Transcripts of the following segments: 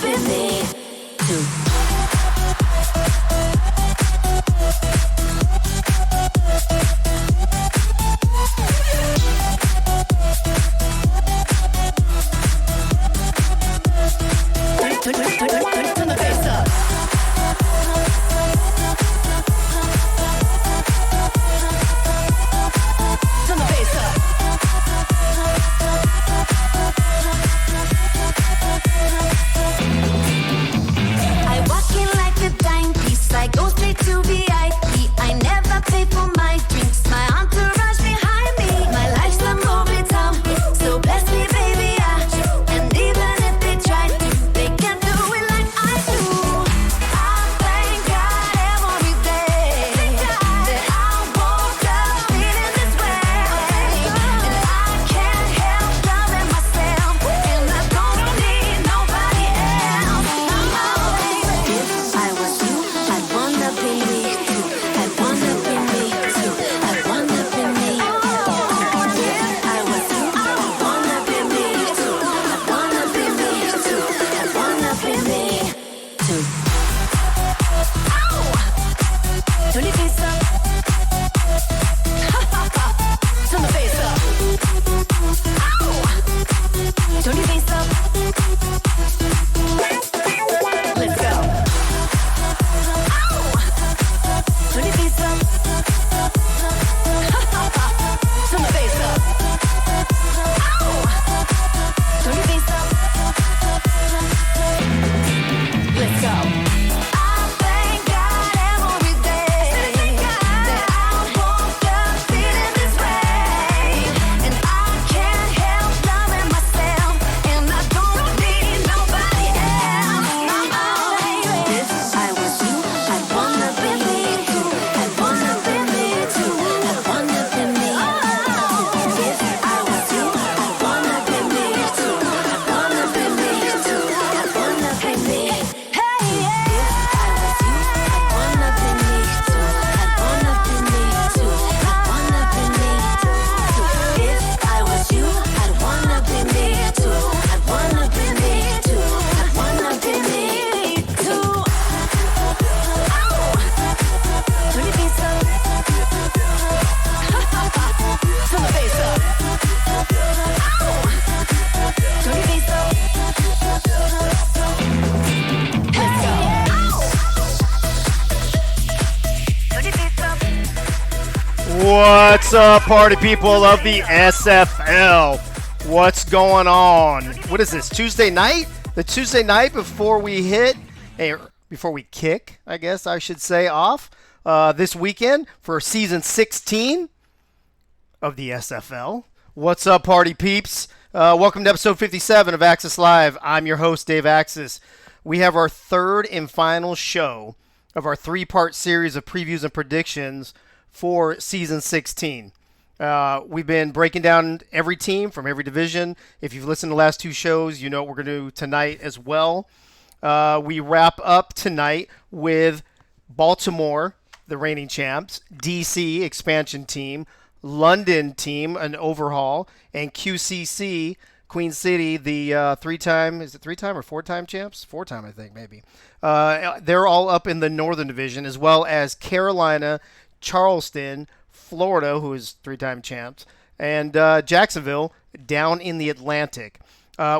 be me too. Turn the bass up. Turn the bass up. I walk in like a dime piece. I go straight to VIP. I never pay for my drinks. My entourage behind me. My life's a movie town. So bless me, baby. And even if they try to, they can't do it like I do. I thank God every day that I woke up feeling this way. And I can't help loving myself. And I don't need nobody else. If I was you, I'd wanna be me too. I'd wanna be me too. I'd wanna be me. If I was you, I'd wanna be me too. I'd wanna be me too. I'd wanna be me too. Ow! Turn your face up. Turn the face up. Ow! Turn your face up. Let's go. Ow! Turn your face up. Turn the face up. Ow! Turn your face up. Let's go. I thank God every day that I woke up feeling this way. And I can't help loving myself. And I don't need nobody else. If I was you, I'd wanna be me too. I'd wanna be me too. I'd wanna be me. If I was you, I'd wanna be me too. I'd wanna be me too. I'd wanna be me. Hey, yeah. If I was you, I'd wanna be me too. I'd wanna be me too. I'd wanna be me too. If I was you, I'd wanna be me too. I'd wanna be me too. I'd wanna be me too. Ow! Turn your face up. Turn the face up. Ow! Turn your face up. Let's go. Ow! Turn your face up. What's up, party people of the SFL? What's going on? What is this, Tuesday night? The Tuesday night before we before we kick, I guess I should say, off this weekend for season 16 of the SFL. What's up, party peeps? Welcome to episode 57 of Axis Live. I'm your host, Dave Axis. We have our third and final show of our three-part series of previews and predictions for season 16. We've been breaking down every team from every division. If you've listened to the last two shows, you know what we're going to do tonight as well. We wrap up tonight with Baltimore, the reigning champs, DC, expansion team, London team, an overhaul, and QCC, Queen City, the three-time or four-time champs? Four-time, I think, maybe. They're all up in the Northern Division, as well as Carolina, Charleston, Florida, who is three-time champs, and Jacksonville down in the Atlantic.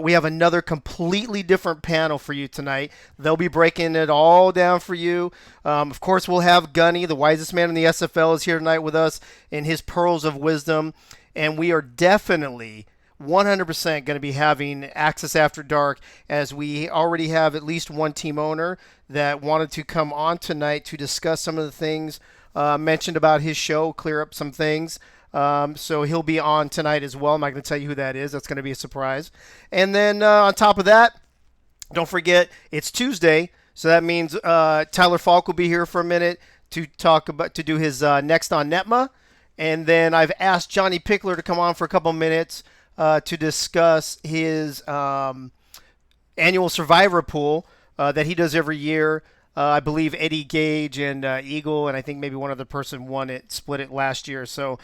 We have another completely different panel for you tonight. They'll be breaking it all down for you. Of course, we'll have Gunny, the wisest man in the SFL, is here tonight with us in his pearls of wisdom. And we are definitely 100% going to be having Access After Dark, as we already have at least one team owner that wanted to come on tonight to discuss some of the things mentioned about his show, clear up some things. So he'll be on tonight as well. I'm not going to tell you who that is. That's going to be a surprise. And then on top of that, don't forget, it's Tuesday. So that means Tyler Falk will be here for a minute to do his Next on Netma. And then I've asked Johnny Pickler to come on for a couple minutes to discuss his annual Survivor pool that he does every year. I believe Eddie Gage and Eagle, and I think maybe one other person split it last year. So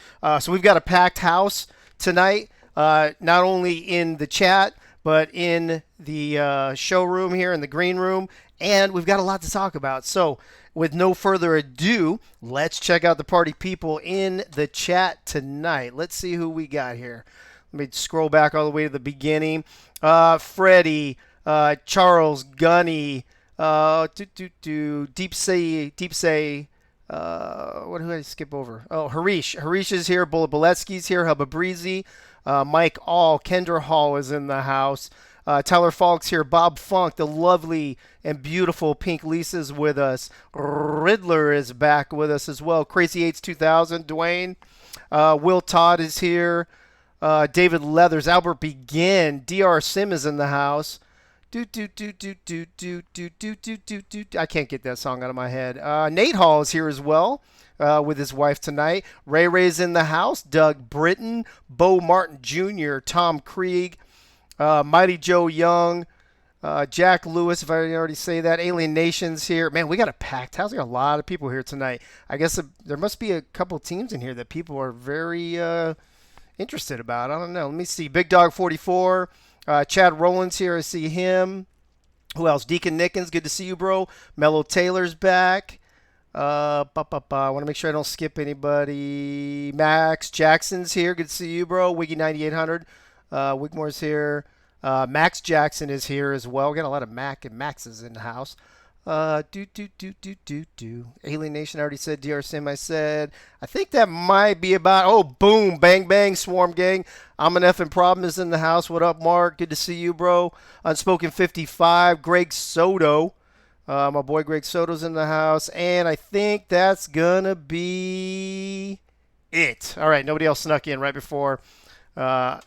we've got a packed house tonight, not only in the chat, but in the showroom here in the green room, and we've got a lot to talk about. So, with no further ado, let's check out the party people in the chat tonight. Let's see who we got here. Let me scroll back all the way to the beginning. Freddie, Charles, Gunny, Deep Say. What did I skip over? Oh, Harish. Harish is here. Boletsky's here. Hubba Breezy. Mike All. Kendra Hall is in the house. Tyler Falk's here. Bob Funk, the lovely and beautiful Pink Lisa's with us. Riddler is back with us as well. Crazy 8's 2000. Dwayne. Will Todd is here. David Leathers. Albert Begin. DR Sim is in the house. I can't get that song out of my head. Nate Hall is here as well with his wife tonight. Ray Ray's in the house. Doug Britton, Bo Martin Jr., Tom Krieg, Mighty Joe Young, Jack Lewis, if I didn't already say that. Alien Nation's here. Man, we got a packed house. We got a lot of people here tonight. I guess there must be a couple teams in here that people are very interested about. I don't know. Let me see. Big Dog 44. Chad Rowland's here. I see him. Who else? Deacon Nickens. Good to see you, bro. Mello Taylor's back. I want to make sure I don't skip anybody. Max Jackson's here. Good to see you, bro. Wiggy 9800. Wigmore's here. Max Jackson is here as well. We got a lot of Mac and Maxes in the house. Alien Nation, I already said. DR Sim, I said. I think that might be about. Oh, boom. Bang, bang. Swarm Gang. I'm an effing problem is in the house. What up, Mark? Good to see you, bro. Unspoken 55. Greg Soto. My boy Greg Soto's in the house. And I think that's going to be it. All right. Nobody else snuck in right before I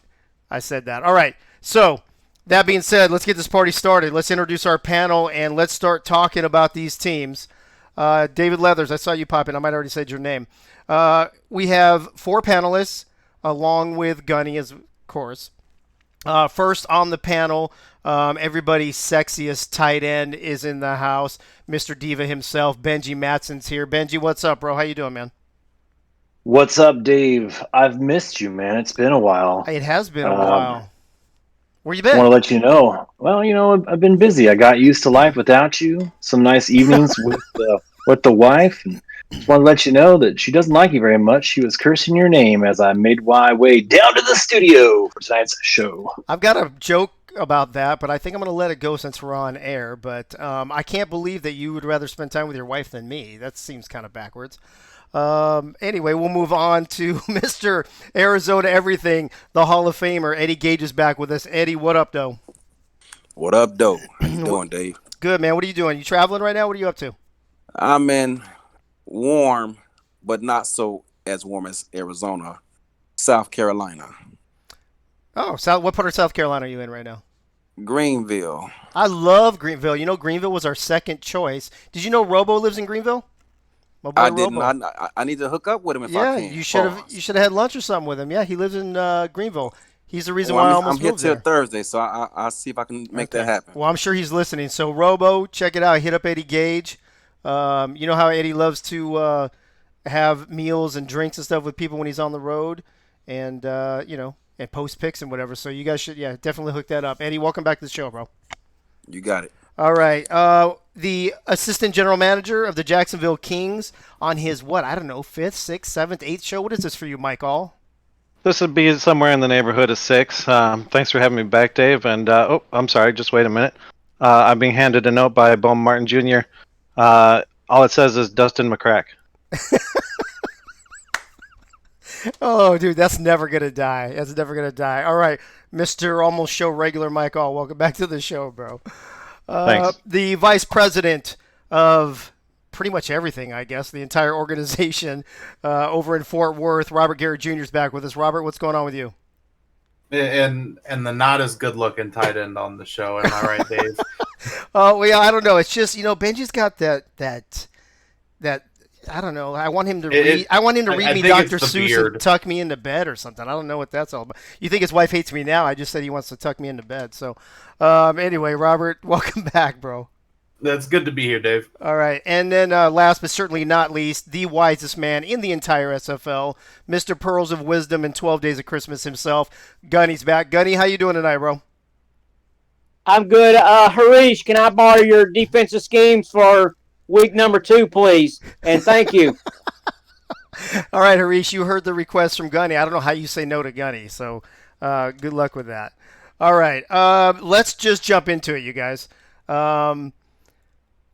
said that. All right. So, that being said, let's get this party started. Let's introduce our panel, and let's start talking about these teams. David Leathers, I saw you pop in. I might have already said your name. We have 4 panelists, along with Gunny, of course. First on the panel, everybody's sexiest tight end is in the house. Mr. Diva himself, Benji Matson's here. Benji, what's up, bro? How you doing, man? What's up, Dave? I've missed you, man. It's been a while. It has been a while. Where you been? I want to let you know. Well, I've been busy. I got used to life without you. Some nice evenings with the wife. And just want to let you know that she doesn't like you very much. She was cursing your name as I made my way down to the studio for tonight's show. I've got a joke about that, but I think I'm going to let it go since we're on air. But I can't believe that you would rather spend time with your wife than me. That seems kind of backwards. Anyway, we'll move on to Mr. Arizona Everything, the Hall of Famer. Eddie Gage is back with us. Eddie, what up, though? What up, though? How you doing, Dave? Good, man. What are you doing? You traveling right now? What are you up to? I'm in warm, but not so as warm as Arizona, South Carolina. Oh, what part of South Carolina are you in right now? Greenville. I love Greenville. You know, Greenville was our second choice. Did you know Robo lives in Greenville? My boy I Robo. didn't. I need to hook up with him if I Yeah, can. you should have had lunch or something with him. Yeah, he lives in Greenville. He's the reason why I almost I'm here moved till there. Thursday, so I'll see if I can make that happen. Well, I'm sure he's listening. So, Robo, check it out. Hit up Eddie Gage. You know how Eddie loves to have meals and drinks and stuff with people when he's on the road, and and post pics and whatever. So you guys should, definitely hook that up. Eddie, welcome back to the show, bro. You got it. All right. The assistant general manager of the Jacksonville Kings on his, 5th, 6th, 7th, 8th show. What is this for you, Mike All? This would be somewhere in the neighborhood of 6. Thanks for having me back, Dave. And, I'm sorry. Just wait a minute. I'm being handed a note by Bo Martin Jr. All it says is Dustin McCrack. Oh, dude, that's never going to die. That's never going to die. All right. Mr. Almost Show regular Mike All, welcome back to the show, bro. Thanks. The vice president of pretty much everything, I guess, the entire organization over in Fort Worth, Robert Garrett Jr. is back with us. Robert, what's going on with you? And the not as good looking tight end on the show, am I right, Dave? Oh, well, yeah, I don't know. It's just, Benji's got that I don't know. I want him to read. I want him to read me Dr. Seuss and tuck me into bed or something. I don't know what that's all about. You think his wife hates me now? I just said he wants to tuck me into bed. So, anyway, Robert, welcome back, bro. That's good to be here, Dave. All right, and then last but certainly not least, the wisest man in the entire SFL, Mr. Pearls of Wisdom and 12 Days of Christmas himself, Gunny's back. Gunny, how you doing tonight, bro? I'm good. Harish, can I borrow your defensive schemes for week number 2, please? And thank you. All right, Harish, you heard the request from Gunny. I don't know how you say no to Gunny, so good luck with that. All right, let's just jump into it, you guys.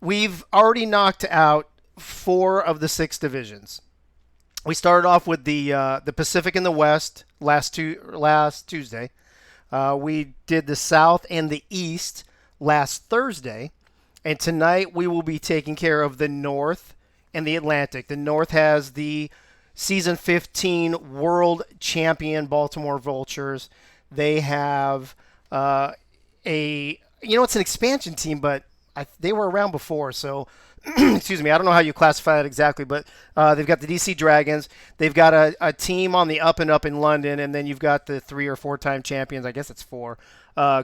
We've already knocked out 4 of the 6 divisions. We started off with the Pacific and the West last Tuesday. We did the South and the East last Thursday. And tonight we will be taking care of the North and the Atlantic. The North has the Season 15 World Champion Baltimore Vultures. They have it's an expansion team, but they were around before, so excuse me, I don't know how you classify that exactly, but they've got the DC Dragons. They've got a team on the up and up in London, and then you've got the 3 or 4 time champions. I guess it's 4,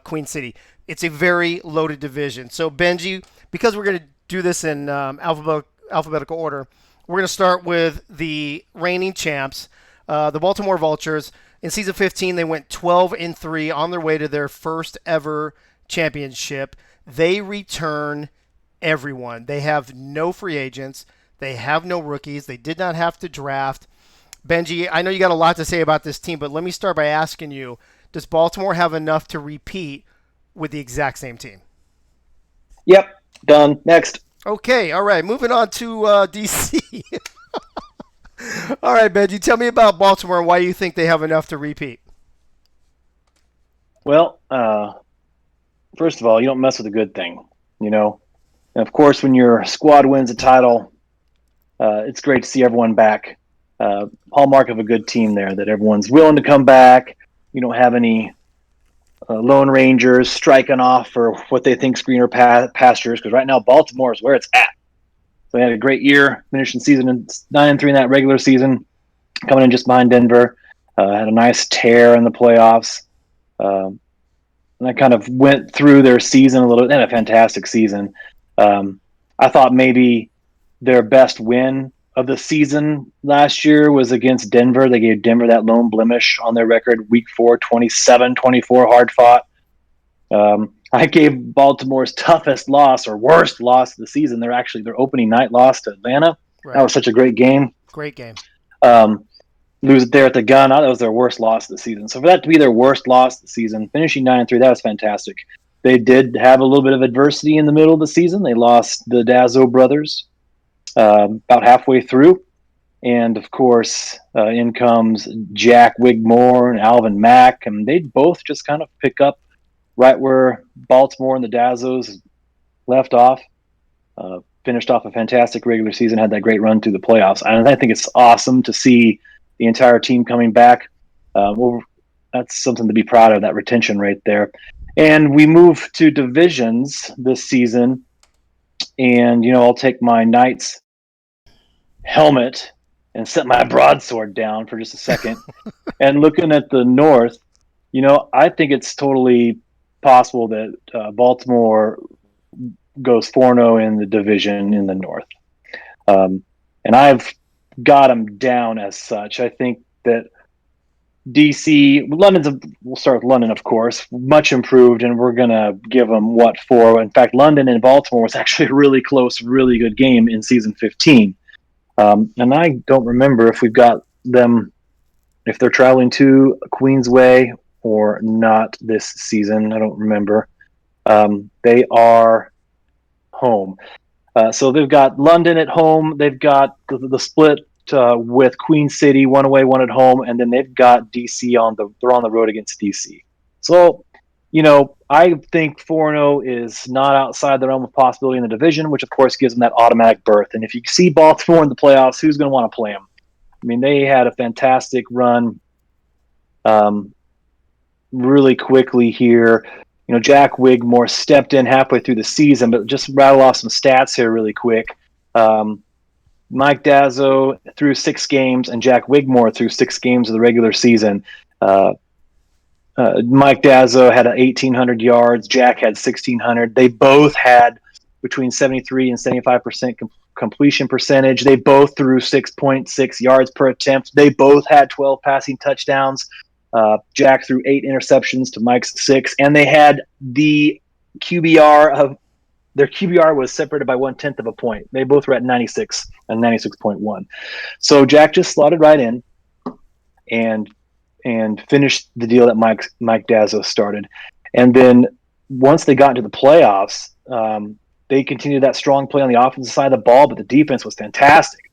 Queen City. It's a very loaded division. So Benji, because we're going to do this in alphabetical order, we're going to start with the reigning champs, the Baltimore Vultures. In season 15, they went 12-3 on their way to their first ever championship. They return everyone. They have no free agents. They have no rookies. They did not have to draft. Benji, I know you got a lot to say about this team, but let me start by asking you, does Baltimore have enough to repeat with the exact same team? Yep. Done. Next. Okay. All right. Moving on to DC. All right, Benji, tell me about Baltimore and why you think they have enough to repeat. Well, first of all, you don't mess with a good thing, you know. And of course, when your squad wins a title, it's great to see everyone back. Hallmark of a good team there, that everyone's willing to come back. You don't have any Lone Rangers striking off for what they think greener pastures, because right now Baltimore is where it's at. So they had a great year, finishing season 9-3 in that regular season, coming in just behind Denver. Had a nice tear in the playoffs. And I kind of went through their season a little bit. They had a fantastic season. I thought maybe their best win of the season last year was against Denver. They gave Denver that lone blemish on their record, week 4, 27-24, hard fought. I gave Baltimore's toughest loss or worst loss of the season. Their opening night loss to Atlanta. Right. That was such a great game. Great game. Lose it there at the gun. That was their worst loss of the season. So for that to be their worst loss of the season, finishing 9-3, that was fantastic. They did have a little bit of adversity in the middle of the season. They lost the Dazzo brothers about halfway through. And, of course, in comes Jack Wigmore and Alvin Mack. And they both just kind of pick up right where Baltimore and the Dazzos left off. Finished off a fantastic regular season, had that great run through the playoffs. And I think it's awesome to see the entire team coming back. That's something to be proud of, that retention rate there. And we move to divisions this season. And, I'll take my Knights helmet and set my broadsword down for just a second. And looking at the North, I think it's totally possible that Baltimore goes 4-0 in the division in the North. And I've got them down as such. I think that DC, we'll start with London, of course, much improved, and we're going to give them 4. In fact, London and Baltimore was actually a really close, really good game in season 15. And I don't remember if we've got them, if they're traveling to Queensway or not this season. I don't remember. They are home. So they've got London at home. They've got the split with Queen City, 1 away, 1 at home, and then they've got DC they're on the road against DC. So, I think 4-0 is not outside the realm of possibility in the division, which of course gives them that automatic berth. And if you see Baltimore in the playoffs, who's going to want to play them? I mean, they had a fantastic run really quickly here. Jack Wigmore stepped in halfway through the season, but just rattle off some stats here really quick. Mike Dazzo threw 6 games, and Jack Wigmore threw 6 games of the regular season. Mike Dazzo had 1,800 yards. Jack had 1,600. They both had between 73 and 75% completion percentage. They both threw 6.6 yards per attempt. They both had 12 passing touchdowns. Jack threw 8 interceptions to Mike's 6, and they had the QBR of their QBR was separated by 1/10 of a point. They both were at 96 and 96.1. So Jack just slotted right in and finished the deal that Mike Dazzo started. And then once they got into the playoffs, they continued that strong play on the offensive side of the ball, but the defense was fantastic.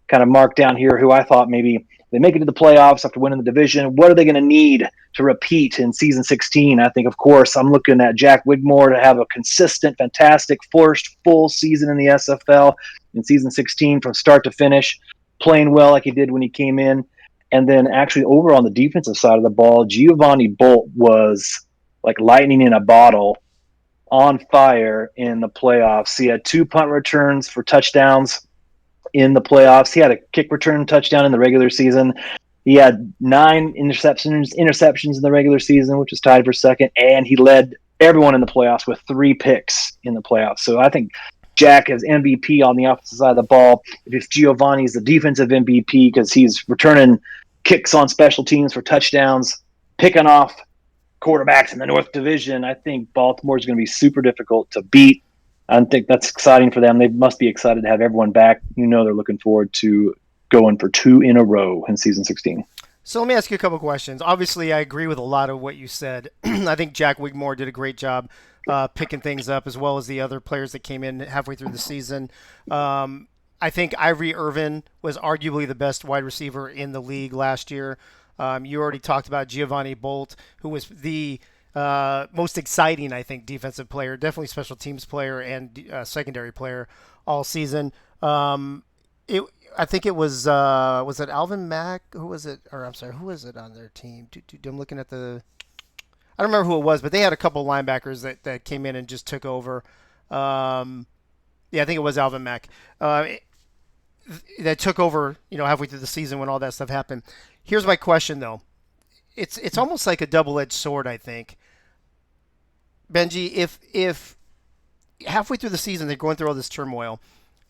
Kind of marked down here who I thought maybe they make it to the playoffs after winning the division. What are they going to need to repeat in season 16? I think, of course, I'm looking at Jack Wigmore to have a consistent, fantastic first full season in the SFL in season 16 from start to finish, playing well like he did when he came in. And then actually over on the defensive side of the ball, Giovanni Bolt was like lightning in a bottle, on fire in the playoffs. He had 2 punt returns for touchdowns in the playoffs. He had a kick return touchdown in the regular season. He had 9 interceptions in the regular season, which was tied for second, and he led everyone in the playoffs with 3 picks in the playoffs. So I think Jack is MVP on the offensive side of the ball. If Giovanni's the defensive MVP because he's returning kicks on special teams for touchdowns, picking off quarterbacks in the North Division, I think Baltimore is going to be super difficult to beat. I think that's exciting for them. They must be excited to have everyone back. They're looking forward to going for 2 in a row in season 16. So let me ask you a couple questions. Obviously, I agree with a lot of what you said. I think Jack Wigmore did a great job picking things up, as well as the other players that came in halfway through the season. I think Ivory Irvin was arguably the best wide receiver in the league last year. You already talked about Giovanni Bolt, who was the most exciting, I think, defensive player, definitely special teams player and secondary player all season. I think it was it Alvin Mack? Who was it? Or I'm sorry, who was it on their team? I'm looking at the. I don't remember who it was, but they had a couple linebackers that came in and just took over. Yeah, I think it was Alvin Mack that took over. Halfway through the season when all that stuff happened. Here's my question, though. It's almost like a double-edged sword, I think. Benji, if halfway through the season they're going through all this turmoil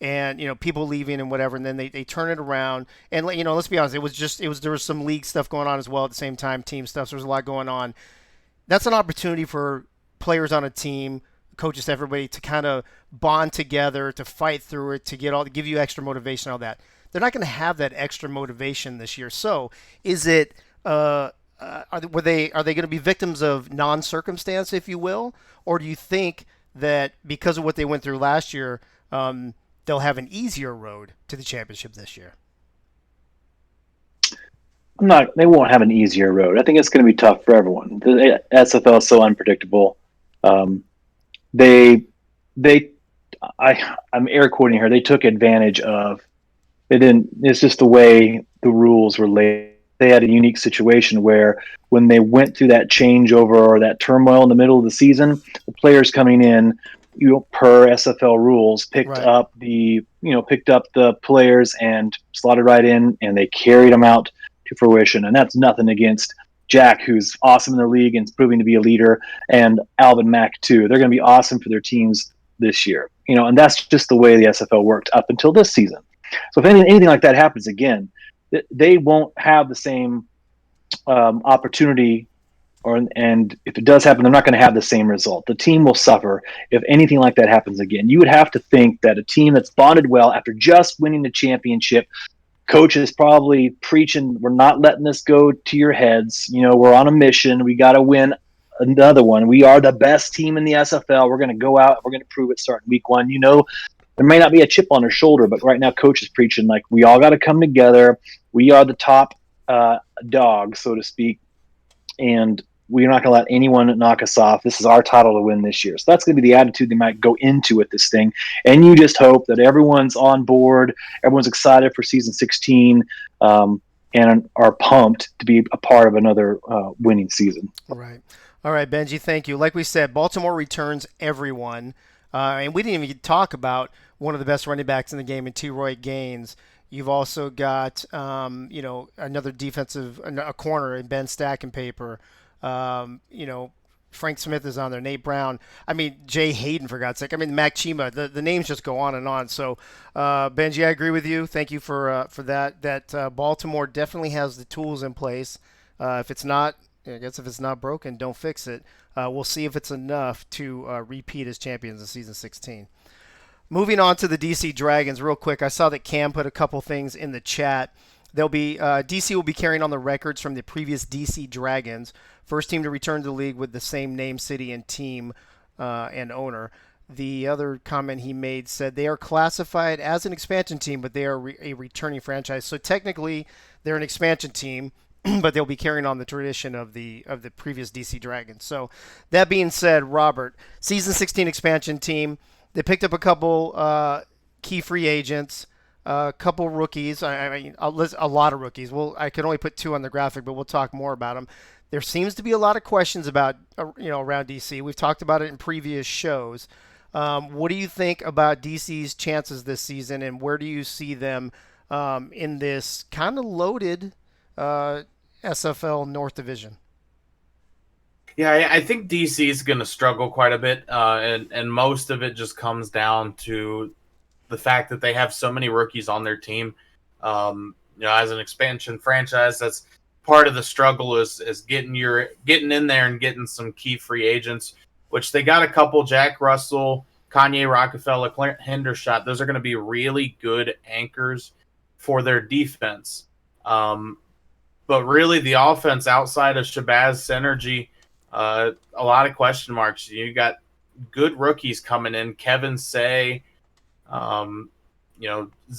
and people leaving and whatever, and then they turn it around and let's be honest, there was some league stuff going on as well at the same time, team stuff. So there's a lot going on. That's an opportunity for players on a team, coaches, everybody to kind of bond together, to fight through it, to give you extra motivation, all that. They're not going to have that extra motivation this year. So is it? Are they going to be victims of non-circumstance, if you will, or do you think that because of what they went through last year, they'll have an easier road to the championship this year? They won't have an easier road. I think it's going to be tough for everyone. The SFL is so unpredictable. I'm air quoting here. They took advantage of. They didn't. It's just the way the rules were laid. They had a unique situation where when they went through that changeover or that turmoil in the middle of the season, the players coming in, per SFL rules, picked up the players and slotted right in, and they carried them out to fruition. And that's nothing against Jack, who's awesome in the league and is proving to be a leader, and Alvin Mack too. They're going to be awesome for their teams this year. And that's just the way the SFL worked up until this season. So if anything like that happens again, they won't have the same opportunity, and if it does happen, they're not going to have the same result. The team will suffer if anything like that happens again. You would have to think that a team that's bonded well after just winning the championship, coach is probably preaching, we're not letting this go to your heads. We're on a mission. We got to win another one. We are the best team in the SFL. We're going to go out. We're going to prove it starting week 1. There may not be a chip on her shoulder, but right now coach is preaching like we all got to come together. We are the top dog, so to speak, and we're not going to let anyone knock us off. This is our title to win this year. So that's going to be the attitude they might go into with this thing. And you just hope that everyone's on board, everyone's excited for season 16, and are pumped to be a part of another winning season. Right. All right, Benji, thank you. Like we said, Baltimore returns everyone. And we didn't even talk about one of the best running backs in the game in T-Roy Gaines. You've also got, another a corner in Ben Stackenpaper. Frank Smith is on there, Nate Brown. Jay Hayden, for God's sake. Mac Chima. The names just go on and on. So, Benji, I agree with you. Thank you for that. That Baltimore definitely has the tools in place. If it's not broken, don't fix it. We'll see if it's enough to repeat as champions in season 16. Moving on to the DC Dragons, real quick. I saw that Cam put a couple things in the chat. They'll be DC will be carrying on the records from the previous DC Dragons, first team to return to the league with the same name, city, and team and owner. The other comment he made said they are classified as an expansion team, but they are a returning franchise. So technically, they're an expansion team, but they'll be carrying on the tradition of the previous DC Dragons. So that being said, Robert, season 16 expansion team. They picked up a couple key free agents, a couple rookies. I mean, a lot of rookies. Well, I could only put 2 on the graphic, but we'll talk more about them. There seems to be a lot of questions about around DC. We've talked about it in previous shows. What do you think about DC's chances this season, and where do you see them in this kind of loaded SFL North Division? Yeah, I think DC is going to struggle quite a bit, and most of it just comes down to the fact that they have so many rookies on their team. As an expansion franchise, that's part of the struggle is getting in there and getting some key free agents, which they got a couple: Jack Russell, Kanye Rockefeller, Clint Hendershot. Those are going to be really good anchors for their defense. But really, the offense outside of Shabazz Synergy. A lot of question marks. You got good rookies coming in. Kevin Say, Ziggy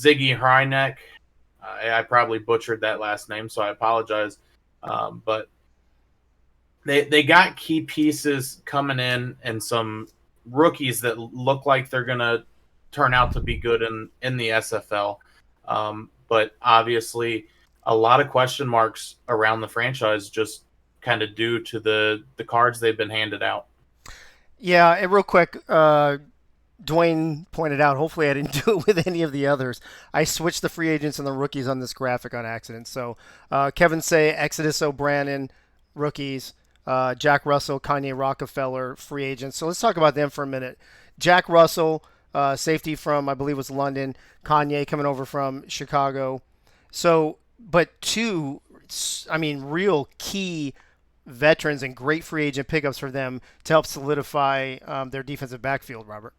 Hrynek. I probably butchered that last name, so I apologize. But they got key pieces coming in and some rookies that look like they're going to turn out to be good in the SFL. But obviously, a lot of question marks around the franchise just kind of due to the cards they've been handed out. Yeah, and real quick, Dwayne pointed out, hopefully I didn't do it with any of the others. I switched the free agents and the rookies on this graphic on accident. So Kevin Say, Exodus O'Brien, rookies, Jack Russell, Kanye Rockefeller, free agents. So let's talk about them for a minute. Jack Russell, safety from, I believe, was London. Kanye coming over from Chicago. So, but 2, real key veterans and great free agent pickups for them to help solidify their defensive backfield, Robert.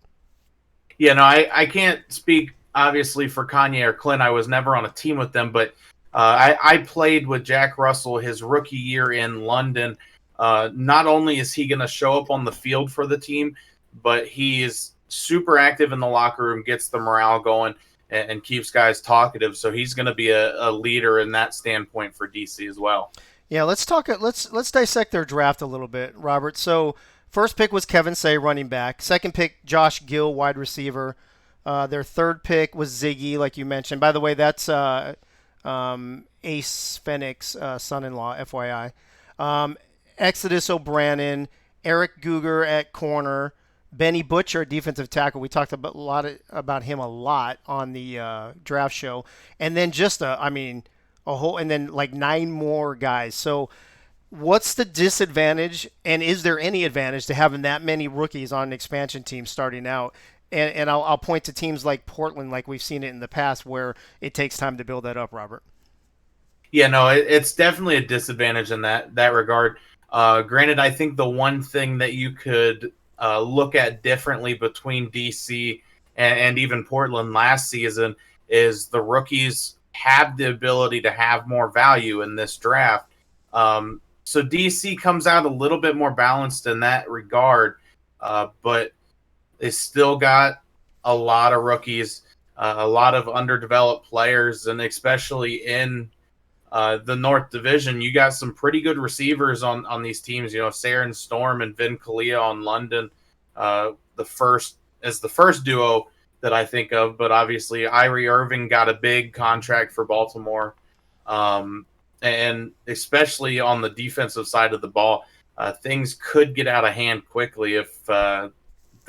Yeah, no, I can't speak obviously for Kanye or Clint. I was never on a team with them, but I played with Jack Russell his rookie year in London. Not only is he going to show up on the field for the team, but he is super active in the locker room, gets the morale going, and keeps guys talkative. So he's going to be a leader in that standpoint for DC as well. Yeah, let's dissect their draft a little bit, Robert. So first pick was Kevin Say, running back. Second pick, Josh Gill, wide receiver. Their third pick was Ziggy, like you mentioned. By the way, that's Ace Fennick's son-in-law, FYI. Exodus O'Brien, Eric Guger at corner, Benny Butcher, defensive tackle. We talked about him a lot on the draft show, and then just a whole, and then like 9 more guys. So, what's the disadvantage, and is there any advantage to having that many rookies on an expansion team starting out? And I'll point to teams like Portland, like we've seen it in the past, where it takes time to build that up, Robert. Yeah, no, it's definitely a disadvantage in that regard. Granted, I think the one thing that you could look at differently between DC and even Portland last season is the rookies have the ability to have more value in this draft. So DC comes out a little bit more balanced in that regard, but they still got a lot of rookies, a lot of underdeveloped players, and especially in the North Division, you got some pretty good receivers on these teams. Saren Storm and Vin Kalia on London, the first duo that I think of. But obviously, Irie Irving got a big contract for Baltimore, and especially on the defensive side of the ball, things could get out of hand quickly if the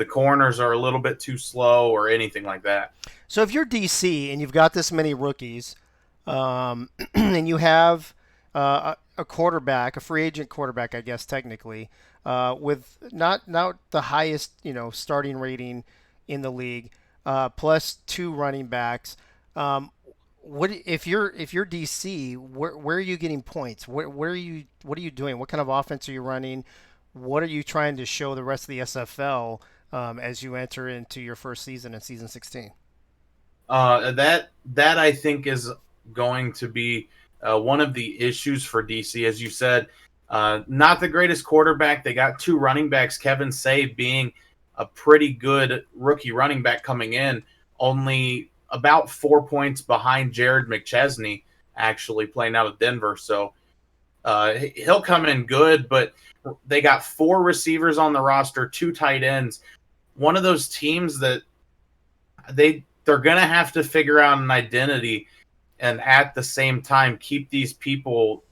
corners are a little bit too slow or anything like that. So if you're DC and you've got this many rookies, and you have a quarterback, a free agent quarterback, I guess technically, with not the highest starting rating in the league, plus 2 running backs. What if you're DC? Where are you getting points? What are you doing? What kind of offense are you running? what are you trying to show the rest of the SFL as you enter into your first season in season 16? That I think is going to be one of the issues for DC, as you said. Not the greatest quarterback. They got 2 running backs. Kevin Say being a pretty good rookie running back coming in, only about 4 points behind Jared McChesney, actually playing out of Denver. So he'll come in good, but they got 4 receivers on the roster, 2 tight ends. One of those teams that they're going to have to figure out an identity and at the same time keep these people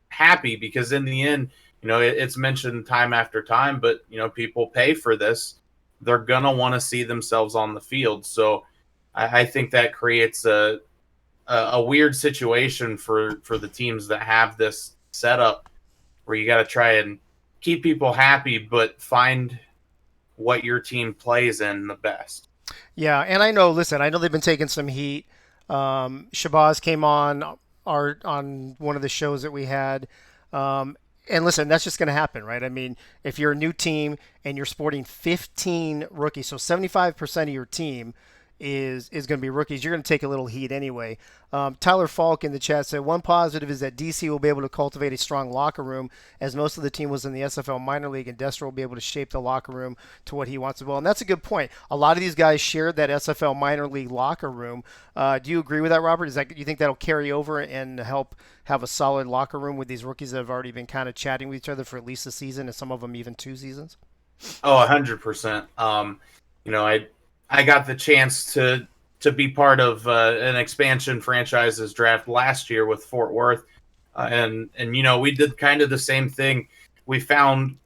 happy, because in the end, it's mentioned time after time, but people pay for this. They're going to want to see themselves on the field. So I think that creates a weird situation for the teams that have this setup where you got to try and keep people happy, but find what your team plays in the best. Yeah, and I know they've been taking some heat. Shabazz came on one of the shows that we had. And listen, that's just going to happen, right? I mean, if you're a new team and you're sporting 15 rookies, so 75% of your team is going to be rookies, you're going to take a little heat anyway. Tyler Falk in the chat said, one positive is that DC will be able to cultivate a strong locker room, as most of the team was in the SFL minor league, and Destro will be able to shape the locker room to what he wants to. Well, and that's a good point. A lot of these guys shared that SFL minor league locker room. Do you agree with that, Robert? Do you think that'll carry over and help have a solid locker room with these rookies that have already been kind of chatting with each other for at least a season, and some of them even 2 seasons? Oh, 100%. I got the chance to be part of an expansion franchises draft last year with Fort Worth, and we did kind of the same thing. We found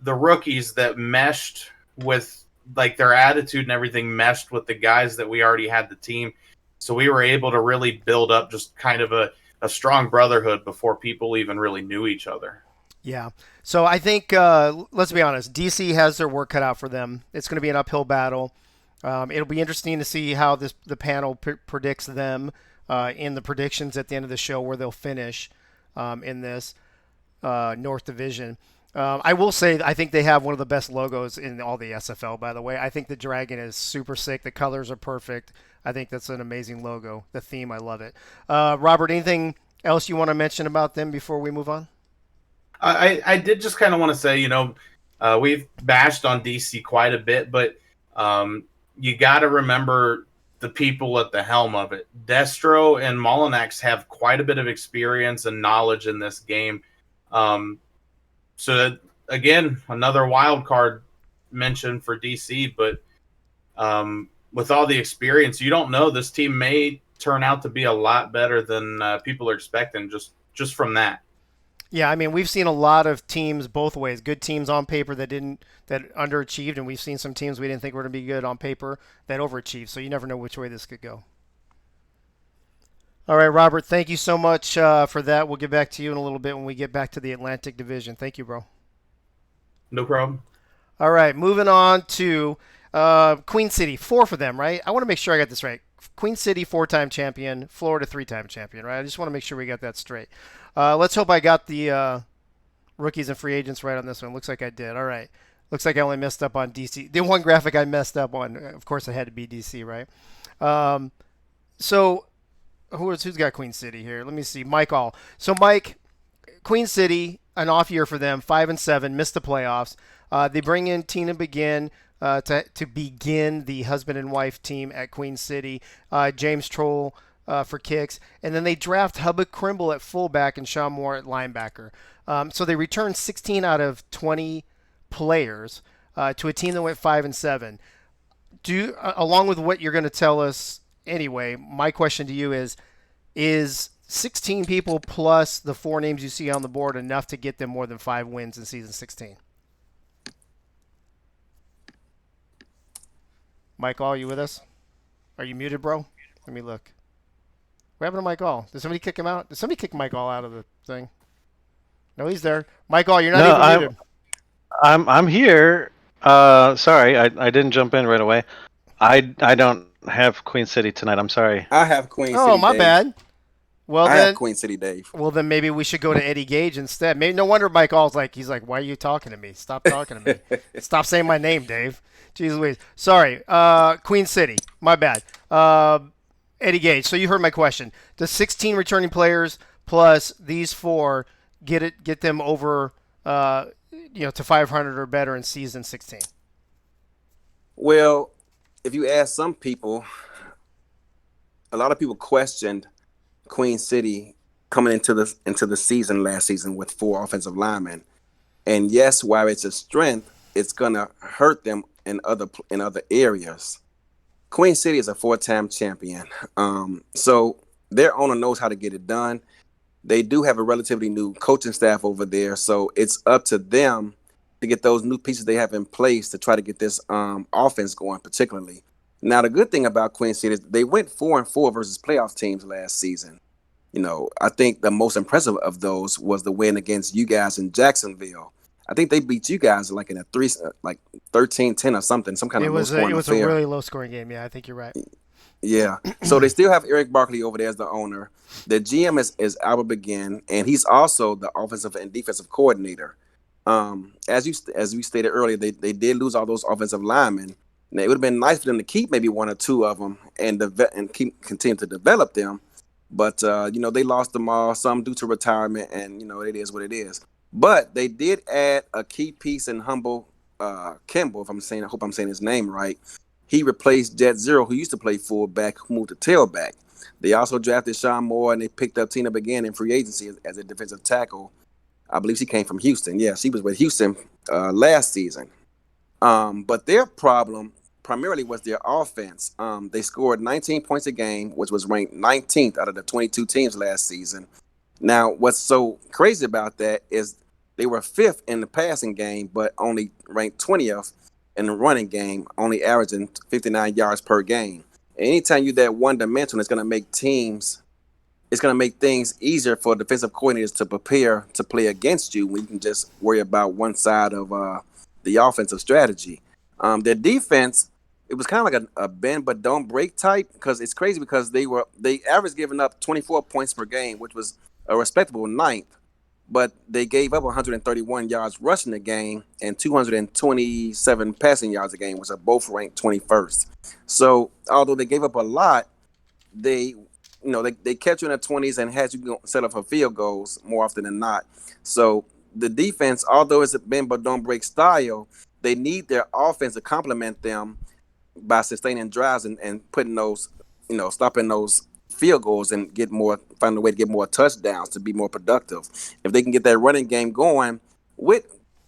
the rookies that meshed with, like, their attitude and everything meshed with the guys that we already had the team, so we were able to really build up just kind of a strong brotherhood before people even really knew each other. Yeah. So I think, let's be honest, DC has their work cut out for them. It's going to be an uphill battle. It'll be interesting to see how the panel predicts them in the predictions at the end of the show, where they'll finish in this North Division. I will say, I think they have one of the best logos in all the SFL, by the way. I think the dragon is super sick. The colors are perfect. I think that's an amazing logo. The theme, I love it. Robert, anything else you want to mention about them before we move on? I did just kind of want to say, we've bashed on DC quite a bit, but you got to remember the people at the helm of it. Destro and Molinax have quite a bit of experience and knowledge in this game. So again, another wild card mention for DC, but with all the experience, you don't know, this team may turn out to be a lot better than people are expecting just from that. Yeah, I mean, we've seen a lot of teams both ways. Good teams on paper that underachieved, and we've seen some teams we didn't think were going to be good on paper that overachieved. So you never know which way this could go. All right, Robert, thank you so much for that. We'll get back to you in a little bit when we get back to the Atlantic Division. Thank you, bro. No problem. All right, moving on to Queen City. 4 for them, right? I want to make sure I got this right. Queen City, 4-time champion. Florida, 3-time champion, right? I just want to make sure we got that straight. Let's hope I got the rookies and free agents right on this one. Looks like I did. All right. Looks like I only messed up on DC. The one graphic I messed up on, of course, it had to be DC, right? So who's got Queen City here? Let me see. Mike All. So Mike, Queen City, an off year for them, 5-7, missed the playoffs. They bring in Tina Begin to begin the husband and wife team at Queen City. James Troll for kicks, and then they draft Hubba Crimble at fullback and Sean Moore at linebacker. So they returned 16 out of 20 players to a team that went 5-7. Along with what you're going to tell us anyway, my question to you is 16 people plus the 4 names you see on the board enough to get them more than 5 wins in season 16? Mike All, you with us? Are you muted, bro? Let me look. What happened to Mike All? Did somebody kick him out? Did somebody kick Mike All out of the thing? No, he's there. Mike All, you're not even muted. I'm here. Sorry, I didn't jump in right away. I don't have Queen City tonight. I'm sorry. I have Queen City. Oh, my bad. Well I have then, Queen City, Dave. well then maybe we should go to Eddie Gage instead. Maybe no wonder Mike All's like he's like, why are you talking to me? Stop talking to me. Stop saying my name, Dave. Jeez Louise. Sorry. Queen City. My bad. Eddie Gage. So you heard my question. Does 16 returning players plus these four get them over to 500 or better in season 16? Well, if you ask some people, a lot of people questioned Queen City coming into the season last season with 4 offensive linemen. And yes, while it's a strength, it's gonna hurt them in other areas. Queen City is a 4-time champion, so their owner knows how to get it done. They do have a relatively new coaching staff over there, so it's up to them to get those new pieces they have in place to try to get this offense going, particularly. Now, the good thing about Queen City is they went 4-4 versus playoff teams last season. I think the most impressive of those was the win against you guys in Jacksonville. I think they beat you guys like in a 13-10 or something, some kind It of low was scoring a affair. really low scoring game. Yeah, I think you're right. Yeah. So they still have Eric Barkley over there as the owner. The GM is Albert Begin, and he's also the offensive and defensive coordinator. As we stated earlier, they did lose all those offensive linemen. Now, it would have been nice for them to keep maybe 1 or 2 of them and continue to develop them. But they lost them all, some due to retirement, and it is what it is. But they did add a key piece in Humble Kimball, I hope I'm saying his name right. He replaced Jet Zero, who used to play fullback, who moved to tailback. They also drafted Sean Moore, and they picked up Tina Begin in free agency as a defensive tackle. I believe she came from Houston. Yeah, she was with Houston last season. But their problem primarily was their offense. They scored 19 points a game, which was ranked 19th out of the 22 teams last season. Now, what's so crazy about that is they were 5th in the passing game, but only ranked 20th in the running game, only averaging 59 yards per game. And anytime you're that one-dimensional, it's going to make things easier for defensive coordinators to prepare to play against you when you can just worry about one side of the offensive strategy. Their defense, it was kind of like a bend but don't break type, because it's crazy because they averaged giving up 24 points per game, which was a respectable 9th. But they gave up 131 yards rushing the game and 227 passing yards a game, which are both ranked 21st. So although they gave up a lot, they kept you in the 20s and had you set up for field goals more often than not. So the defense, although it's a bend but don't break style, they need their offense to complement them by sustaining drives and putting those, stopping those field goals and find a way to get more touchdowns to be more productive. If they can get that running game going with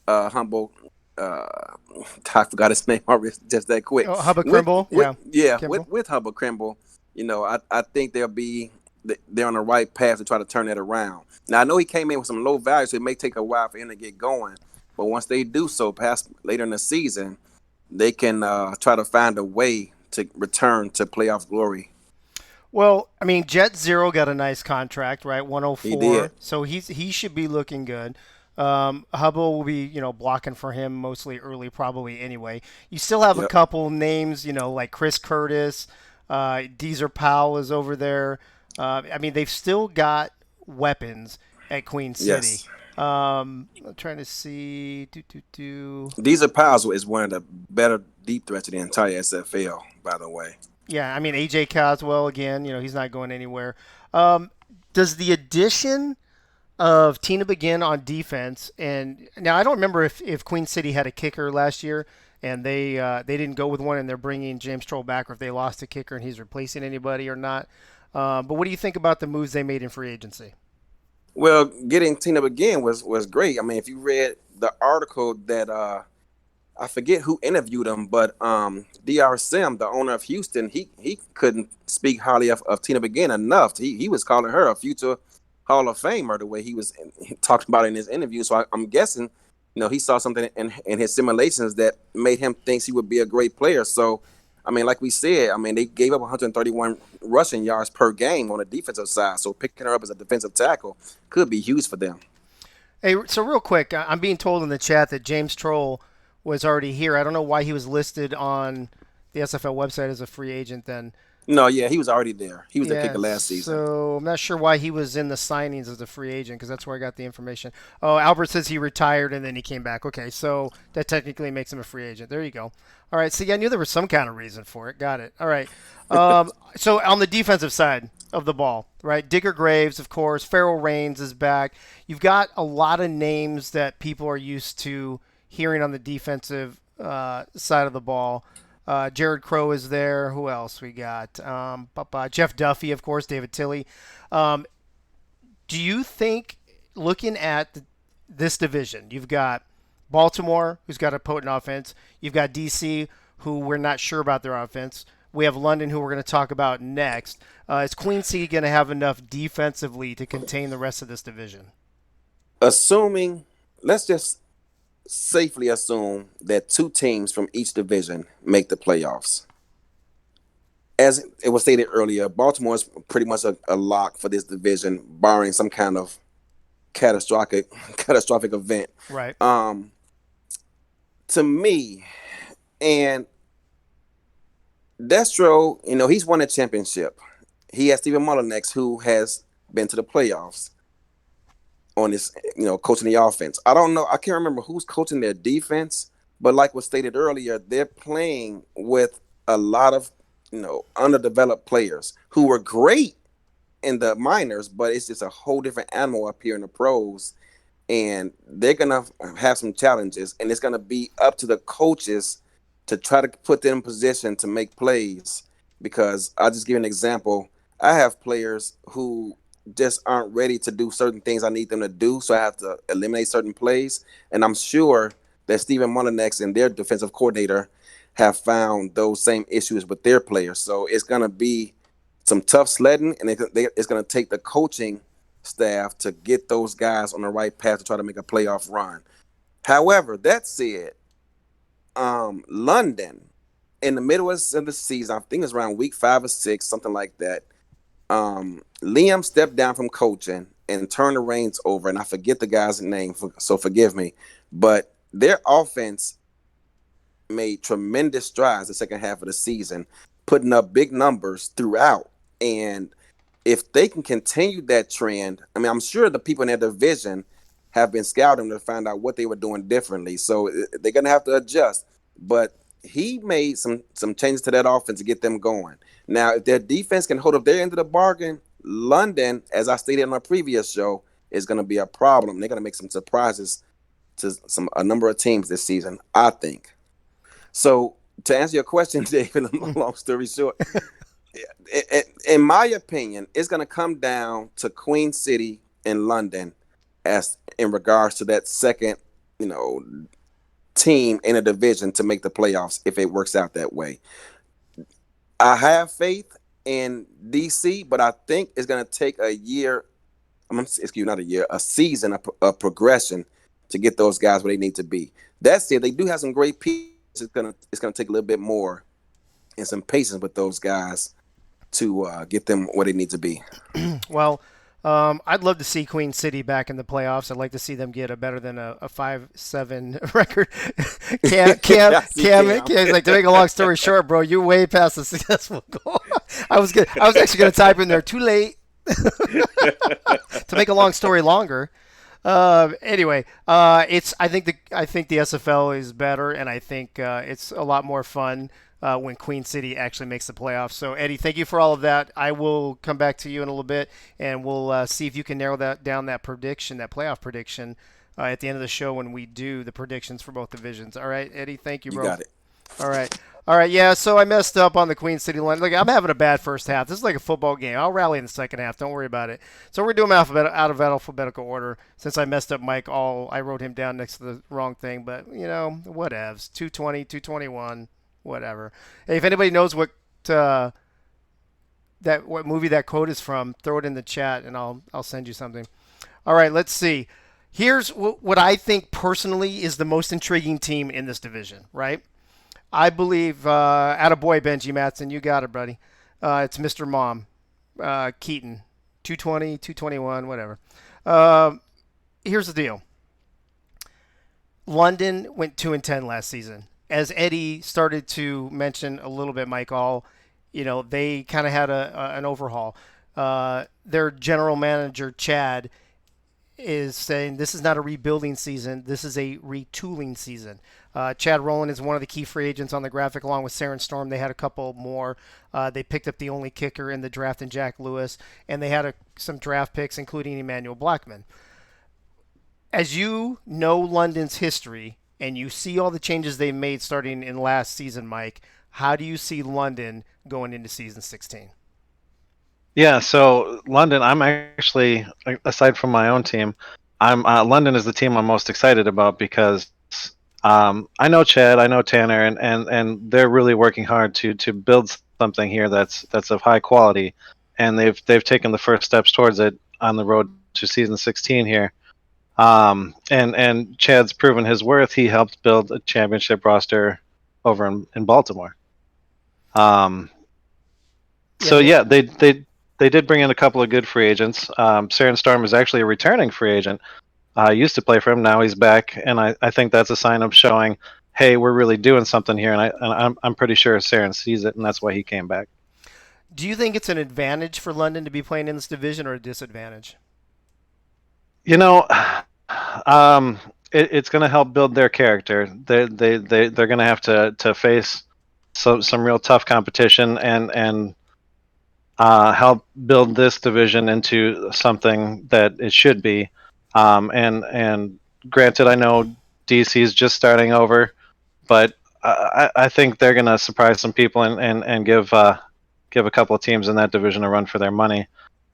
Humble, I forgot his name already just that quick. Oh, Hubba Crimble, with Hubba Crimble, I think they're on the right path to try to turn that around. Now I know he came in with some low value, so it may take a while for him to get going. But once they do so, perhaps later in the season, they can try to find a way to return to playoff glory. Well, I mean, Jet Zero got a nice contract, right? 104. He did. So he should be looking good. Hubble will be, blocking for him mostly early, probably anyway. You still have a couple names, like Chris Curtis, Deezer Powell is over there. I mean, they've still got weapons at Queen City. Yes. I'm trying to see. Deezer Powell is one of the better deep threats in the entire SFL, by the way. Yeah, I mean, AJ Caswell, again, he's not going anywhere. Does the addition of Tina Begin on defense, and now I don't remember if Queen City had a kicker last year and they didn't go with one and they're bringing James Troll back, or if they lost a kicker and he's replacing anybody or not. But what do you think about the moves they made in free agency? Well, getting Tina Begin was great. I mean, if you read the article that I forget who interviewed him, but Dr. Sim, the owner of Houston, he couldn't speak highly of Tina Begin enough. He was calling her a future Hall of Famer the way he talked about it in his interview. So I'm guessing, he saw something in his simulations that made him think he would be a great player. So, I mean, like we said, they gave up 131 rushing yards per game on the defensive side. So picking her up as a defensive tackle could be huge for them. Hey, so real quick, I'm being told in the chat that James Troll was already here. I don't know why he was listed on the SFL website as a free agent then. No, yeah, he was already there. He was the Yeah, kicker last season. so I'm not sure why he was in the signings as a free agent because that's where I got the information. Oh, Albert says he retired and then he came back. Okay, so that technically makes him a free agent. There you go. All right, see, I knew there was some kind of reason for it. Got it. All right. So on the defensive side of the ball, right? Digger Graves, of course. Farrell Rains is back. You've got a lot of names that people are used to hearing on the defensive side of the ball. Jared Crow is there. Who else we got? Jeff Duffy, of course. David Tilley. Um, do you think, looking at this division, you've got Baltimore, who's got a potent offense. You've got DC, who we're not sure about their offense. We have London, who we're going to talk about next. Is Queen City going to have enough defensively to contain the rest of this division? Assuming, let's just safely assume that 2 teams from each division make the playoffs. As it was stated earlier, Baltimore is pretty much a lock for this division, barring some kind of catastrophic event. Right. To me, and Destro, he's won a championship. He has Stephen Mullinex, who has been to the playoffs on this, coaching the offense. I don't know. I can't remember who's coaching their defense, but like was stated earlier, they're playing with a lot of, underdeveloped players who were great in the minors, but it's just a whole different animal up here in the pros. And they're going to have some challenges, and it's going to be up to the coaches to try to put them in position to make plays. Because I'll just give you an example. I have players who just aren't ready to do certain things I need them to do, so I have to eliminate certain plays. And I'm sure that Stephen Mullinex and their defensive coordinator have found those same issues with their players. So it's going to be some tough sledding, and it's going to take the coaching staff to get those guys on the right path to try to make a playoff run. However, that said, London, in the middle of the season, I think it's around week 5 or 6, something like that, Liam stepped down from coaching and turned the reins over, and I forget the guy's name, so forgive me, but their offense made tremendous strides the second half of the season, putting up big numbers throughout. And if they can continue that trend, I'm sure the people in their division have been scouting to find out what they were doing differently. So they're going to have to adjust. But he made some changes to that offense to get them going. Now, if their defense can hold up their end of the bargain, London, as I stated on a previous show, is going to be a problem. They're going to make some surprises to a number of teams this season, I think. So to answer your question, David, long story short, in my opinion, it's going to come down to Queen City and London as in regards to that second, team in a division to make the playoffs if it works out that way. I have faith in DC, but I think it's going to take a season of progression to get those guys where they need to be. That said, they do have some great pieces. It's going to take a little bit more and some patience with those guys to get them where they need to be. Well, I'd love to see Queen City back in the playoffs. I'd like to see them get a better than a 5-7 record. Cam, like, to make a long story short, bro, you're way past the successful goal. I was actually gonna type in there too late to make a long story longer. Anyway, I think the SFL is better, and I think it's a lot more fun when Queen City actually makes the playoffs. So, Eddie, thank you for all of that. I will come back to you in a little bit, and we'll see if you can narrow down that playoff prediction, at the end of the show when we do the predictions for both divisions. All right, Eddie, thank you, bro. You got it. All right, yeah, so I messed up on the Queen City line. Look, I'm having a bad first half. This is like a football game. I'll rally in the second half. Don't worry about it. So we're doing them out of alphabetical order. Since I messed up Mike, I wrote him down next to the wrong thing, but, whatevs. 220, 221. Whatever. Hey, if anybody knows what movie that quote is from, throw it in the chat and I'll send you something. All right, let's see. Here's what I think personally is the most intriguing team in this division, right? I believe, attaboy, Benji Matson, you got it, buddy. It's Mr. Mom, Keaton, 220, 221, whatever. Here's the deal. London went 2-10 last season. As Eddie started to mention a little bit, Michael, they kind of had an overhaul. Their general manager, Chad, is saying this is not a rebuilding season. This is a retooling season. Chad Rowland is one of the key free agents on the graphic, along with Saren Storm. They had a couple more. They picked up the only kicker in the draft in Jack Lewis, and they had some draft picks, including Emmanuel Blackman. As you know London's history, and you see all the changes they made starting in last season, Mike, how do you see London going into season 16? Yeah, so London, I'm actually, aside from my own team, I'm London is the team I'm most excited about because I know Chad, I know Tanner, and they're really working hard to build something here that's of high quality, and they've taken the first steps towards it on the road to season 16 here. And Chad's proven his worth. He helped build a championship roster over in Baltimore. So yeah, they did bring in a couple of good free agents. Saren Storm is actually a returning free agent. Used to play for him, now he's back, and I think that's a sign of showing, hey, we're really doing something here, and I'm pretty sure Saren sees it, and that's why he came back. Do you think it's an advantage for London to be playing in this division or a disadvantage? It's going to help build their character. They're going to have to face some real tough competition and help build this division into something that it should be. And granted, I know DC is just starting over, but I think they're going to surprise some people and give a couple of teams in that division a run for their money.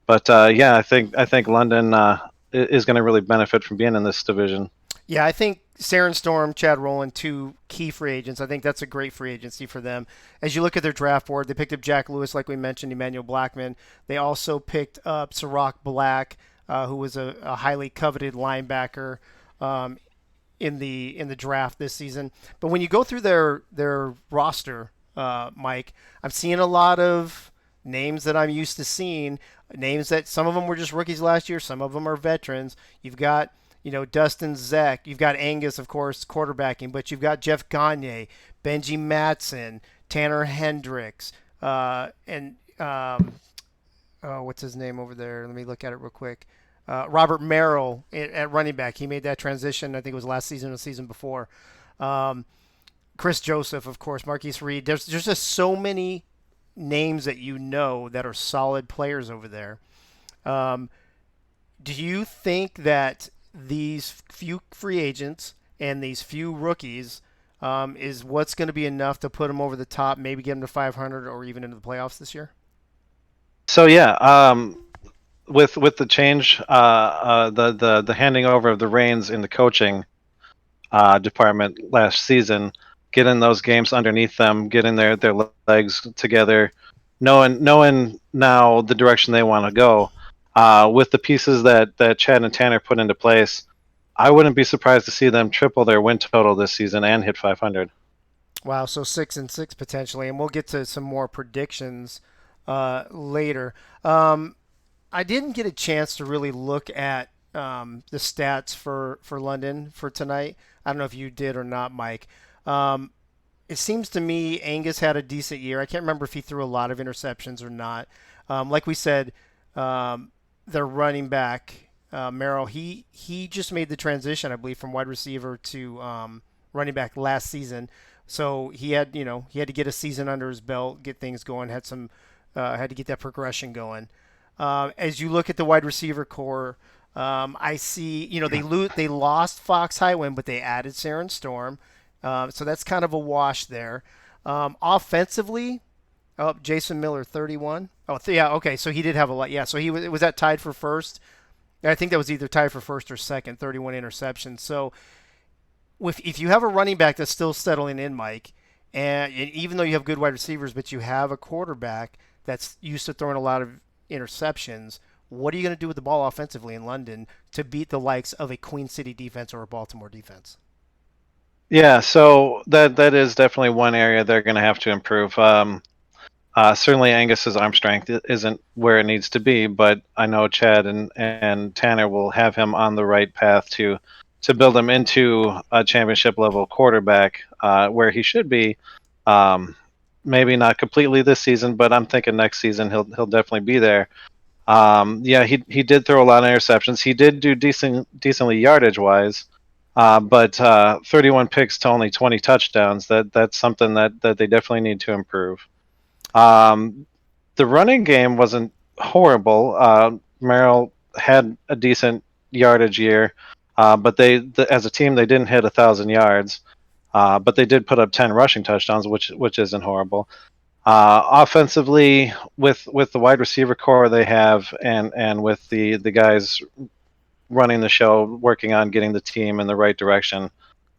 But yeah, I think London is going to really benefit from being in this division. Yeah, I think Saren Storm, Chad Rowland, two key free agents. I think that's a great free agency for them. As you look at their draft board, they picked up Jack Lewis, like we mentioned, Emmanuel Blackman. They also picked up Sirach Black, who was a highly coveted linebacker in the draft this season. But when you go through their roster, Mike, I'm seeing a lot of names that I'm used to seeing. Names that some of them were just rookies last year, some of them are veterans. You've got Dustin Zeck. You've got Angus, of course, quarterbacking, but you've got Jeff Gagne, Benji Matson, Tanner Hendricks, and what's his name over there? Let me look at it real quick. Robert Merrill at running back. He made that transition, I think it was last season or the season before. Chris Joseph, of course, Marquise Reed. There's just so many names that that are solid players over there. Do you think that these few free agents and these few rookies is what's going to be enough to put them over the top, maybe get them to 500 or even into the playoffs this year? So yeah, with the change, the handing over of the reins in the coaching department last season, getting those games underneath them, getting their legs together, knowing now the direction they want to go. With the pieces that Chad and Tanner put into place, I wouldn't be surprised to see them triple their win total this season and hit 500. Wow, so 6-6 potentially, and we'll get to some more predictions later. I didn't get a chance to really look at the stats for London for tonight. I don't know if you did or not, Mike. It seems to me Angus had a decent year. I can't remember if he threw a lot of interceptions or not. Like we said, their running back, Merrill, he just made the transition, I believe, from wide receiver to running back last season. So he had to get a season under his belt, get things going, had to get that progression going. As you look at the wide receiver core, I see, they lost Fox Highwind, but they added Saren Storm. So that's kind of a wash there. Offensively, Jason Miller, 31. Yeah, okay. So he did have a lot. Yeah, so was that tied for first? I think that was either tied for first or second, 31 interceptions. So if you have a running back that's still settling in, Mike, and even though you have good wide receivers, but you have a quarterback that's used to throwing a lot of interceptions, what are you going to do with the ball offensively in London to beat the likes of a Queen City defense or a Baltimore defense? Yeah, so that is definitely one area they're going to have to improve. Certainly Angus's arm strength isn't where it needs to be, but I know Chad and Tanner will have him on the right path to build him into a championship level quarterback where he should be. maybe not completely this season, but I'm thinking next season he'll definitely be there. Yeah, he did throw a lot of interceptions. He did do decently yardage wise, but 31 picks to only 20 touchdowns. That's something that they definitely need to improve. The running game wasn't horrible. Merrill had a decent yardage year, but as a team they didn't hit 1,000 yards. But they did put up 10 rushing touchdowns, which isn't horrible. Offensively, with the wide receiver core they have, and with the guys running the show, working on getting the team in the right direction,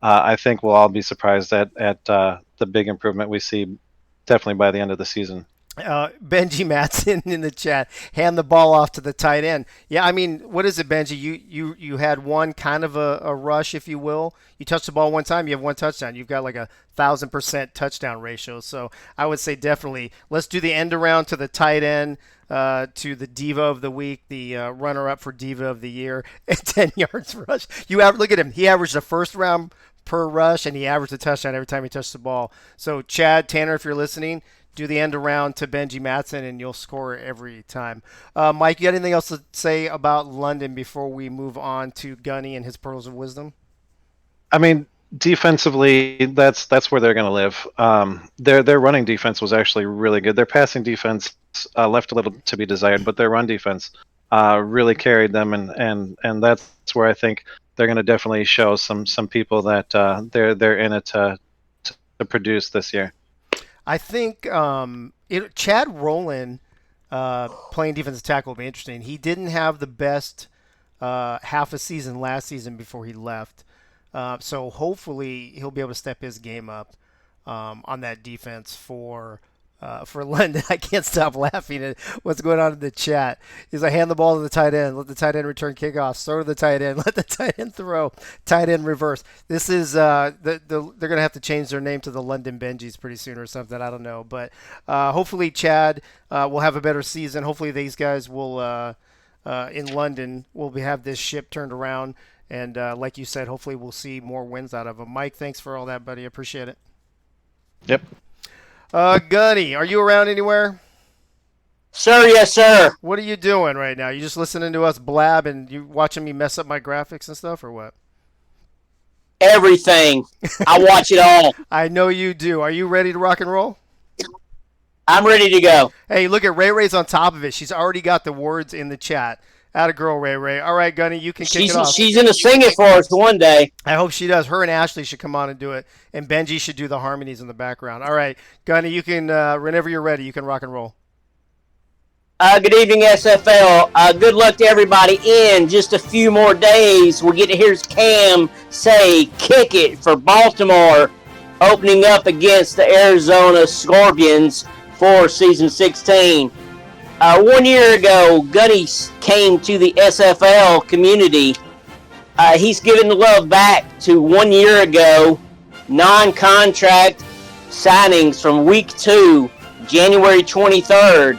I think we'll all be surprised at the big improvement we see definitely by the end of the season. Benji Matson in the chat, hand the ball off to the tight end. Yeah, I mean, what is it, Benji? You had one kind of a rush, if you will. You touched the ball one time, you have one touchdown. You've got like 1,000% touchdown ratio. So I would say definitely let's do the end around to the tight end, to the Diva of the Week, the runner-up for Diva of the Year at 10 yards rush. Look at him. He averaged a first round per rush, and he averaged a touchdown every time he touched the ball. So Chad, Tanner, if you're listening, do the end around to Benji Matson, and you'll score every time. Mike, you got anything else to say about London before we move on to Gunny and his pearls of wisdom? I mean, defensively, that's where they're going to live. Their running defense was actually really good. Their passing defense left a little to be desired, but their run defense really carried them, and that's where I think they're going to definitely show some people that they're in it to produce this year. I think Chad Rowland playing defensive tackle will be interesting. He didn't have the best half a season last season before he left. So hopefully he'll be able to step his game up on that defense for London. I can't stop laughing at what's going on in the chat. He's like, hand the ball to the tight end, let the tight end return kickoffs, throw to the tight end, let the tight end throw, tight end reverse. This is they're going to have to change their name to the London Benjis pretty soon or something. I don't know, but hopefully Chad will have a better season. Hopefully these guys will in London will have this ship turned around, and like you said, hopefully we'll see more wins out of them. Mike, thanks for all that, buddy. I appreciate it. Yep. Gunny, are you around anywhere? Sir, yes, sir. What are you doing right now? You just listening to us blab and you watching me mess up my graphics and stuff, or what? Everything. I watch it all. I know you do. Are you ready to rock and roll? I'm ready to go. Hey, look at Ray Ray's on top of it. She's already got the words in the chat. Atta girl, Ray Ray. All right, Gunny, you can kick it off. She's going to sing it for us one day. I hope she does. Her and Ashley should come on and do it, and Benji should do the harmonies in the background. All right, Gunny, you can, whenever you're ready, you can rock and roll. Good evening, SFL. Good luck to everybody. In just a few more days, we'll get to hear Cam say, kick it for Baltimore, opening up against the Arizona Scorpions for season 16. 1 year ago, Gunny came to the SFL community. He's given the love back to 1 year ago. Non-contract signings from week 2, January 23rd.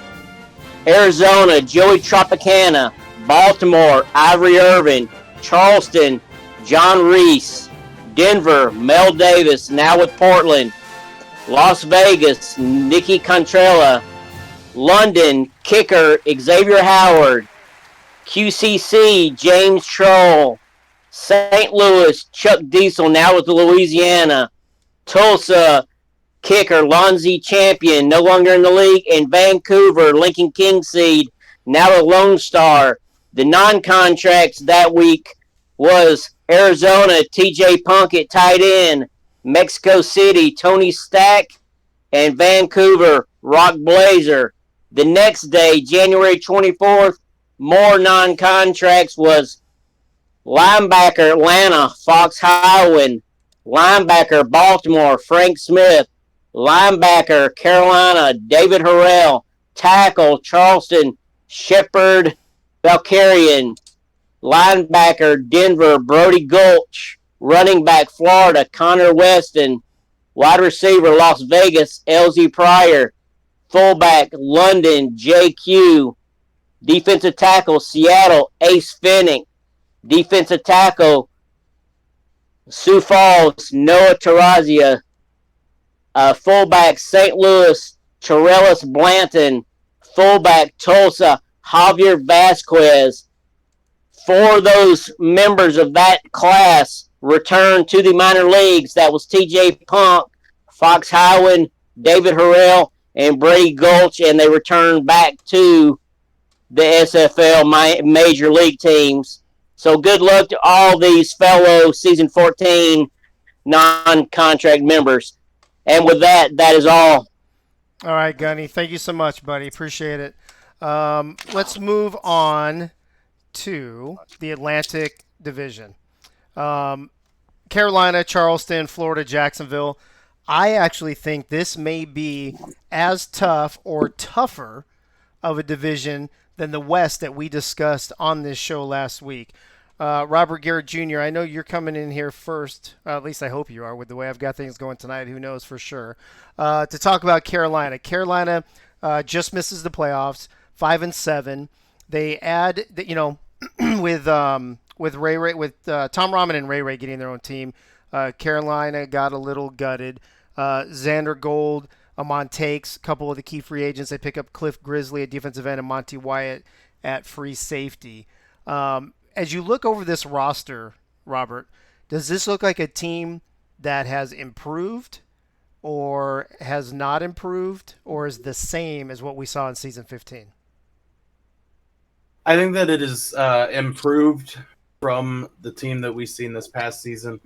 Arizona, Joey Tropicana. Baltimore, Ivory Irvin. Charleston, John Reese. Denver, Mel Davis, now with Portland. Las Vegas, Nikki Contrella. London, kicker Xavier Howard. QCC, James Troll. St. Louis, Chuck Diesel, now with Louisiana. Tulsa, kicker Lonzie Champion, no longer in the league. And Vancouver, Lincoln Kingseed, now a Lone Star. The non-contracts that week was Arizona, TJ Puckett, tight end. Mexico City, Tony Stack. And Vancouver, Rock Blazer. The next day, January 24th, more non-contracts was linebacker Atlanta, Fox Highland. Linebacker Baltimore, Frank Smith. Linebacker Carolina, David Harrell. Tackle Charleston, Shepard Valkyrian. Linebacker Denver, Brody Gulch. Running back Florida, Connor Weston. Wide receiver Las Vegas, LZ Pryor. Fullback, London, JQ. Defensive tackle, Seattle, Ace Finnick. Defensive tackle, Sioux Falls, Noah Tarazia. fullback St. Louis, Charellis Blanton, fullback Tulsa, Javier Vasquez. 4 of those members of that class returned to the minor leagues. That was T.J. Punk, Fox Hywen, David Harrell, and Brady Gulch, and they returned back to the SFL major league teams. So good luck to all these fellow season 14 non-contract members. And with that, that is all. All right, Gunny. Thank you so much, buddy. Appreciate it. Let's move on to the Atlantic Division. Carolina, Charleston, Florida, Jacksonville. I actually think this may be as tough or tougher of a division than the West that we discussed on this show last week. Robert Garrett Jr., I know you're coming in here first, at least I hope you are with the way I've got things going tonight, who knows for sure, to talk about Carolina. Carolina just misses the playoffs, 5-7. They add, with Tom Rahman and Ray getting their own team, Carolina got a little gutted. Xander Gold, Amon Takes, a couple of the key free agents. They pick up Cliff Grizzly at defensive end and Monty Wyatt at free safety. As you look over this roster, Robert, does this look like a team that has improved or has not improved or is the same as what we saw in season 15? I think that it is improved from the team that we've seen this past season.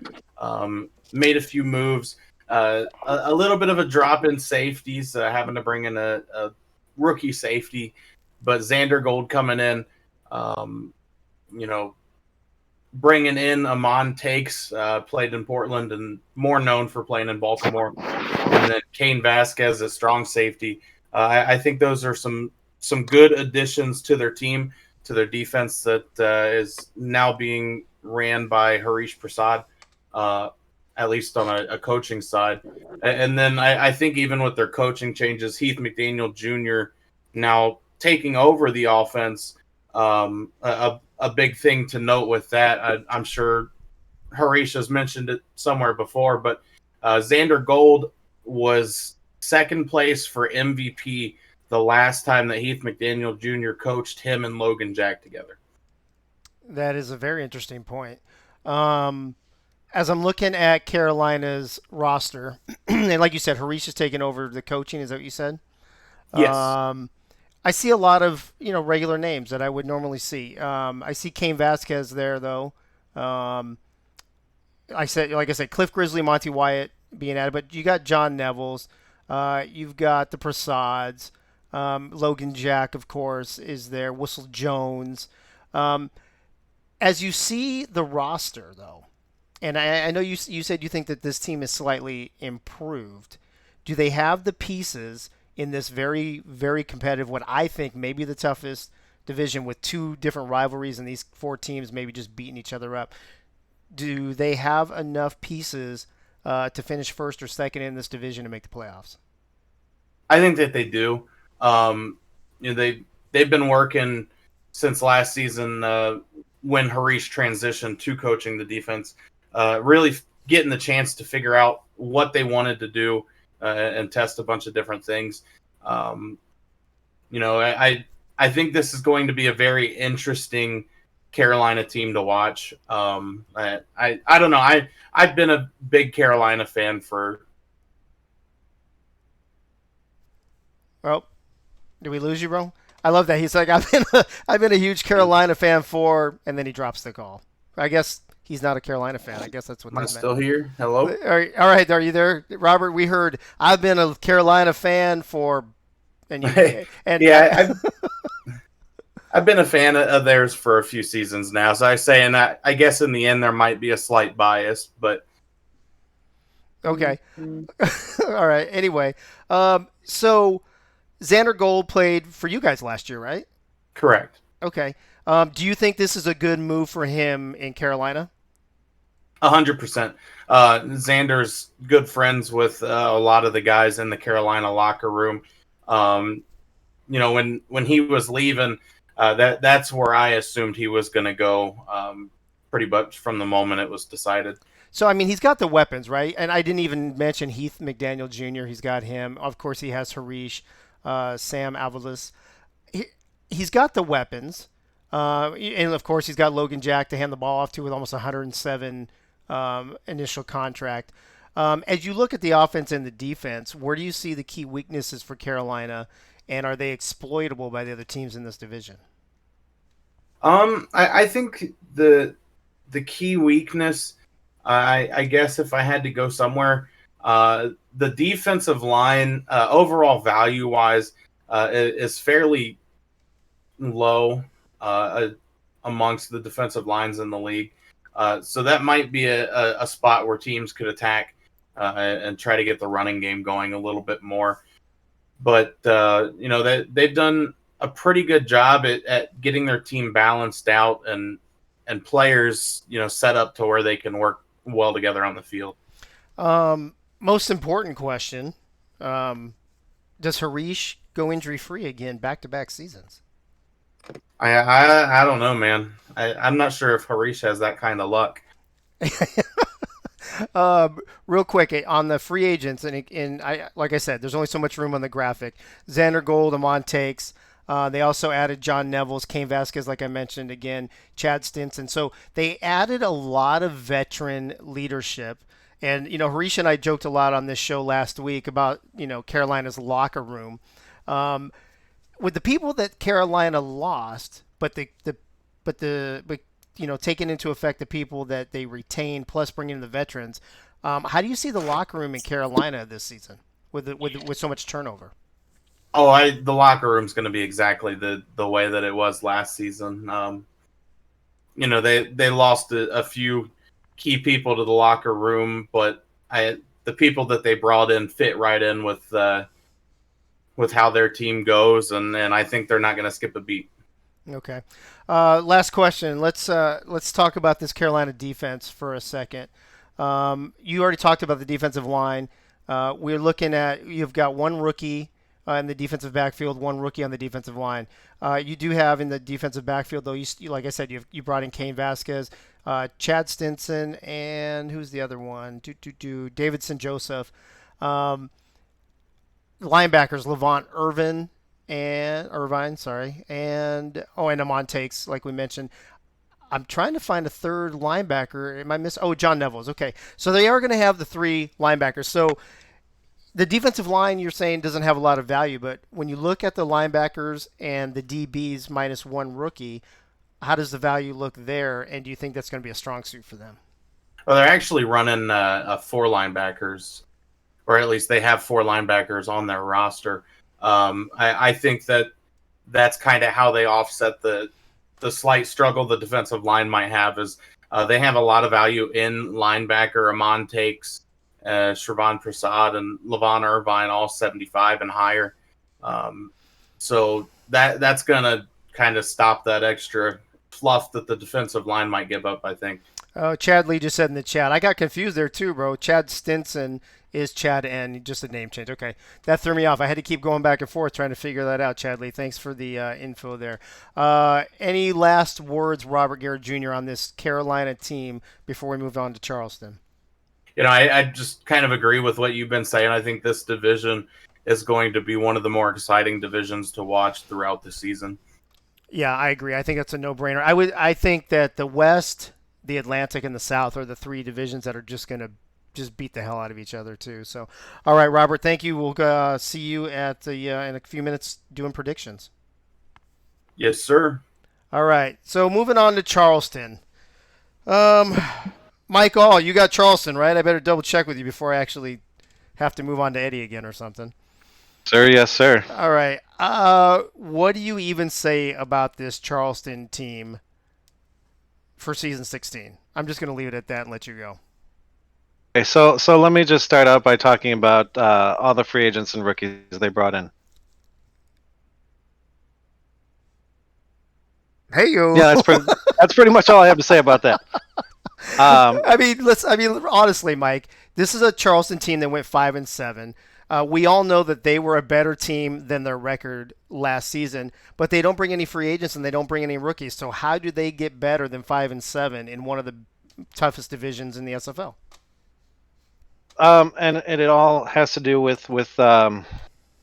Made a few moves. A little bit of a drop in safeties, having to bring in a rookie safety. But Xander Gold coming in, bringing in Amon Takes, played in Portland and more known for playing in Baltimore. And then Kane Vasquez, a strong safety. I think those are some good additions to their team, to their defense that is now being ran by Harish Prasad, at least on a coaching side. And then I think even with their coaching changes, Heath McDaniel Jr. now taking over the offense, a big thing to note with that. I'm sure Harish has mentioned it somewhere before, but Xander Gold was second place for MVP the last time that Heath McDaniel Jr. coached him and Logan Jack together. That is a very interesting point. As I'm looking at Carolina's roster, and like you said, Harish is taking over the coaching. Is that what you said? Yes. I see a lot of regular names that I would normally see. I see Kane Vasquez there though. Like I said, Cliff Grizzly, Monty Wyatt being added, but you got John Neville's. You've got the Prasads. Logan Jack, of course, is there. Whistle Jones. As you see the roster, though, and I know you said you think that this team is slightly improved. Do they have the pieces in this very, very competitive, what I think may be the toughest division with 2 different rivalries and these 4 teams maybe just beating each other up? Do they have enough pieces to finish first or second in this division to make the playoffs? I think that they do. They've been working since last season when Harish transitioned to coaching the defense, really getting the chance to figure out what they wanted to do and test a bunch of different things. I think this is going to be a very interesting Carolina team to watch. I don't know. I've been a big Carolina fan for. Well, did we lose you, bro? I love that. He's like, I've been a huge Carolina fan for, and then he drops the call. I guess he's not a Carolina fan. I guess that's what Am I that still meant. here? Hello? All right. Are you there, Robert? We heard I've been a Carolina fan for, and you, and yeah, I've been a fan of theirs for a few seasons now. So I guess in the end there might be a slight bias, but okay. All right. Anyway, so Xander Gold played for you guys last year, right? correct. Okay. Do you think this is a good move for him in Carolina? 100%. Xander's good friends with a lot of the guys in the Carolina locker room. When he was leaving, that's where I assumed he was going to go. Pretty much from the moment it was decided. So, I mean, he's got the weapons, right? And I didn't even mention Heath McDaniel Jr. He's got him. Of course, he has Harish, Sam Avalos. He's got the weapons. And, of course, he's got Logan Jack to hand the ball off to with almost 107 initial contract. As you look at the offense and the defense, where do you see the key weaknesses for Carolina, and are they exploitable by the other teams in this division? I think the key weakness, I guess if I had to go somewhere, the defensive line overall value wise is fairly low amongst the defensive lines in the league. So that might be a spot where teams could attack and try to get the running game going a little bit more. But they've done a pretty good job at getting their team balanced out and players set up to where they can work well together on the field. Most important question: does Harish go injury free again back-to-back seasons? I don't know, man. I'm not sure if Harish has that kind of luck. Real quick on the free agents, and like I said, there's only so much room on the graphic. Xander Gold, Amon Takes. They also added John Nevels, Cain Vasquez, like I mentioned again, Chad Stinson. So they added a lot of veteran leadership. And, Harish and I joked a lot on this show last week about, Carolina's locker room. With the people that Carolina lost, but taking into effect the people that they retained, plus bringing in the veterans, how do you see the locker room in Carolina this season with so much turnover? Oh, the locker room's going to be exactly the way that it was last season. They lost a few key people to the locker room, but the people that they brought in fit right in with how their team goes, and I think they're not going to skip a beat. Okay. Last question. Let's talk about this Carolina defense for a second. You already talked about the defensive line. We're looking at, you've got one rookie in the defensive backfield, one rookie on the defensive line. You do have in the defensive backfield, though, like I said, you brought in Cain Vasquez, Chad Stinson, and who's the other one? Davidson Joseph. Linebackers, Levant Irvine, and Amon Takes, like we mentioned. I'm trying to find a third linebacker. Am I missing? Oh, John Nevels. Okay. So they are going to have the three linebackers. So the defensive line, you're saying, doesn't have a lot of value, but when you look at the linebackers and the DBs minus one rookie, how does the value look there? And do you think that's going to be a strong suit for them? Well, they're actually running four linebackers, or at least they have four linebackers on their roster. I think that's kind of how they offset the slight struggle the defensive line might have. Is they have a lot of value in linebacker. Amon Takes, Shervon Prasad, and Levon Irvine, all 75 and higher. So that's going to kind of stop that extra fluff that the defensive line might give up, I think. Oh, Chad Lee just said in the chat. I got confused there too, bro. Chad Stinson is Chad N, just a name change. Okay, that threw me off. I had to keep going back and forth trying to figure that out, Chad Lee. Thanks for the info there. Any last words, Robert Garrett Jr., on this Carolina team before we move on to Charleston? I just kind of agree with what you've been saying. I think this division is going to be one of the more exciting divisions to watch throughout the season. Yeah, I agree. I think that's a no-brainer. I think that the West, the Atlantic, and the South are the three divisions that are just going to just beat the hell out of each other too. So, all right, Robert, thank you. We'll see you at the in a few minutes doing predictions. Yes, sir. All right. So moving on to Charleston. Mike All, you got Charleston, right? I better double check with you before I actually have to move on to Eddie again or something. Sir, yes, sir. All right. What do you even say about this Charleston team for season 16? I'm just going to leave it at that and let you go. Okay, so let me just start out by talking about all the free agents and rookies they brought in. Hey, yo. Yeah, that's pretty much all I have to say about that. I mean, honestly, Mike, this is a Charleston team that went 5-7. We all know that they were a better team than their record last season, but they don't bring any free agents and they don't bring any rookies. So how do they get better than 5-7 in one of the toughest divisions in the SFL. And it all has to do with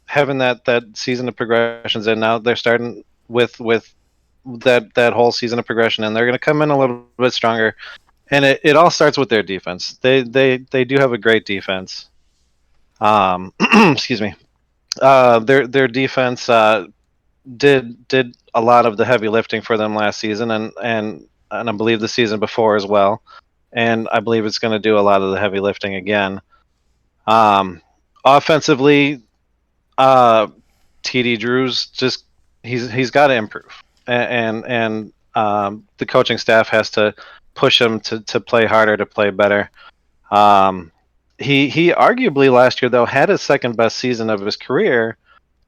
having that season of progressions, and now they're starting with that whole season of progression, and they're going to come in a little bit stronger. And it all starts with their defense. They do have a great defense. Excuse me. Their defense did a lot of the heavy lifting for them last season, and I believe the season before as well. And I believe it's going to do a lot of the heavy lifting again. Offensively, TD Drew's just he's got to improve, and the coaching staff has to push him to play harder, to play better. He arguably last year though had his second best season of his career,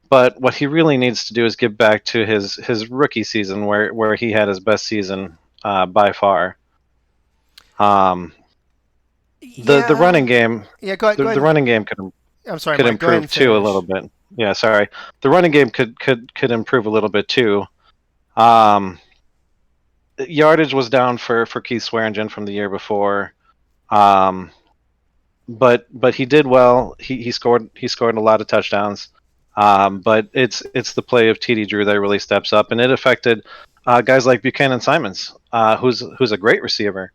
but what he really needs to do is get back to his rookie season where he had his best season by far. The running game, Yeah, go ahead. the running game I'm sorry, could Mike, go ahead improve and too a finish. little bit. Yeah, sorry. The running game could improve a little bit too. Yardage was down for Keith Swearingen from the year before, but he did well. He scored a lot of touchdowns. But it's the play of TD Drew that really steps up, and it affected guys like Buchanan Simons, who's a great receiver.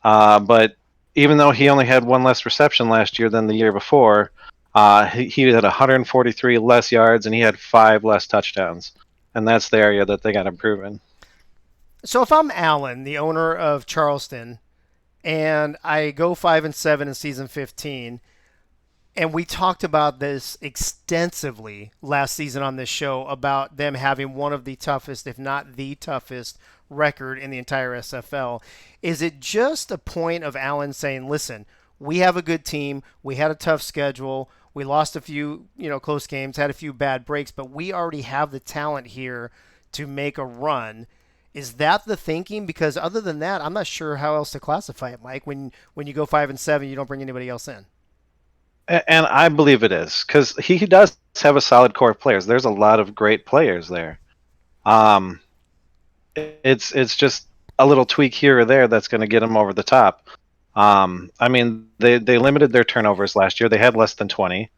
But even though he only had one less reception last year than the year before, he had 143 less yards and he had 5 less touchdowns, and that's the area that they got to improve in. So if I'm Allen, the owner of Charleston, and I go 5-7 in season 15, and we talked about this extensively last season on this show about them having one of the toughest, if not the toughest, record in the entire SFL. Is it just a point of Allen saying, listen, we have a good team, we had a tough schedule, we lost a few, close games, had a few bad breaks, but we already have the talent here to make a run? Is that the thinking? Because other than that, I'm not sure how else to classify it, Mike. When you go 5-7, you don't bring anybody else in. And I believe it is, because he does have a solid core of players. There's a lot of great players there. It's just a little tweak here or there that's going to get him over the top. I mean, they limited their turnovers last year. They had less than 20.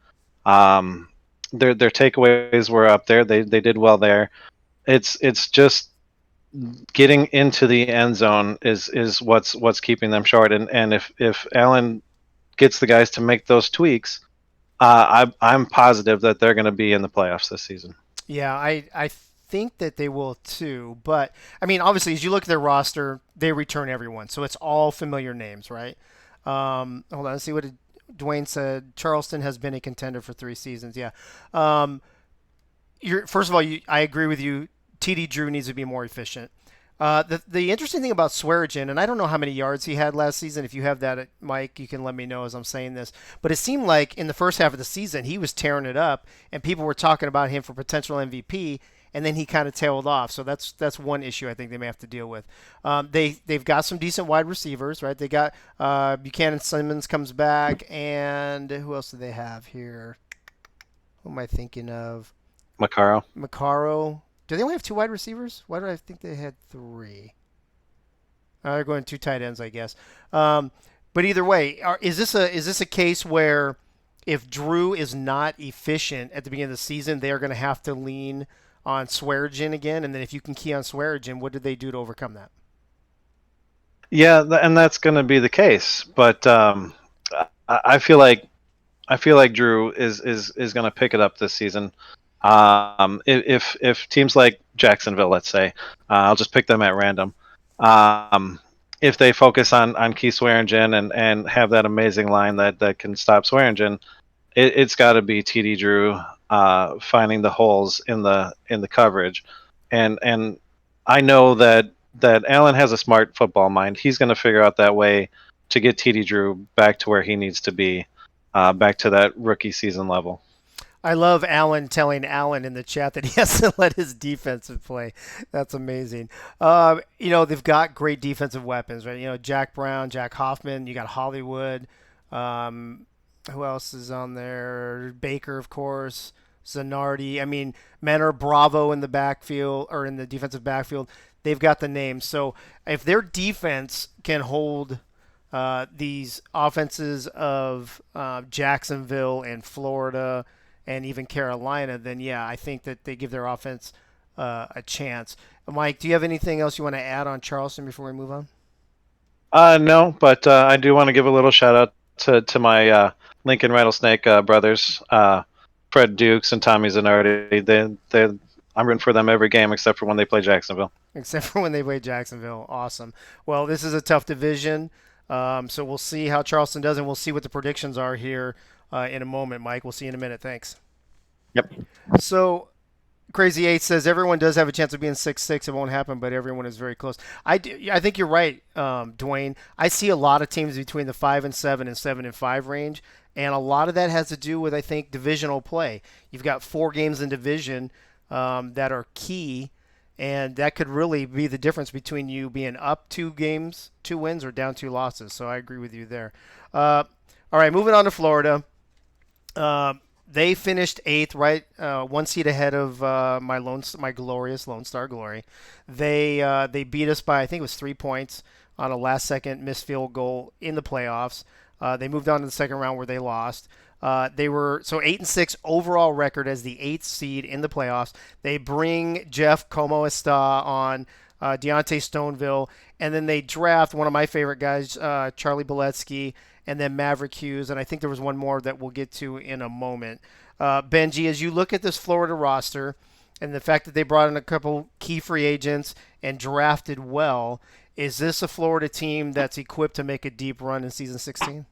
Their takeaways were up there. They did well there. It's just getting into the end zone is what's keeping them short. And if Allen gets the guys to make those tweaks, I'm positive that they're going to be in the playoffs this season. Yeah, I think that they will too. But, I mean, obviously, as you look at their roster, they return everyone. So it's all familiar names, right? Hold on, let's see what Dwayne said. Charleston has been a contender for 3 seasons. Yeah. First of all, I agree with you. TD Drew needs to be more efficient. The interesting thing about Swearingen, and I don't know how many yards he had last season. If you have that, Mike, you can let me know as I'm saying this. But it seemed like in the first half of the season, he was tearing it up, and people were talking about him for potential MVP, and then he kind of tailed off. So that's one issue I think they may have to deal with. They've got some decent wide receivers, right? They got Buchanan Simmons comes back, and who else do they have here? Who am I thinking of? Macaro. Do they only have 2 wide receivers? Why do I think they had 3? They're going 2 tight ends, I guess. But either way, is this a case where if Drew is not efficient at the beginning of the season, they are going to have to lean on Swearingen again? And then if you can key on Swearingen, what did they do to overcome that? Yeah, and that's going to be the case. But I feel like Drew is going to pick it up this season. If teams like Jacksonville, let's say, I'll just pick them at random. If they focus on Keith Swearingen and have that amazing line that can stop Swearingen, it's got to be TD Drew finding the holes in the coverage, and I know that Allen has a smart football mind. He's going to figure out that way to get TD Drew back to where he needs to be, back to that rookie season level. I love Allen telling Allen in the chat that he has to let his defensive play. That's amazing. They've got great defensive weapons, right? Jack Brown, Jack Hoffman. You got Hollywood. Who else is on there? Baker, of course. Zanardi. I mean, Menor, Bravo in the backfield or in the defensive backfield. They've got the names. So if their defense can hold these offenses of Jacksonville and Florida and even Carolina, then yeah, I think that they give their offense a chance. Mike, do you have anything else you want to add on Charleston before we move on? No, but I do want to give a little shout out to my Lincoln Rattlesnake brothers, Fred Dukes and Tommy Zanardi. I'm rooting for them every game except for when they play Jacksonville. Except for when they play Jacksonville. Awesome. Well, this is a tough division, so we'll see how Charleston does, and we'll see what the predictions are here in a moment, Mike. We'll see you in a minute. Thanks. Yep. So Crazy 8 says everyone does have a chance of being 6-6. It won't happen, but everyone is very close. I think you're right, Dwayne. I see a lot of teams between the 5-7 and 7-5 range, and a lot of that has to do with, I think, divisional play. You've got 4 games in division that are key, and that could really be the difference between you being up 2 games, 2 wins, or down 2 losses. So I agree with you there. All right, moving on to Florida. They finished 8th, right? 1 seat ahead of my glorious Lone Star Glory. They beat us by, I think it was 3 points on a last-second missed field goal in the playoffs. They moved on to the second round where they lost. They were 8-6 overall record as the 8th seed in the playoffs. They bring Jeff Como Esta on, Deontay Stoneville, and then they draft one of my favorite guys, Charlie Boletsky, and then Maverick Hughes, and I think there was one more that we'll get to in a moment. Benji, as you look at this Florida roster and the fact that they brought in a couple key free agents and drafted well, is this a Florida team that's equipped to make a deep run in season 16?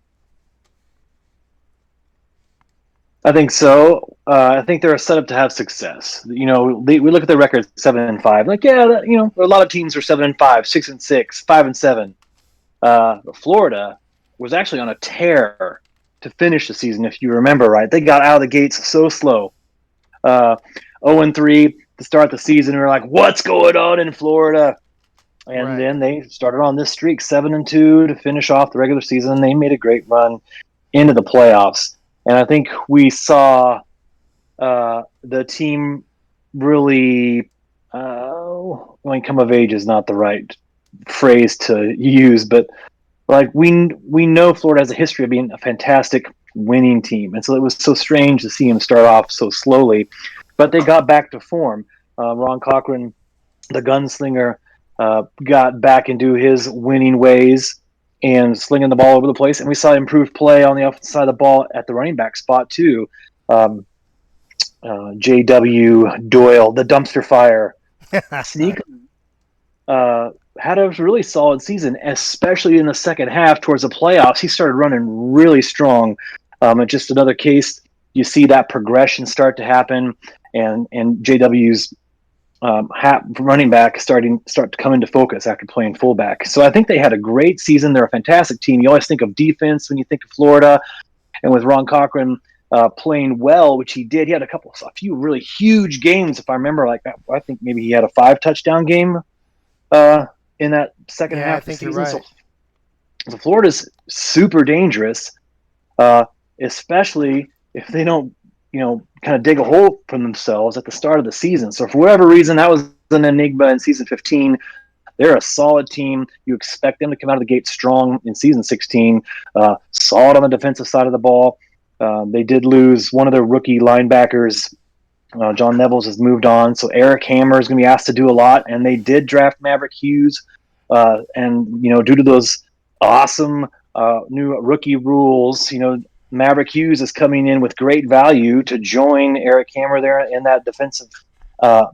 I think so. I think they're set up to have success. We look at the record 7-5. Like, yeah, a lot of teams are 7-5, 6-6, 5-7. But Florida was actually on a tear to finish the season, if you remember right. They got out of the gates so slow. 0-3 to start the season. We were like, what's going on in Florida? And then they started on this streak, 7-2 to finish off the regular season. They made a great run into the playoffs. And I think we saw the team really come of age is not the right phrase to use, but like we know Florida has a history of being a fantastic winning team, and so it was so strange to see him start off so slowly, but they got back to form. Ron Cochran, the gunslinger, got back into his winning ways and slinging the ball over the place, and we saw improved play on the offensive side of the ball at the running back spot too. J.W. Doyle, the dumpster fire, sneak. Had a really solid season, especially in the second half towards the playoffs. He started running really strong. And just another case, you see that progression start to happen, and JW's running back start to come into focus after playing fullback. So I think they had a great season. They're a fantastic team. You always think of defense when you think of Florida, and with Ron Cochran playing well, which he did. He had a few really huge games, if I remember. Like I think maybe he had a 5-touchdown game in that second half of the season. Right. So Florida's super dangerous, especially if they don't, kind of dig a hole for themselves at the start of the season. So for whatever reason, that was an enigma in season 15. They're a solid team. You expect them to come out of the gate strong in season 16. Solid on the defensive side of the ball. They did lose one of their rookie linebackers. John Nevels has moved on, so Eric Hammer is going to be asked to do a lot, and they did draft Maverick Hughes. And due to those awesome new rookie rules, Maverick Hughes is coming in with great value to join Eric Hammer there in that defensive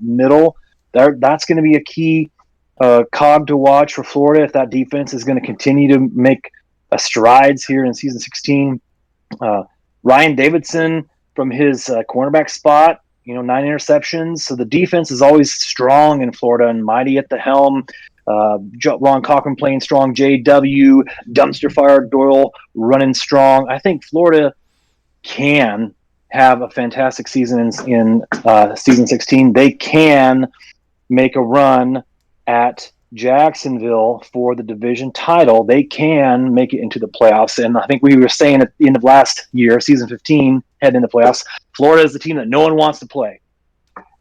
middle. That's going to be a key cog to watch for Florida if that defense is going to continue to make strides here in season 16. Ryan Davidson from his cornerback spot, 9 interceptions. So the defense is always strong in Florida and mighty at the helm. Ron Cochran playing strong. JW, dumpster fire Doyle running strong. I think Florida can have a fantastic season in season 16. They can make a run at Jacksonville for the division title. They can make it into the playoffs. And I think we were saying at the end of last year, season 15, head in the playoffs. Florida is the team that no one wants to play.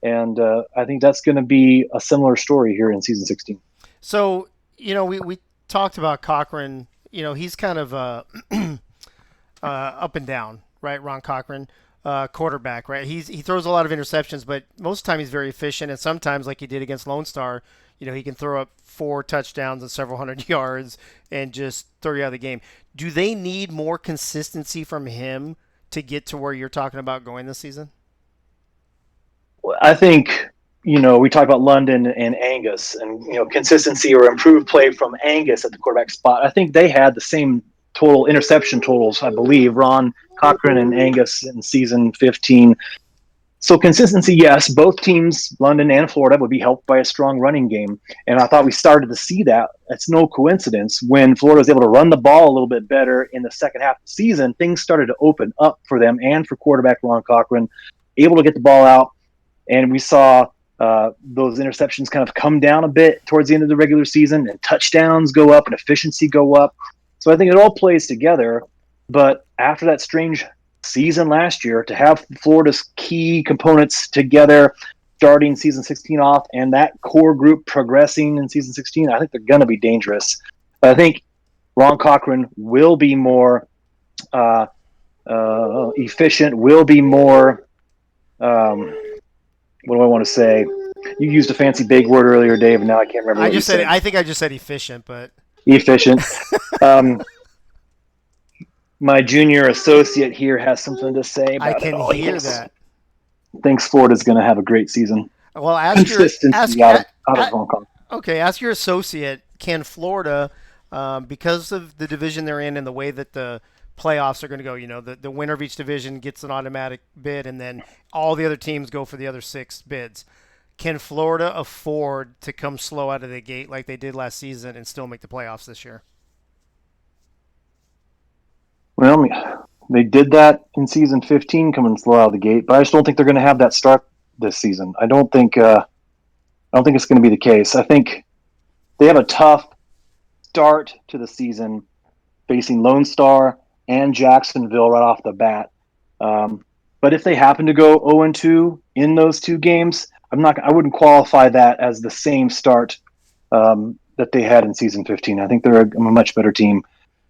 And I think that's going to be a similar story here in season 16. So, we talked about Cochran. He's kind of up and down, right? Ron Cochran, quarterback, right? He throws a lot of interceptions, but most of the time he's very efficient. And sometimes, like he did against Lone Star, he can throw up 4 touchdowns and several hundred yards and just throw you out of the game. Do they need more consistency from him to get to where you're talking about going this season? I think, we talk about London and Angus and, consistency or improved play from Angus at the quarterback spot. I think they had the same total interception totals, I believe, Ron Cochran and Angus in season 15. So consistency, yes, both teams, London and Florida, would be helped by a strong running game. And I thought we started to see that. It's no coincidence. When Florida was able to run the ball a little bit better in the second half of the season, things started to open up for them and for quarterback Ron Cochran, able to get the ball out. And we saw those interceptions kind of come down a bit towards the end of the regular season, and touchdowns go up and efficiency go up. So I think it all plays together. But after that strange season last year, to have Florida's key components together starting season 16 off and that core group progressing in season 16, I think they're going to be dangerous. But I think Ron Cochran will be more efficient, will be more what do I want to say? You used a fancy big word earlier, Dave, and now I can't remember what you said. I think I just said efficient, but efficient. My junior associate here has something to say about I can hear that. Thinks Florida's going to have a great season. Well, ask Consistency out of Hong Kong. Okay, ask your associate, can Florida, because of the division they're in and the way that the playoffs are going to go, the winner of each division gets an automatic bid, and then all the other teams go for the other 6 bids. Can Florida afford to come slow out of the gate like they did last season and still make the playoffs this year? Well, they did that in season 15, coming slow out of the gate, but I just don't think they're going to have that start this season. I don't think it's going to be the case. I think they have a tough start to the season, facing Lone Star and Jacksonville right off the bat. But if they happen to go 0-2 in those 2 games, I wouldn't qualify that as the same start that they had in season 15. I think they're a much better team.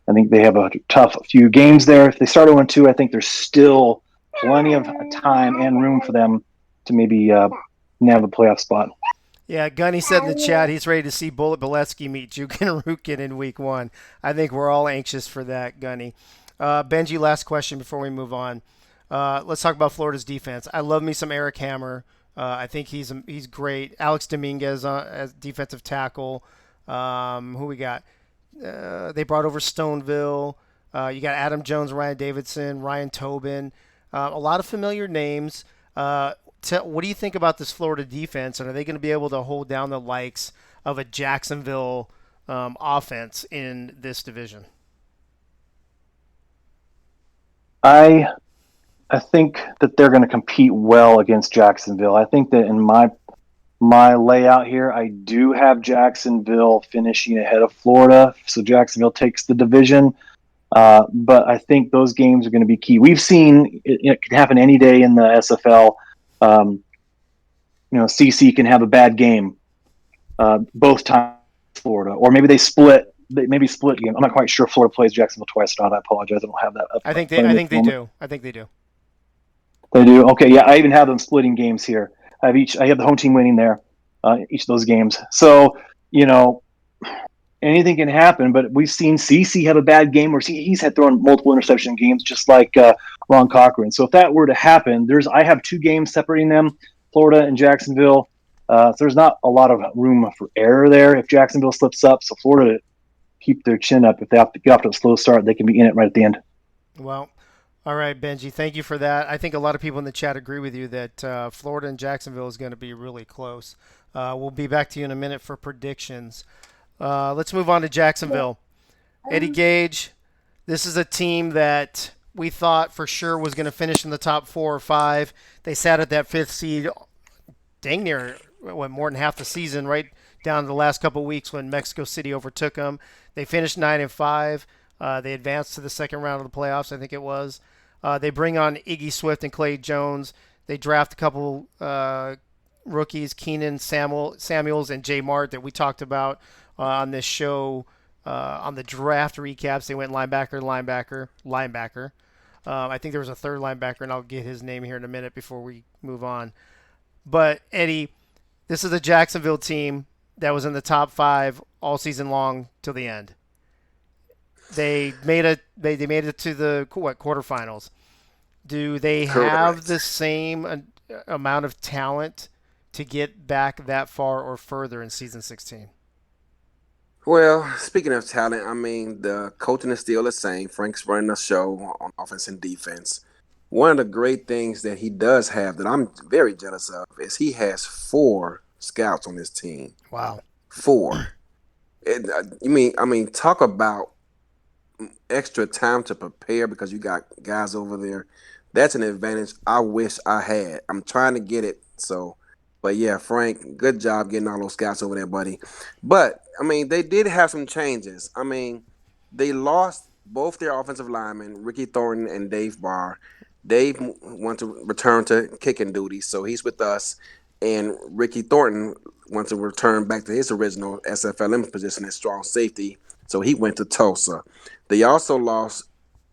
I think they have a tough few games there. If they start 0-2, I think there's still plenty of time and room for them to maybe nab a playoff spot. Yeah, Gunny said in the chat he's ready to see Bullet Boletsky meet Jukin and Rukin in week 1. I think we're all anxious for that, Gunny. Benji, last question before we move on. Let's talk about Florida's defense. I love me some Eric Hammer. I think he's great. Alex Dominguez as defensive tackle. Who we got? They brought over Stoneville. You got Adam Jones, Ryan Davidson, Ryan Tobin. A lot of familiar names. What do you think about this Florida defense, and are they going to be able to hold down the likes of a Jacksonville offense in this division? I think that they're going to compete well against Jacksonville. I think that in my layout here, I do have Jacksonville finishing ahead of Florida, so Jacksonville takes the division. But I think those games are going to be key. We've seen it can happen any day in the SFL. CC can have a bad game both times, Florida, or maybe they split. Maybe split game. I'm not quite sure if Florida plays Jacksonville twice or not. I apologize. I don't have that up. I think they do. They do. Okay, yeah. I even have them splitting games here. I have the home team winning there, each of those games. So anything can happen. But we've seen CC have a bad game, or he's had thrown multiple interception games, just like Ron Cochran. So if that were to happen, I have 2 games separating them, Florida and Jacksonville. So there's not a lot of room for error there if Jacksonville slips up. So Florida keep their chin up. If they have to get off to a slow start, they can be in it right at the end. Well, all right, Benji, thank you for that. I think a lot of people in the chat agree with you that Florida and Jacksonville is going to be really close. We'll be back to you in a minute for predictions. Let's move on to Jacksonville. Eddie Gage, this is a team that we thought for sure was going to finish in the top 4 or 5. They sat at that 5th seed dang near more than half the season, right down to the last couple of weeks when Mexico City overtook them. They finished 9-5. They advanced to the second round of the playoffs, I think it was. They bring on Iggy Swift and Clay Jones. They draft a couple rookies, Keenan Samuels and Jay Mart, that we talked about on this show on the draft recaps. They went linebacker. I think there was a third linebacker, and I'll get his name here in a minute before we move on. But Eddie, this is a Jacksonville team that was in the top 5 all season long till the end. They made it. They made it to the quarterfinals. Do they have Correct. the same amount of talent to get back that far or further in season 16? Well, speaking of talent, I mean, the coaching is still the same. Frank's running the show on offense and defense. One of the great things that he does have that I'm very jealous of is he has 4 scouts on his team. Wow. 4. I mean, talk about extra time to prepare because you got guys over there. That's an advantage I wish I had. I'm trying to get it. So, but yeah, Frank, good job getting all those scouts over there, buddy. But I mean, they did have some changes. I mean, they lost both their offensive linemen, Ricky Thornton and Dave Barr. Dave wants to return to kicking duty, so he's with us. And Ricky Thornton wants to return back to his original SFLM position as strong safety, so he went to Tulsa. They also lost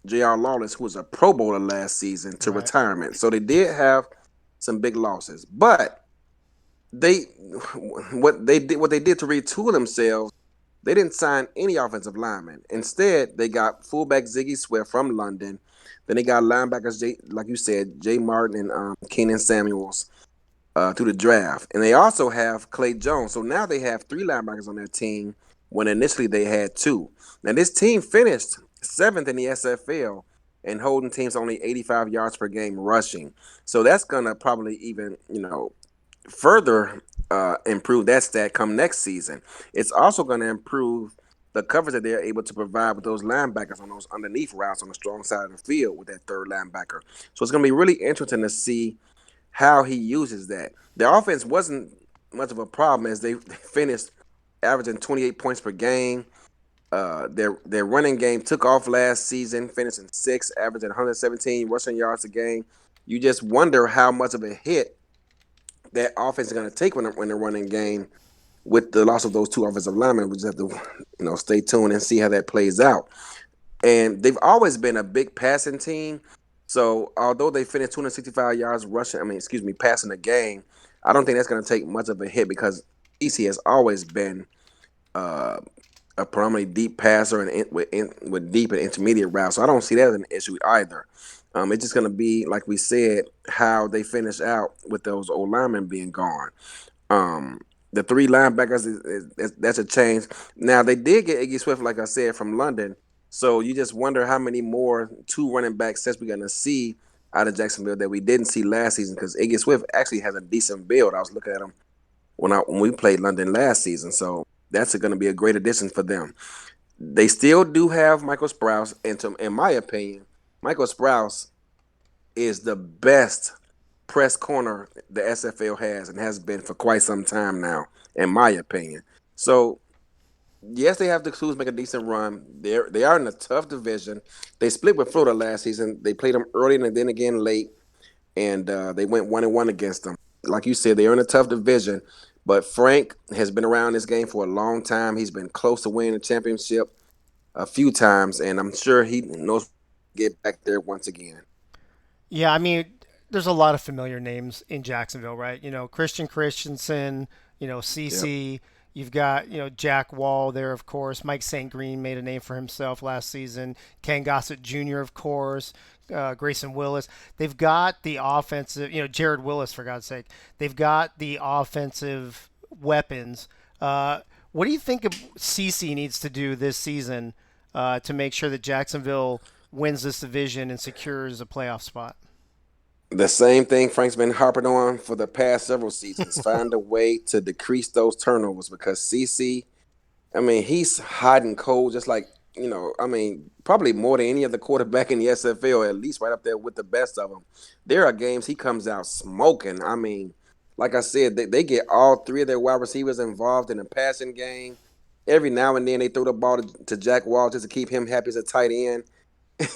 J.R. Lawless, who was a Pro Bowler last season, to Right. retirement. So they did have some big losses, but they what they did to retool themselves. They didn't sign any offensive linemen. Instead, they got fullback Ziggy Swift from London. Then they got linebackers, like you said, Jay Martin and Keenan Samuels through the draft. And they also have Clay Jones. So now they have 3 linebackers on their team when initially they had 2. Now this team finished 7th in the SFL and holding teams only 85 yards per game rushing. So that's going to probably even, further improve that stat come next season. It's also going to improve the coverage that they're able to provide with those linebackers on those underneath routes on the strong side of the field with that third linebacker. So it's going to be really interesting to see how he uses that. The offense wasn't much of a problem as they finished averaging 28 points per game. Their running game took off last season, finishing 6th, averaging 117 rushing yards a game. You just wonder how much of a hit that offense is going to take when they're running game with the loss of those 2 offensive linemen. We just have to, stay tuned and see how that plays out. And they've always been a big passing team. So although they finished 265 yards passing the game, I don't think that's going to take much of a hit because DC has always been a predominantly deep passer and with deep and intermediate routes. So I don't see that as an issue either. It's just going to be, like we said, how they finish out with those old linemen being gone. The 3 linebackers, that's a change. Now, they did get Iggy Swift, like I said, from London. So you just wonder how many more 2 running back sets we're going to see out of Jacksonville that we didn't see last season because Iggy Swift actually has a decent build. I was looking at him when we played London last season. So that's going to be a great addition for them. They still do have Michael Sprouse, and in my opinion, Michael Sprouse is the best press corner the SFL has and has been for quite some time now, in my opinion. So, yes, they have the tools to make a decent run. They are in a tough division. They split with Florida last season. They played them early and then again late, and they went 1-1 against them. Like you said, they're in a tough division, but Frank has been around this game for a long time. He's been close to winning the championship a few times, and I'm sure he knows to get back there once again. Yeah, I mean, there's a lot of familiar names in Jacksonville, right? Christian Christensen, Yep. CC. You've got, Jack Wall there, of course. Mike St. Green made a name for himself last season. Ken Gossett Jr., of course. Grayson Willis. They've got the offensive, Jared Willis, for God's sake. They've got the offensive weapons. What do you think CC needs to do this season to make sure that Jacksonville wins this division and secures a playoff spot? The same thing Frank's been harping on for the past several seasons. Find a way to decrease those turnovers because CC, I mean, he's hot and cold, just like, probably more than any other quarterback in the SFL, at least right up there with the best of them. There are games he comes out smoking. I mean, like I said, they get all 3 of their wide receivers involved in the passing game. Every now and then they throw the ball to Jack Wall just to keep him happy as a tight end.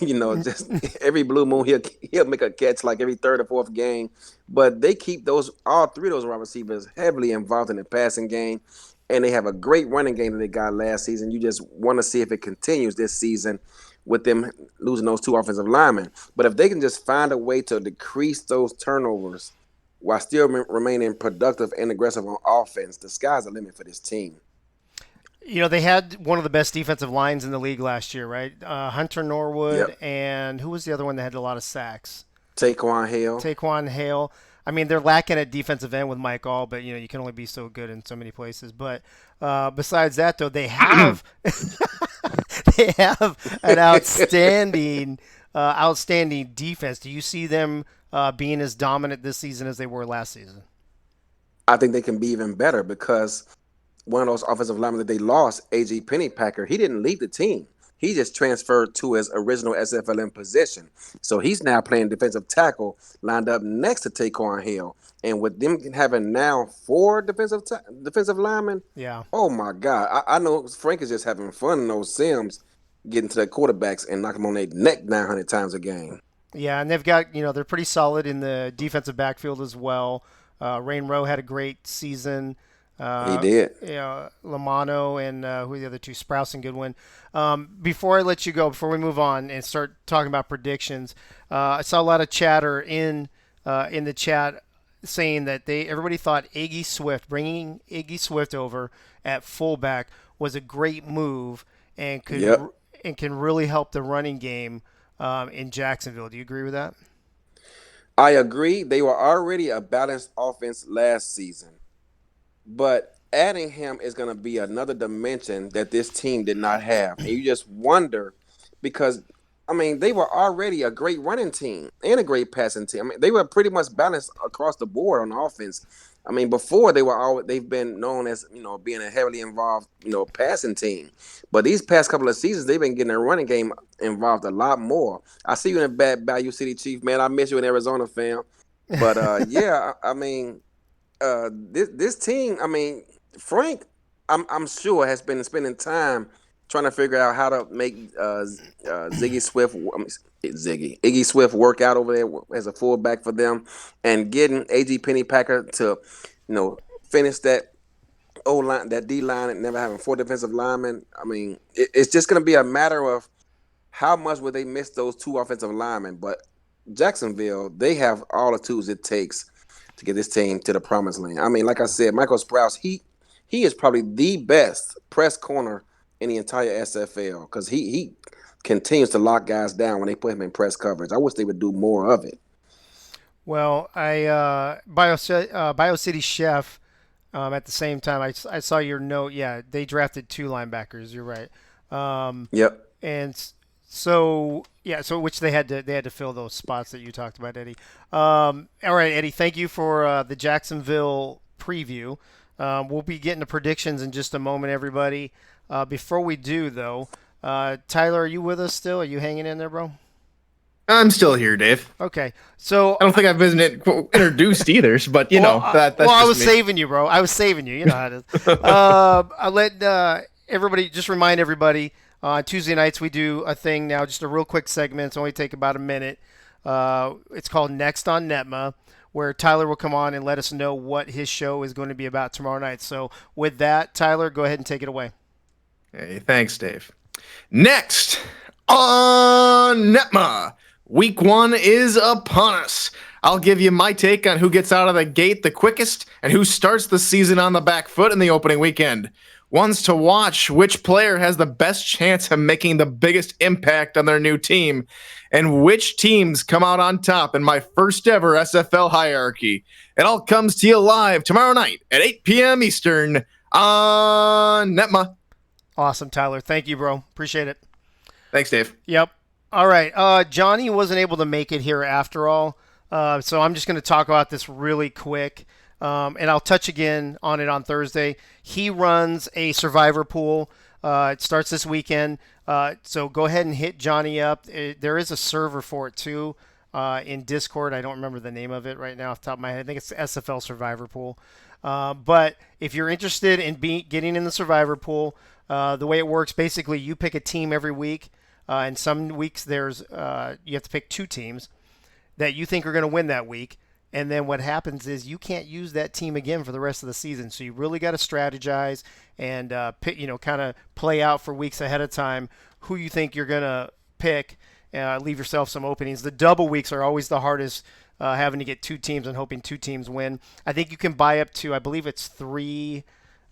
Just every blue moon he'll make a catch like every third or fourth game. But they keep all three of those wide receivers heavily involved in the passing game, and they have a great running game that they got last season. You just want to see if it continues this season with them losing those two offensive linemen. But if they can just find a way to decrease those turnovers while still remaining productive and aggressive on offense, the sky's the limit for this team. They had one of the best defensive lines in the league last year, right? Hunter Norwood, Yep. and who was the other one that had a lot of sacks? Taquan Hale. I mean, they're lacking at defensive end with Mike All, but you can only be so good in so many places. But besides that, though, they have they have an outstanding defense. Do you see them being as dominant this season as they were last season? I think they can be even better because one of those offensive linemen that they lost, A.G. Pennypacker, he didn't leave the team. He just transferred to his original SFLM position. So he's now playing defensive tackle lined up next to Taquan Hill. And with them having now 4 defensive linemen, yeah. Oh, my God. I know Frank is just having fun in those sims, getting to the quarterbacks and knock them on their neck 900 times a game. Yeah, and they've got, they're pretty solid in the defensive backfield as well. Rain Rowe had a great season. He did. Lamano and who are the other two? Sprouse and Goodwin. Before I let you go, before we move on and start talking about predictions, I saw a lot of chatter in the chat saying that everybody thought bringing Iggy Swift over at fullback was a great move and can really help the running game in Jacksonville. Do you agree with that? I agree. They were already a balanced offense last season. But adding him is going to be another dimension that this team did not have. And you just wonder because, they were already a great running team and a great passing team. They were pretty much balanced across the board on offense. Before they've been known as, being a heavily involved, passing team. But these past couple of seasons, they've been getting their running game involved a lot more. I see you in Bad Bayou City, Chief, man. I miss you in Arizona, fam. But, this team, Frank, I'm sure has been spending time trying to figure out how to make Iggy Swift work out over there as a fullback for them, and getting A.G. Pennypacker to, finish that O-line, that D-line, and never having 4 defensive linemen. It's just going to be a matter of how much will they miss those 2 offensive linemen. But Jacksonville, they have all the tools it takes to get this team to the promised land. Like I said, Michael Sprouse, he is probably the best press corner in the entire SFL because he continues to lock guys down when they put him in press coverage. I wish they would do more of it. Well, Bio City Chef, at the same time, I saw your note. Yeah, they drafted 2 linebackers. You're right. Yep. And so which they had to fill those spots that you talked about, Eddie. All right, Eddie, thank you for the Jacksonville preview. We'll be getting to predictions in just a moment, everybody. Before we do, though, Tyler, are you with us still? Are you hanging in there, bro? I'm still here, Dave. Okay, so I don't think I've been introduced either, but that's I was saving you, bro. I was saving you. You know how it is. I'll let everybody just remind everybody. On Tuesday nights, we do a thing now, just a real quick segment. It's only take about a minute. It's called Next on Netma, where Tyler will come on and let us know what his show is going to be about tomorrow night. So with that, Tyler, go ahead and take it away. Hey, thanks, Dave. Next on Netma, Week 1 is upon us. I'll give you my take on who gets out of the gate the quickest and who starts the season on the back foot in the opening weekend. Ones to watch, which player has the best chance of making the biggest impact on their new team, and which teams come out on top in my first ever SFL hierarchy. It all comes to you live tomorrow night at 8 p.m. Eastern on Netma. Awesome, Tyler. Thank you, bro. Appreciate it. Thanks, Dave. Yep. All right. Johnny wasn't able to make it here after all, so I'm just going to talk about this really quick. And I'll touch again on it on Thursday. He runs a survivor pool. It starts this weekend. So go ahead and hit Johnny up. There is a server for it too in Discord. I don't remember the name of it right now off the top of my head. I think it's the SFL Survivor Pool. But if you're interested in getting in the survivor pool, the way it works, basically you pick a team every week. And some weeks there's you have to pick 2 teams that you think are going to win that week. And then what happens is you can't use that team again for the rest of the season. So you really got to strategize and kind of play out for weeks ahead of time who you think you're going to pick. Leave yourself some openings. The double weeks are always the hardest, having to get 2 teams and hoping 2 teams win. I think you can buy up to, I believe it's 3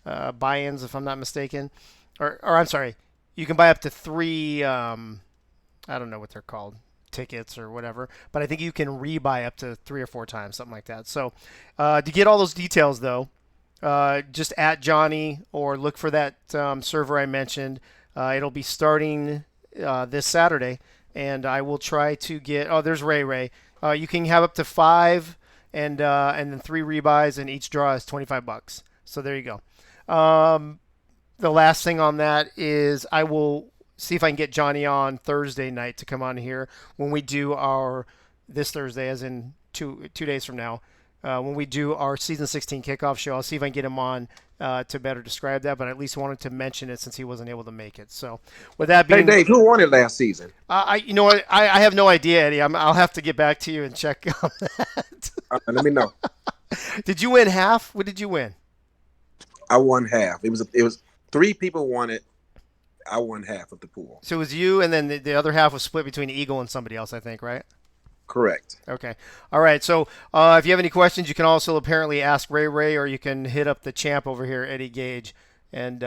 buy-ins, if I'm not mistaken. Or I'm sorry, you can buy up to 3, I don't know what they're called, tickets or whatever, but I think you can rebuy up to 3 or 4 times, something like that. So to get all those details, though, just at Johnny or look for that server I mentioned. It'll be starting this Saturday, and I will try to get. Oh, there's Ray. You can have up to 5, and then 3 rebuys, and each draw is $25. So there you go. The last thing on that is I will see if I can get Johnny on Thursday night to come on here when we do this Thursday, as in 2 days from now, when we do our season 16 kickoff show. I'll see if I can get him on to better describe that, but I at least wanted to mention it since he wasn't able to make it. So with that being, Hey Dave, who won it last season? you know what, I have no idea, Eddie. I'll have to get back to you and check on that. Let me know. Did you win half? What did you win? I won half. It was 3 people won it. I won half of the pool. So it was you, and then the other half was split between Eagle and somebody else, I think, right? Correct. Okay. All right. So if you have any questions, you can also apparently ask Ray, or you can hit up the champ over here, Eddie Gage, and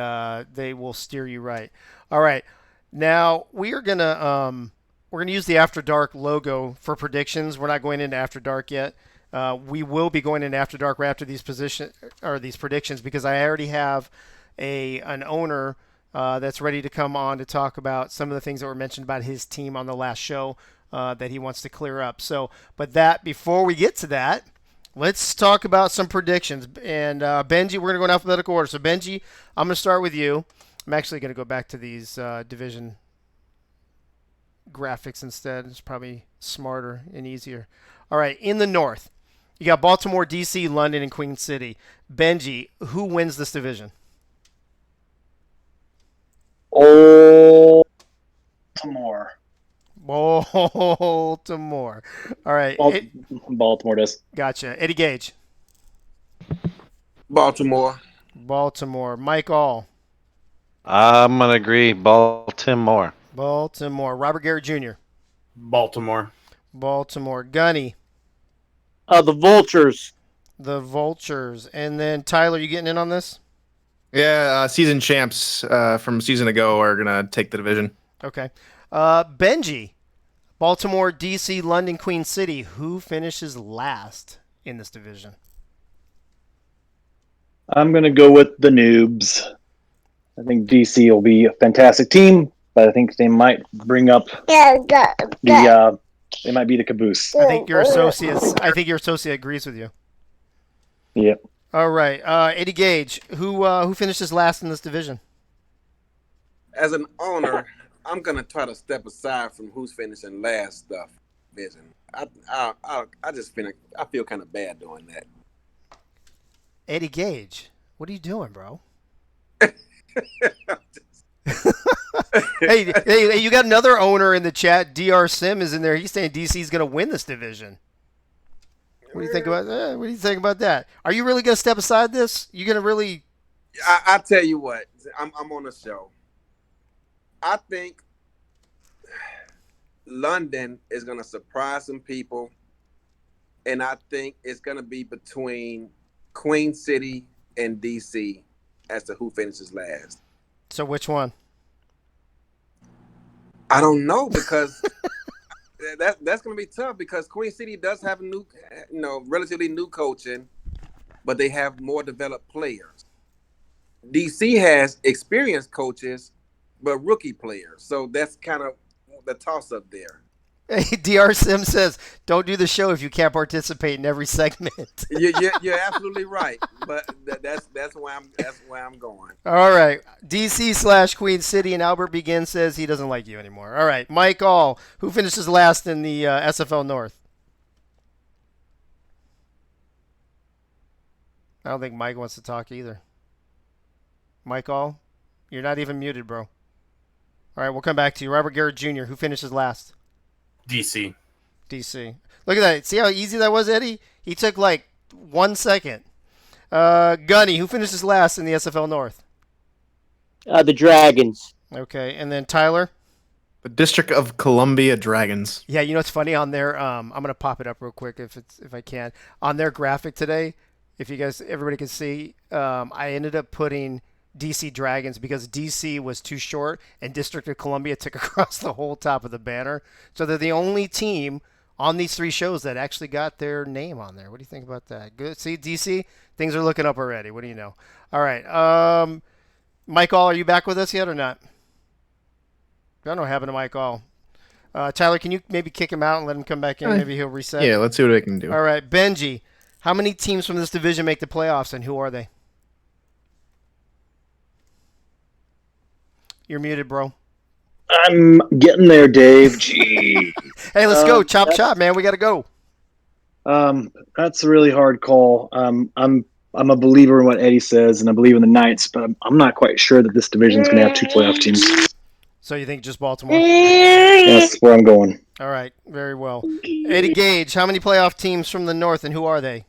they will steer you right. All right. Now we're gonna use the After Dark logo for predictions. We're not going into After Dark yet. We will be going into After Dark right after these predictions, because I already have an owner that's ready to come on to talk about some of the things that were mentioned about his team on the last show that he wants to clear up. So, but before we get to that, let's talk about some predictions. And Benji, we're going to go in alphabetical order. So Benji, I'm going to start with you. I'm actually going to go back to these division graphics instead. It's probably smarter and easier. All right, in the North, you got Baltimore, DC, London, and Queen City. Benji, who wins this division? Baltimore. Baltimore. All right. Baltimore does. Gotcha. Eddie Gage. Baltimore. Mike All. I'm gonna agree. Baltimore. Robert Garrett Jr. Baltimore. Gunny. The Vultures. And then Tyler, you getting in on this? Yeah, season champs from season ago are going to take the division. Okay. Benji. Baltimore, DC, London, Queen City. Who finishes last in this division? I'm going to go with the Noobs. I think DC will be a fantastic team, but I think they might bring up they might be the caboose. I think your associate agrees with you. Yep. All right. Eddie Gage, who finishes last in this division? As an owner, I'm gonna try to step aside from who's finishing last stuff. Vision. I just feel kind of bad doing that. Eddie Gage, what are you doing, bro? hey, you got another owner in the chat. DR Sim is in there. He's saying DC's going to win this division. What do you think about that? What do you think about that? Are you really going to step aside this? You going to really? I tell you what. I'm on the show. I think London is going to surprise some people, and I think it's going to be between Queen City and DC as to who finishes last. So which one? I don't know, because that's going to be tough, because Queen City does have relatively new coaching, but they have more developed players. DC has experienced coaches, but rookie players. So that's kind of the toss-up there. Hey, DR Sim says, don't do the show if you can't participate in every segment. You're absolutely right, but that's where I'm going. All right, DC/Queen City, and Albert Begin says he doesn't like you anymore. All right, Mike All, who finishes last in the SFL North? I don't think Mike wants to talk either. Mike All, you're not even muted, bro. All right, we'll come back to you. Robert Garrett Jr., who finishes last? DC. DC. Look at that. See how easy that was, Eddie? He took like 1 second. Gunny, who finishes last in the SFL North? The Dragons. Okay, and then Tyler? The District of Columbia Dragons. Yeah, you know what's funny on their I'm gonna pop it up real quick if I can. On their graphic today, if you guys everybody can see, I ended up putting DC Dragons because DC was too short and District of Columbia took across the whole top of the banner. So they're the only team on these 3 shows that actually got their name on there. What do you think about that? Good. See, DC, things are looking up already. What do you know? All right. Mike All, are you back with us yet or not? I don't know what happened to Mike All. Tyler, can you maybe kick him out and let him come back in? Maybe he'll reset. Yeah, let's see what I can do. All right, Benji, how many teams from this division make the playoffs, and who are they? You're muted, bro. I'm getting there, Dave. Gee. Hey, let's go. Chop, man. We got to go. That's a really hard call. I'm a believer in what Eddie says, and I believe in the Knights, but I'm not quite sure that this division is going to have 2 playoff teams. So you think just Baltimore? That's where I'm going. All right, very well. Eddie Gage, how many playoff teams from the North, and who are they?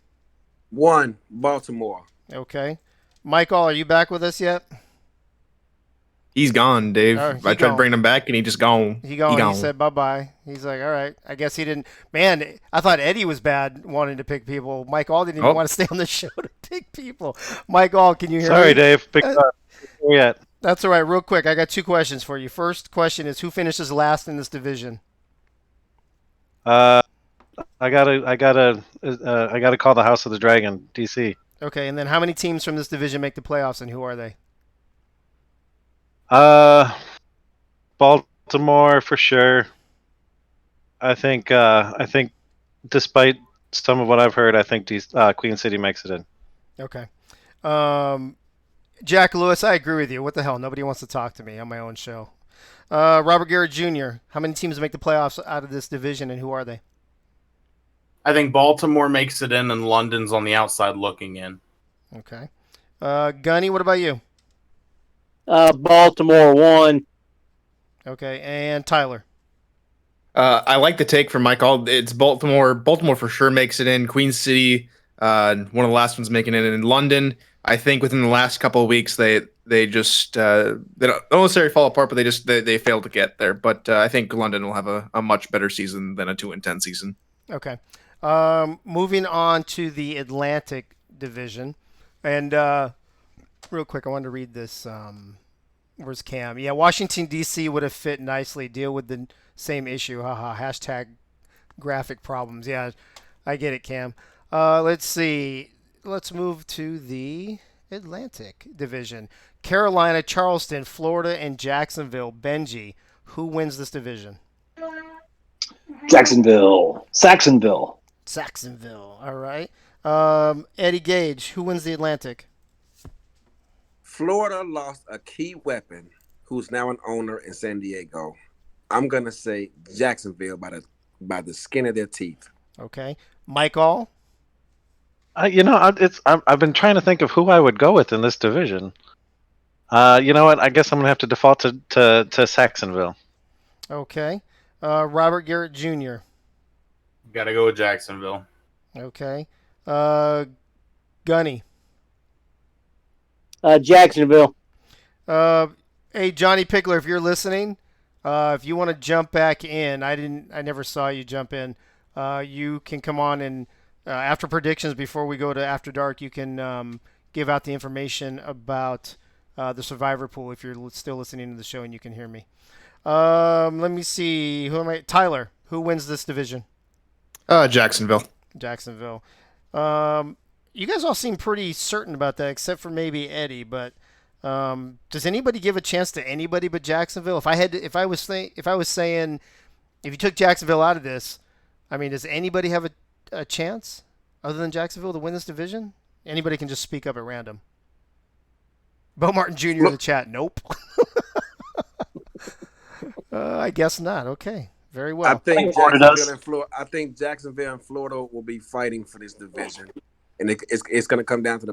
1, Baltimore. Okay. Michael, are you back with us yet? He's gone, Dave. He I tried gone. to bring him back, and he just gone. He gone. He said bye-bye. He's like, all right. I guess he didn't. Man, I thought Eddie was bad wanting to pick people. Mike All didn't even want to stay on the show to pick people. Mike All, can you hear me? Sorry, Dave. Pick up. Yet. That's all right. Real quick, I got 2 questions for you. First question is, who finishes last in this division? I gotta call the House of the Dragon, DC. Okay, and then how many teams from this division make the playoffs, and who are they? Baltimore for sure. I think despite some of what I've heard, I think Queen City makes it in. Okay. Jack Lewis, I agree with you. What the hell? Nobody wants to talk to me on my own show. Robert Garrett Jr., how many teams make the playoffs out of this division, and who are they? I think Baltimore makes it in, and London's on the outside looking in. Okay. Gunny, what about you? Baltimore 1. Okay, and Tyler? I like the take from Mike All. It's Baltimore. Baltimore for sure makes it in. Queen City, one of the last ones making it in. London, I think within the last couple of weeks, they just they don't necessarily fall apart, but they fail to get there. But I think London will have a much better season than a 2-10 season. Okay. Moving on to the Atlantic Division, and real quick, I wanted to read this. Where's Cam? Yeah, Washington D.C. would have fit nicely. Deal with the same issue. Haha. Hashtag graphic problems. Yeah, I get it, Cam. Let's see. Let's move to the Atlantic Division. Carolina, Charleston, Florida, and Jacksonville. Benji, who wins this division? Saxonville. All right. Eddie Gage, who wins the Atlantic? Florida lost a key weapon who's now an owner in San Diego. I'm going to say Jacksonville by the skin of their teeth. Okay. Mike All? I've been trying to think of who I would go with in this division. You know what? I guess I'm gonna have to default to Saxonville. Okay. Robert Garrett Jr. Got to go with Jacksonville. Okay. Gunny. Jacksonville. Hey, Johnny Pickler, if you're listening, if you want to jump back in, I never saw you jump in. You can come on and after predictions, before we go to After Dark, you can give out the information about the Survivor Pool if you're still listening to the show and you can hear me. Let me see. Who am I? Tyler. Who wins this division? Jacksonville. You guys all seem pretty certain about that, except for maybe Eddie. But does anybody give a chance to anybody but Jacksonville? If I was saying, if you took Jacksonville out of this, I mean, does anybody have a chance other than Jacksonville to win this division? Anybody can just speak up at random. Bo Martin Jr. in the chat. Nope. I guess not. Okay. Very well. I think Jacksonville and Florida will be fighting for this division, and it's going to come down to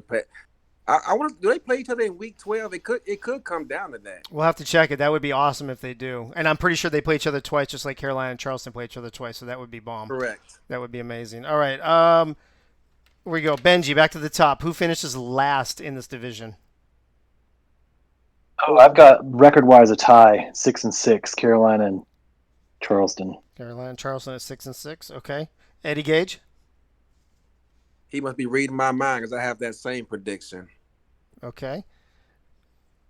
I want. Do they play each other in week 12? It could come down to that. We'll have to check it. That would be awesome if they do. And I'm pretty sure they play each other twice, just like Carolina and Charleston play each other twice. So that would be bomb. Correct. That would be amazing. All right. Here we go. Benji, back to the top. Who finishes last in this division? Oh, I've got record-wise a tie, 6-6, Carolina and Charleston. Carolina and Charleston at 6-6. Okay. Eddie Gage? He must be reading my mind because I have that same prediction. Okay.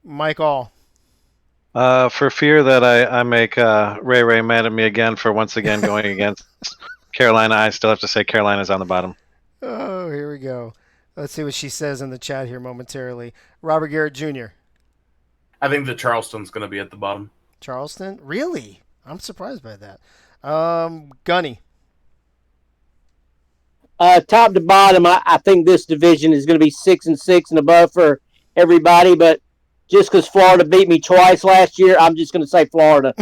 Mike All? For fear that I make Ray mad at me again for once again going against Carolina, I still have to say Carolina's on the bottom. Oh, here we go. Let's see what she says in the chat here momentarily. Robert Garrett Jr. I think the Charleston's going to be at the bottom. Charleston? Really? I'm surprised by that. Gunny? Top to bottom, I think this division is going to be 6-6 and above for everybody. But just because Florida beat me twice last year, I'm just going to say Florida.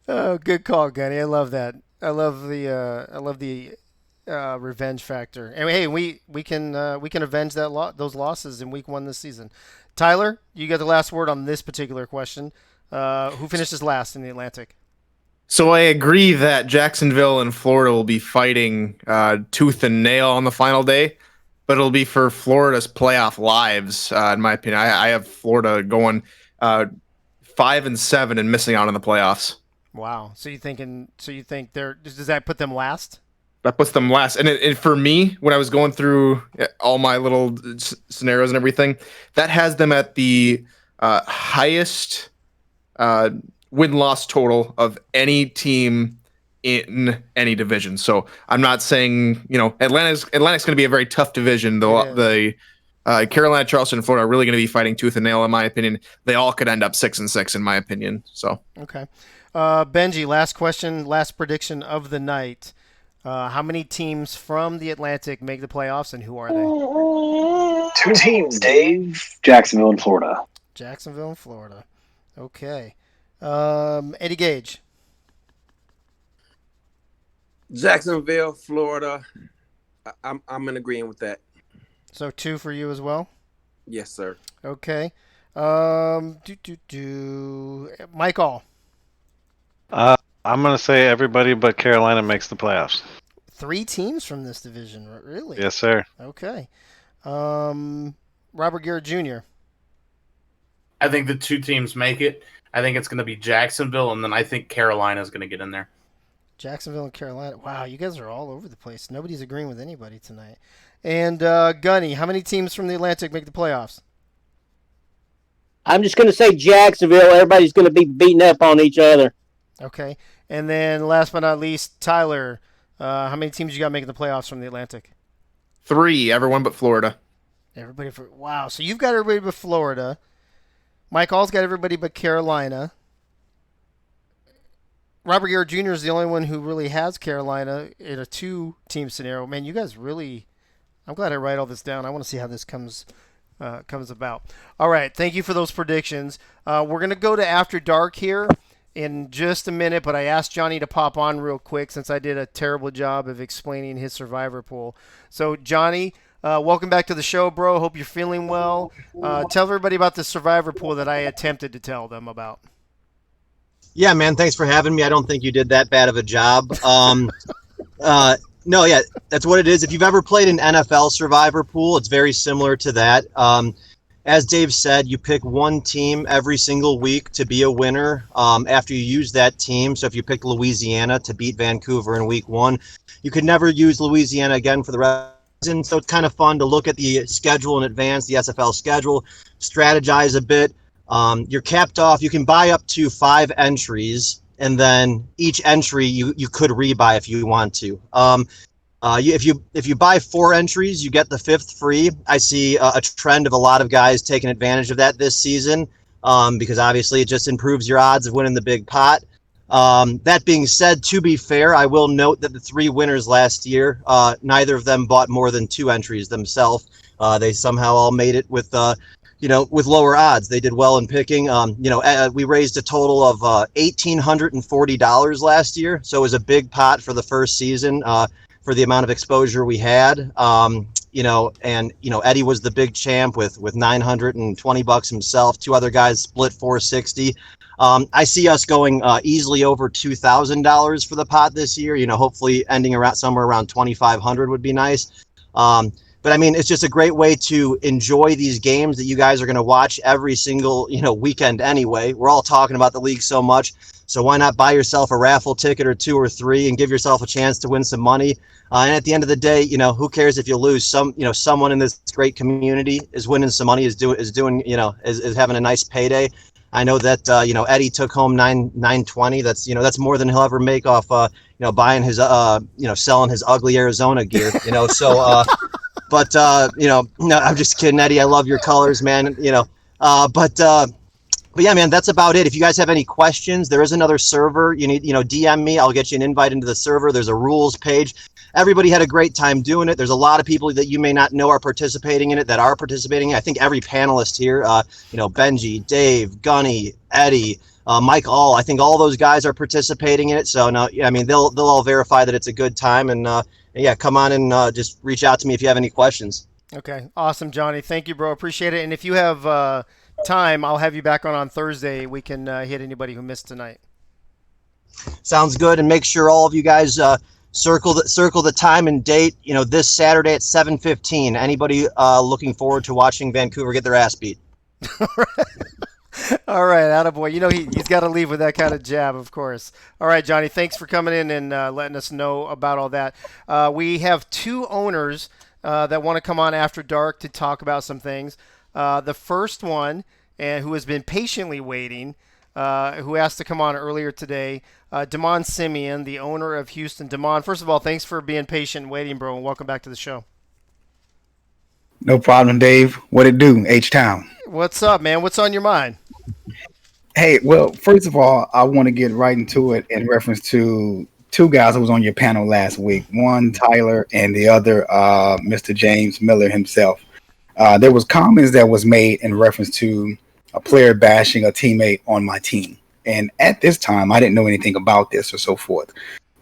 Oh, good call, Gunny. I love that. I love the revenge factor. And hey, we can avenge those losses in week 1 this season. Tyler, you got the last word on this particular question. Who finishes last in the Atlantic? So I agree that Jacksonville and Florida will be fighting tooth and nail on the final day, but it'll be for Florida's playoff lives, in my opinion. I have Florida going 5-7 and missing out on the playoffs. Wow. So you think does that put them last? That puts them last. And for me, when I was going through all my little scenarios and everything, that has them at the highest win-loss total of any team in any division. So I'm not saying, Atlantic's going to be a very tough division. The Carolina, Charleston, and Florida are really going to be fighting tooth and nail, in my opinion. They all could end up 6-6, in my opinion. So okay. Benji, last question, last prediction of the night. How many teams from the Atlantic make the playoffs, and who are they? 2 teams, Dave. Jacksonville and Florida. Jacksonville and Florida. Okay. Eddie Gage. Jacksonville, Florida. I'm in agreement with that. So 2 for you as well? Yes, sir. Okay. Mike All. I'm going to say everybody but Carolina makes the playoffs. 3 teams from this division, really? Yes, sir. Okay. Robert Garrett Jr. I think the 2 teams make it. I think it's going to be Jacksonville, and then I think Carolina's going to get in there. Jacksonville and Carolina. Wow, you guys are all over the place. Nobody's agreeing with anybody tonight. And Gunny, how many teams from the Atlantic make the playoffs? I'm just going to say Jacksonville. Everybody's going to be beating up on each other. Okay. And then last but not least, Tyler, how many teams you got making the playoffs from the Atlantic? 3, everyone but Florida. Wow, so you've got everybody but Florida. Mike All's got everybody but Carolina. Robert Garrett Jr. is the only one who really has Carolina in a 2-team scenario. Man, you guys really... I'm glad I write all this down. I want to see how this comes about. All right, thank you for those predictions. We're going to go to After Dark here in just a minute, but I asked Johnny to pop on real quick since I did a terrible job of explaining his survivor pool. So, Johnny, welcome back to the show, bro. Hope you're feeling well. Tell everybody about the survivor pool that I attempted to tell them about. Yeah, man, thanks for having me. I don't think you did that bad of a job. No, yeah, that's what it is. If you've ever played an NFL survivor pool, it's very similar to that. As Dave said, you pick one team every single week to be a winner after you use that team. So if you picked Louisiana to beat Vancouver in week 1, you could never use Louisiana again for the rest of the season. So it's kind of fun to look at the schedule in advance, the SFL schedule, strategize a bit. You're capped off. You can buy up to 5 entries, and then each entry you could rebuy if you want to. If you buy 4 entries, you get the 5th free. I see a trend of a lot of guys taking advantage of that this season because obviously it just improves your odds of winning the big pot. That being said, to be fair, I will note that the 3 winners last year, neither of them bought more than 2 entries themselves. They somehow all made it with lower odds. They did well in picking. We raised a total of $1,840 last year, so it was a big pot for the first season. For the amount of exposure we had. and Eddie was the big champ with $920 himself. Two other guys split 460. I see us going easily over $2,000 for the pot this year. Hopefully ending around somewhere around 2,500 would be nice. But I mean, it's just a great way to enjoy these games that you guys are going to watch every single, weekend anyway. We're all talking about the league so much. So why not buy yourself a raffle ticket or 2 or 3 and give yourself a chance to win some money? And at the end of the day, who cares if you lose? Someone in this great community is winning some money, is having a nice payday. I know that Eddie took home 920. That's more than he'll ever make off buying his selling his ugly Arizona gear. So but no, I'm just kidding, Eddie. I love your colors, man. But yeah, man, that's about it. If you guys have any questions, there is another server. You need, DM me. I'll get you an invite into the server. There's a rules page. Everybody had a great time doing it. There's a lot of people that you may not know are participating in it that are participating. I think every panelist here, Benji, Dave, Gunny, Eddie, Mike All. I think all those guys are participating in it. So no, I mean they'll all verify that it's a good time. And yeah, come on and just reach out to me if you have any questions. Okay, awesome, Johnny. Thank you, bro. Appreciate it. And if you have time, I'll have you back on Thursday. We can hit anybody who missed tonight. Sounds good. And make sure all of you guys circle the time and date. This Saturday at 7:15. Anybody looking forward to watching Vancouver get their ass beat? All right, attaboy. He's got to leave with that kind of jab, of course. All right, Johnny, thanks for coming in and letting us know about all that. We have 2 owners that want to come on after dark to talk about some things. The first one, and who has been patiently waiting, who asked to come on earlier today, Damon Simeon, the owner of Houston. Damon, first of all, thanks for being patient and waiting, bro, and welcome back to the show. No problem, Dave. What it do, H-Town? What's up, man? What's on your mind? Hey, well, first of all, I want to get right into it in reference to 2 guys who was on your panel last week. One, Tyler, and the other, Mr. James Miller himself. There was comments that was made in reference to a player bashing a teammate on my team. And at this time, I didn't know anything about this or so forth.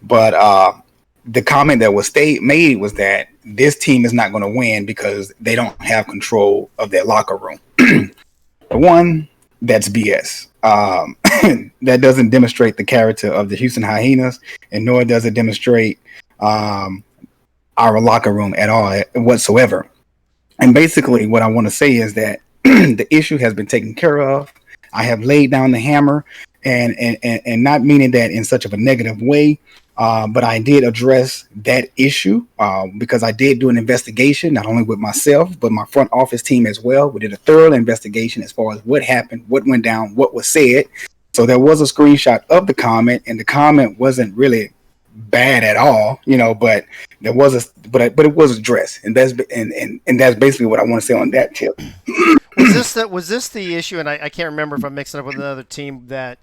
But the comment that was made was that this team is not going to win because they don't have control of their locker room. One, that's BS. That doesn't demonstrate the character of the Houston Hyenas, and nor does it demonstrate our locker room at all whatsoever. And basically what I want to say is that the issue has been taken care of. I have laid down the hammer, and not meaning that in such of a negative way, but I did address that issue because I did do an investigation, not only with myself, but my front office team as well. We did a thorough investigation as far as what happened, what went down, what was said. So there was a screenshot of the comment, and the comment wasn't really bad at all, but there was but it was addressed, and that's basically what I want to say on that tip. Was this the issue? And I can't remember if I'm mixing up with another team that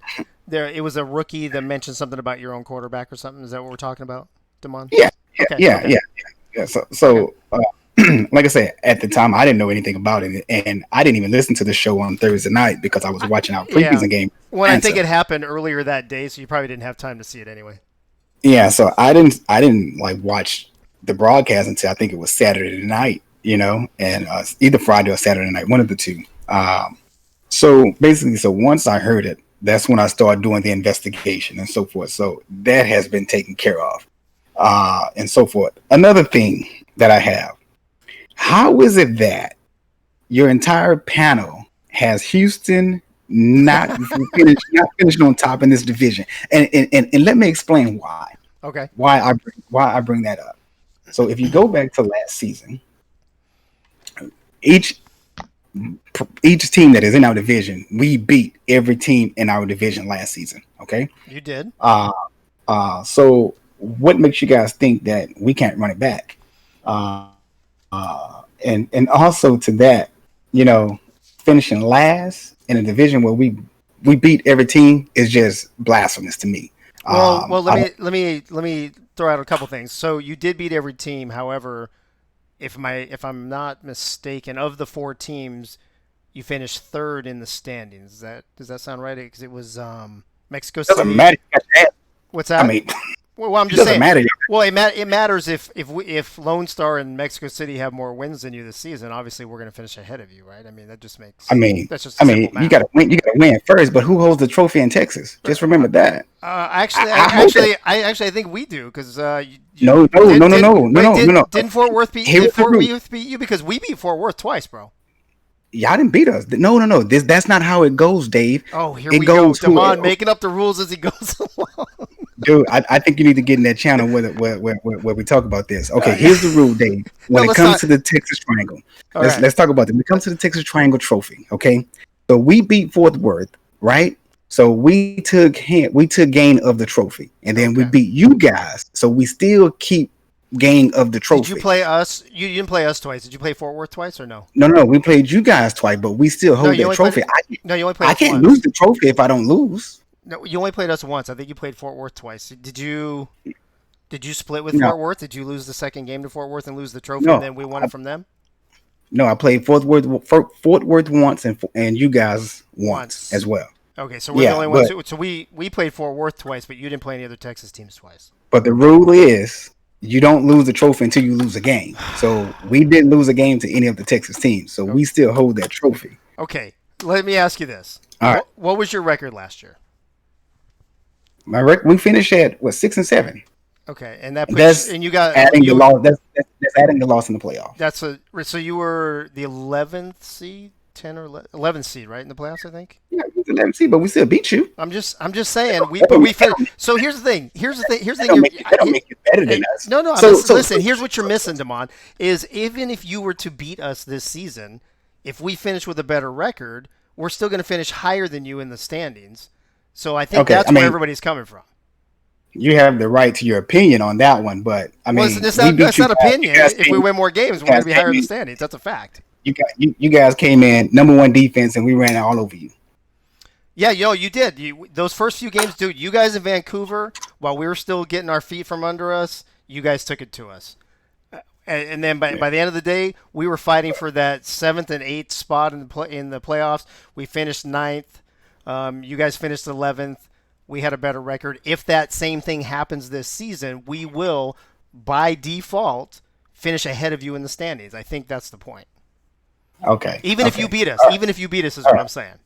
it was a rookie that mentioned something about your own quarterback or something. Is that what we're talking about, Damon? Yeah. So like I said, at the time I didn't know anything about it, and I didn't even listen to the show on Thursday night because I was watching our preseason game. Well, I think it happened earlier that day, so you probably didn't have time to see it anyway. Yeah, so I didn't watch the broadcast until I think it was Saturday night, and either Friday or Saturday night, one of the two. So basically, once I heard it, that's when I started doing the investigation and so forth. So that has been taken care of, and so forth. Another thing that I have, how is it that your entire panel has Houston not finished on top in this division, and let me explain why. Okay. Why I bring that up. So if you go back to last season, each team that is in our division, we beat every team in our division last season. Okay. You did. So what makes you guys think that we can't run it back? And also to that, finishing last in a division where we beat every team is just blasphemous to me. Well, let me throw out a couple things. So you did beat every team. However, if I'm not mistaken, of the 4 teams, you finished 3rd in the standings. Does that sound right? Because it was Mexico City. Doesn't matter. What's that? I mean, Well, I'm It just doesn't saying. matter. Well, it matters if Lone Star and Mexico City have more wins than you this season. Obviously, we're going to finish ahead of you, right? I mean, that just makes I mean, that's just simple you math. got to win. You got to win first. But who holds the trophy in Texas? Just remember that. I think we do because No. Didn't Fort Worth beat you because we beat Fort Worth twice, bro? Y'all didn't beat us. No. That's not how it goes, Dave. Oh, here it we go. goes Damon making up the rules as he goes along. Dude, I think you need to get in that channel where we talk about this. Okay, here's the rule, Dave. When it comes to the Texas Triangle, let's talk about it. When it comes to the Texas Triangle Trophy, okay? So we beat Fort Worth, right? So we took gain of the trophy, and then we beat you guys. So we still keep gain of the trophy. Did you play us? You didn't play us twice. Did you play Fort Worth twice or no? No. We played you guys twice, but we still hold that trophy. You only played. I can't lose the trophy if I don't lose. No, you only played us once. I think you played Fort Worth twice. Did you split with Fort Worth? Did you lose the second game to Fort Worth and lose the trophy, and then we won it from them? No, I played Fort Worth once, and you guys once as well. Okay, so we're the only ones. So we played Fort Worth twice, but you didn't play any other Texas teams twice. But the rule is you don't lose the trophy until you lose a game. So we didn't lose a game to any of the Texas teams. So we still hold that trophy. Okay, let me ask you this. All right. What was your record last year? My record, we finished at 6-7. Okay, and and you got adding the loss. That's adding the loss in the playoff. So you were the 11th seed, 10 or 11th seed, right, in the playoffs, I think. Yeah, we were the 11th seed, but we still beat you. I'm just saying we finished. So here's the thing. That don't make you better than us. No. Listen. Here's what you're missing, Damon. Is even if you were to beat us this season, if we finish with a better record, we're still going to finish higher than you in the standings. So I think that's where everybody's coming from. You have the right to your opinion on that one, but I mean, that's not opinion. If we win more games, we're going to be higher in the standings. That's a fact. You guys came in #1 defense, and we ran all over you. Yeah, you did. Those first few games, dude. You guys in Vancouver, while we were still getting our feet from under us, you guys took it to us. And then by the end of the day, we were fighting for that 7th and 8th spot in the playoffs. We finished 9th. You guys finished 11th. We had a better record. If that same thing happens this season, we will, by default, finish ahead of you in the standings. I think that's the point. Okay. Even if you beat us. Even if you beat us is what I'm saying.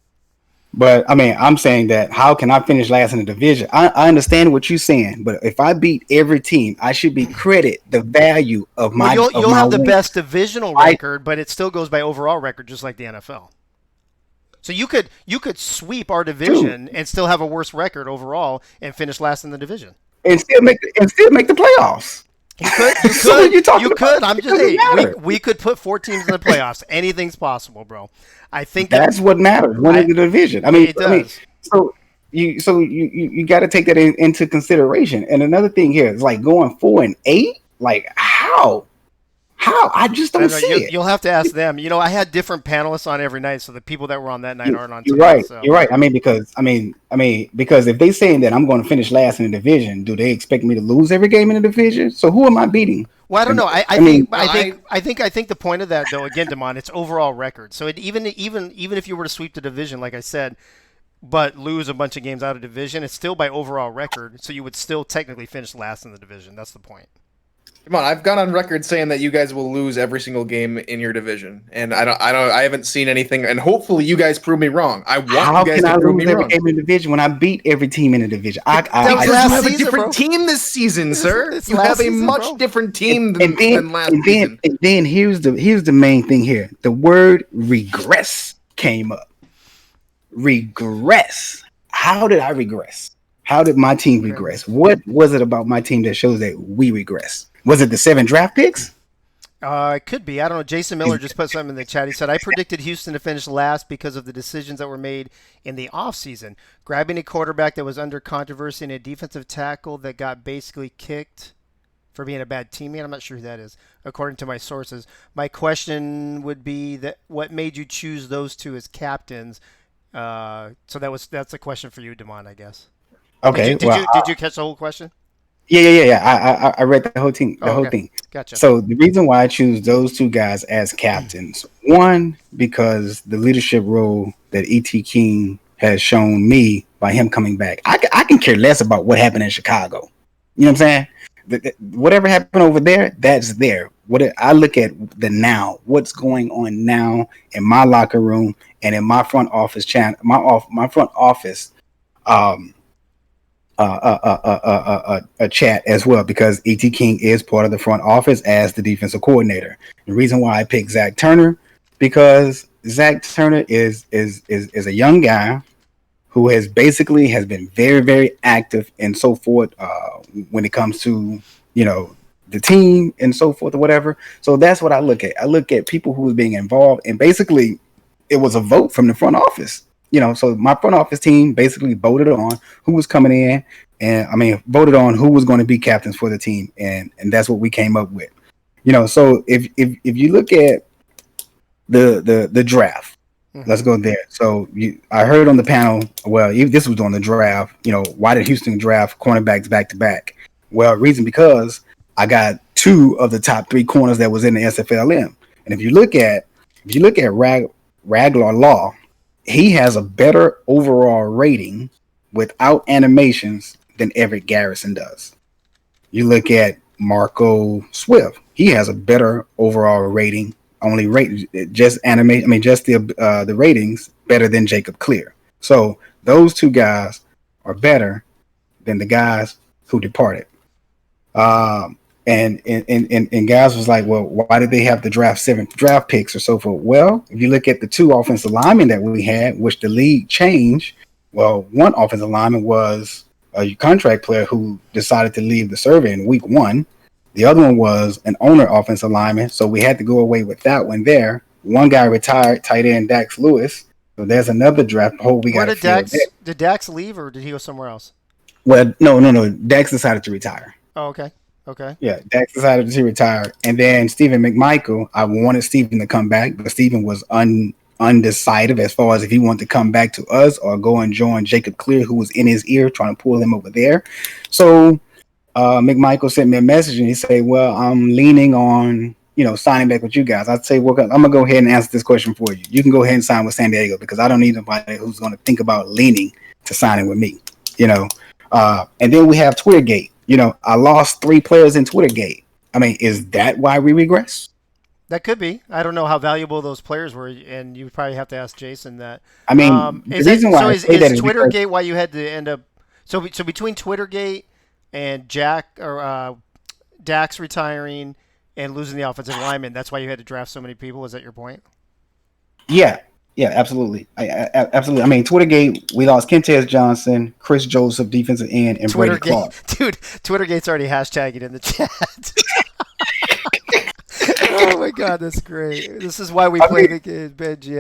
But, I mean, I'm saying that how can I finish last in the division? I understand what you're saying, but if I beat every team, I should be credit the value of my You'll have the best divisional record, but it still goes by overall record, just like the NFL. So you could sweep our division and still have a worse record overall and finish last in the division. And still make the playoffs. You could. So you could. I'm just we could put 4 teams in the playoffs. Anything's possible, bro. I think that's what matters. Winning the division. I mean, so you got to take that into consideration. And another thing here is like going 4-8. Like how? I just don't see it. You'll have to ask them. I had different panelists on every night, so the people that were on that night aren't on. You're right. So. You're right. I mean, because if they saying that I'm going to finish last in the division, do they expect me to lose every game in the division? So who am I beating? Well, I don't know. I think the point of that, though, again, Damon, it's overall record. So even if you were to sweep the division, like I said, but lose a bunch of games out of division, it's still by overall record. So you would still technically finish last in the division. That's the point. Come on, I've gone on record saying that you guys will lose every single game in your division, and I haven't seen anything. And hopefully, you guys prove me wrong. I want you guys to prove me wrong. Game in the division when I beat every team in the division. You have a different team this season, sir. You have a much different team than last season. And then here's the main thing here. The word regress came up. Regress. How did I regress? How did my team regress? What was it about my team that shows that we regress? Was it the 7 draft picks? It could be. I don't know. Jason Miller just put something in the chat. He said, I predicted Houston to finish last because of the decisions that were made in the offseason. Grabbing a quarterback that was under controversy and a defensive tackle that got basically kicked for being a bad teammate. I'm not sure who that is, according to my sources. My question would be that what made you choose those 2 as captains? So that's a question for you, Damon, I guess. Okay. Did you catch the whole question? Yeah. I read the whole thing. Whole thing. Gotcha. So the reason why I choose those 2 guys as captains, one, because the leadership role that E.T. King has shown me by him coming back. I can care less about what happened in Chicago. You know what I'm saying? Whatever happened over there, that's there. I look at the now, what's going on now in my locker room and in my front office my front office um a chat as well, because E.T. King is part of the front office as the defensive coordinator. The reason why I picked Zach Turner, because Zach Turner is a young guy who has been very, very active and so forth when it comes to, the team and so forth or whatever. So that's what I look at. I look at people who was being involved, and basically it was a vote from the front office. So my front office team basically voted on who was coming in, and voted on who was going to be captains for the team, and that's what we came up with. So if you look at the draft, let's go there. So I heard on the panel, well, this was on the draft, why did Houston draft cornerbacks back to back? Well, reason because I got 2 of the top 3 corners that was in the SFLM. And if you look at Raglar Law, he has a better overall rating without animations than Everett Garrison does. You look at Marco Swift, he has a better overall rating, only rate just the ratings better than Jacob Clear. So those 2 guys are better than the guys who departed. And guys was like, well, why did they have to draft 7 draft picks or so forth? Well, if you look at the 2 offensive linemen that we had, which the league changed, well, one offensive lineman was a contract player who decided to leave the survey in week 1. The other one was an owner offensive lineman, so we had to go away with that one there. One guy retired, tight end Dax Lewis. So there's another draft hole we got to fill. Did Dax leave, or did he go somewhere else? Well, no. Dax decided to retire. Oh, okay. Okay. Yeah, Dax decided to retire. And then Stephen McMichael, I wanted Stephen to come back, but Stephen was undecided as far as if he wanted to come back to us or go and join Jacob Clear, who was in his ear trying to pull him over there. So McMichael sent me a message and he said, well, I'm leaning on, signing back with you guys. I'd say, well, I'm going to go ahead and answer this question for you. You can go ahead and sign with San Diego because I don't need anybody who's going to think about leaning to signing with me, And then we have Twittergate. I lost 3 players in Twittergate. Is that why we regress? That could be. I don't know how valuable those players were, and you probably have to ask Jason that. The reason why is Twittergate why you had to end up? So between Twittergate and Dax retiring and losing the offensive lineman, that's why you had to draft so many people. Is that your point? Yeah, absolutely. Absolutely. Twittergate, we lost Kentez Johnson, Chris Joseph, defensive end, and Brady Clark. Dude, Twittergate's already hashtagging in the chat. Oh my God, that's great. This is why we play the game, Benji.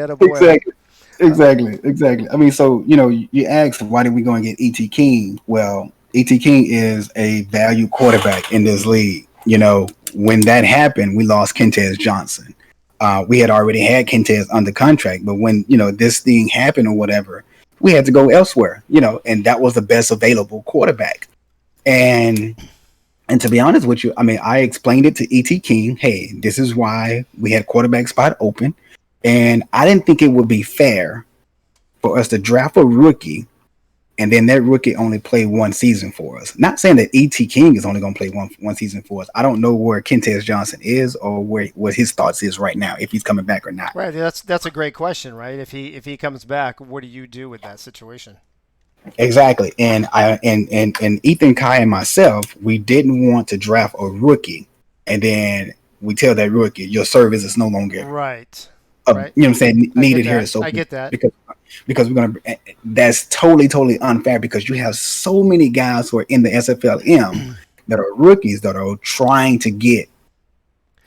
Exactly. So, you asked why did we go and get E.T. King? Well, E.T. King is a value quarterback in this league. When that happened, we lost Kentez Johnson. We had already had Kentez under contract, but when, this thing happened or whatever, we had to go elsewhere, and that was the best available quarterback. And to be honest with you, I explained it to E.T. King. Hey, this is why we had quarterback spot open. And I didn't think it would be fair for us to draft a rookie and then that rookie only play 1 season for us. Not saying that E.T. King is only going to play one season for us. I don't know where Kentez Johnson is or what his thoughts is right now, if he's coming back or not. Right. That's a great question, right? If he comes back, what do you do with that situation? Exactly. And Ethan, Kai, and myself, we didn't want to draft a rookie and then we tell that rookie your service is no longer right. You know what I'm saying, needed here. So I get that. Because that's totally unfair because you have so many guys who are in the SFLM that are rookies that are trying to get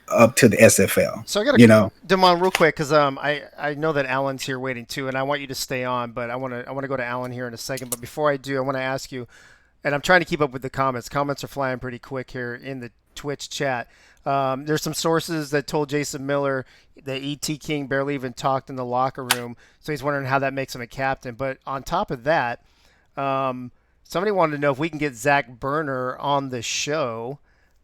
up to the SFL. So I got to Damon real quick because I know that Alan's here waiting too, and I want you to stay on, but I want to go to Alan here in a second. But before I do, I want to ask you, and I'm trying to keep up with the comments. Comments are flying pretty quick here in the Twitch chat. There's some sources that told Jason Miller that E.T. King barely even talked in the locker room, so he's wondering how that makes him a captain. But on top of that, somebody wanted to know if we can get Zach Berner on the show.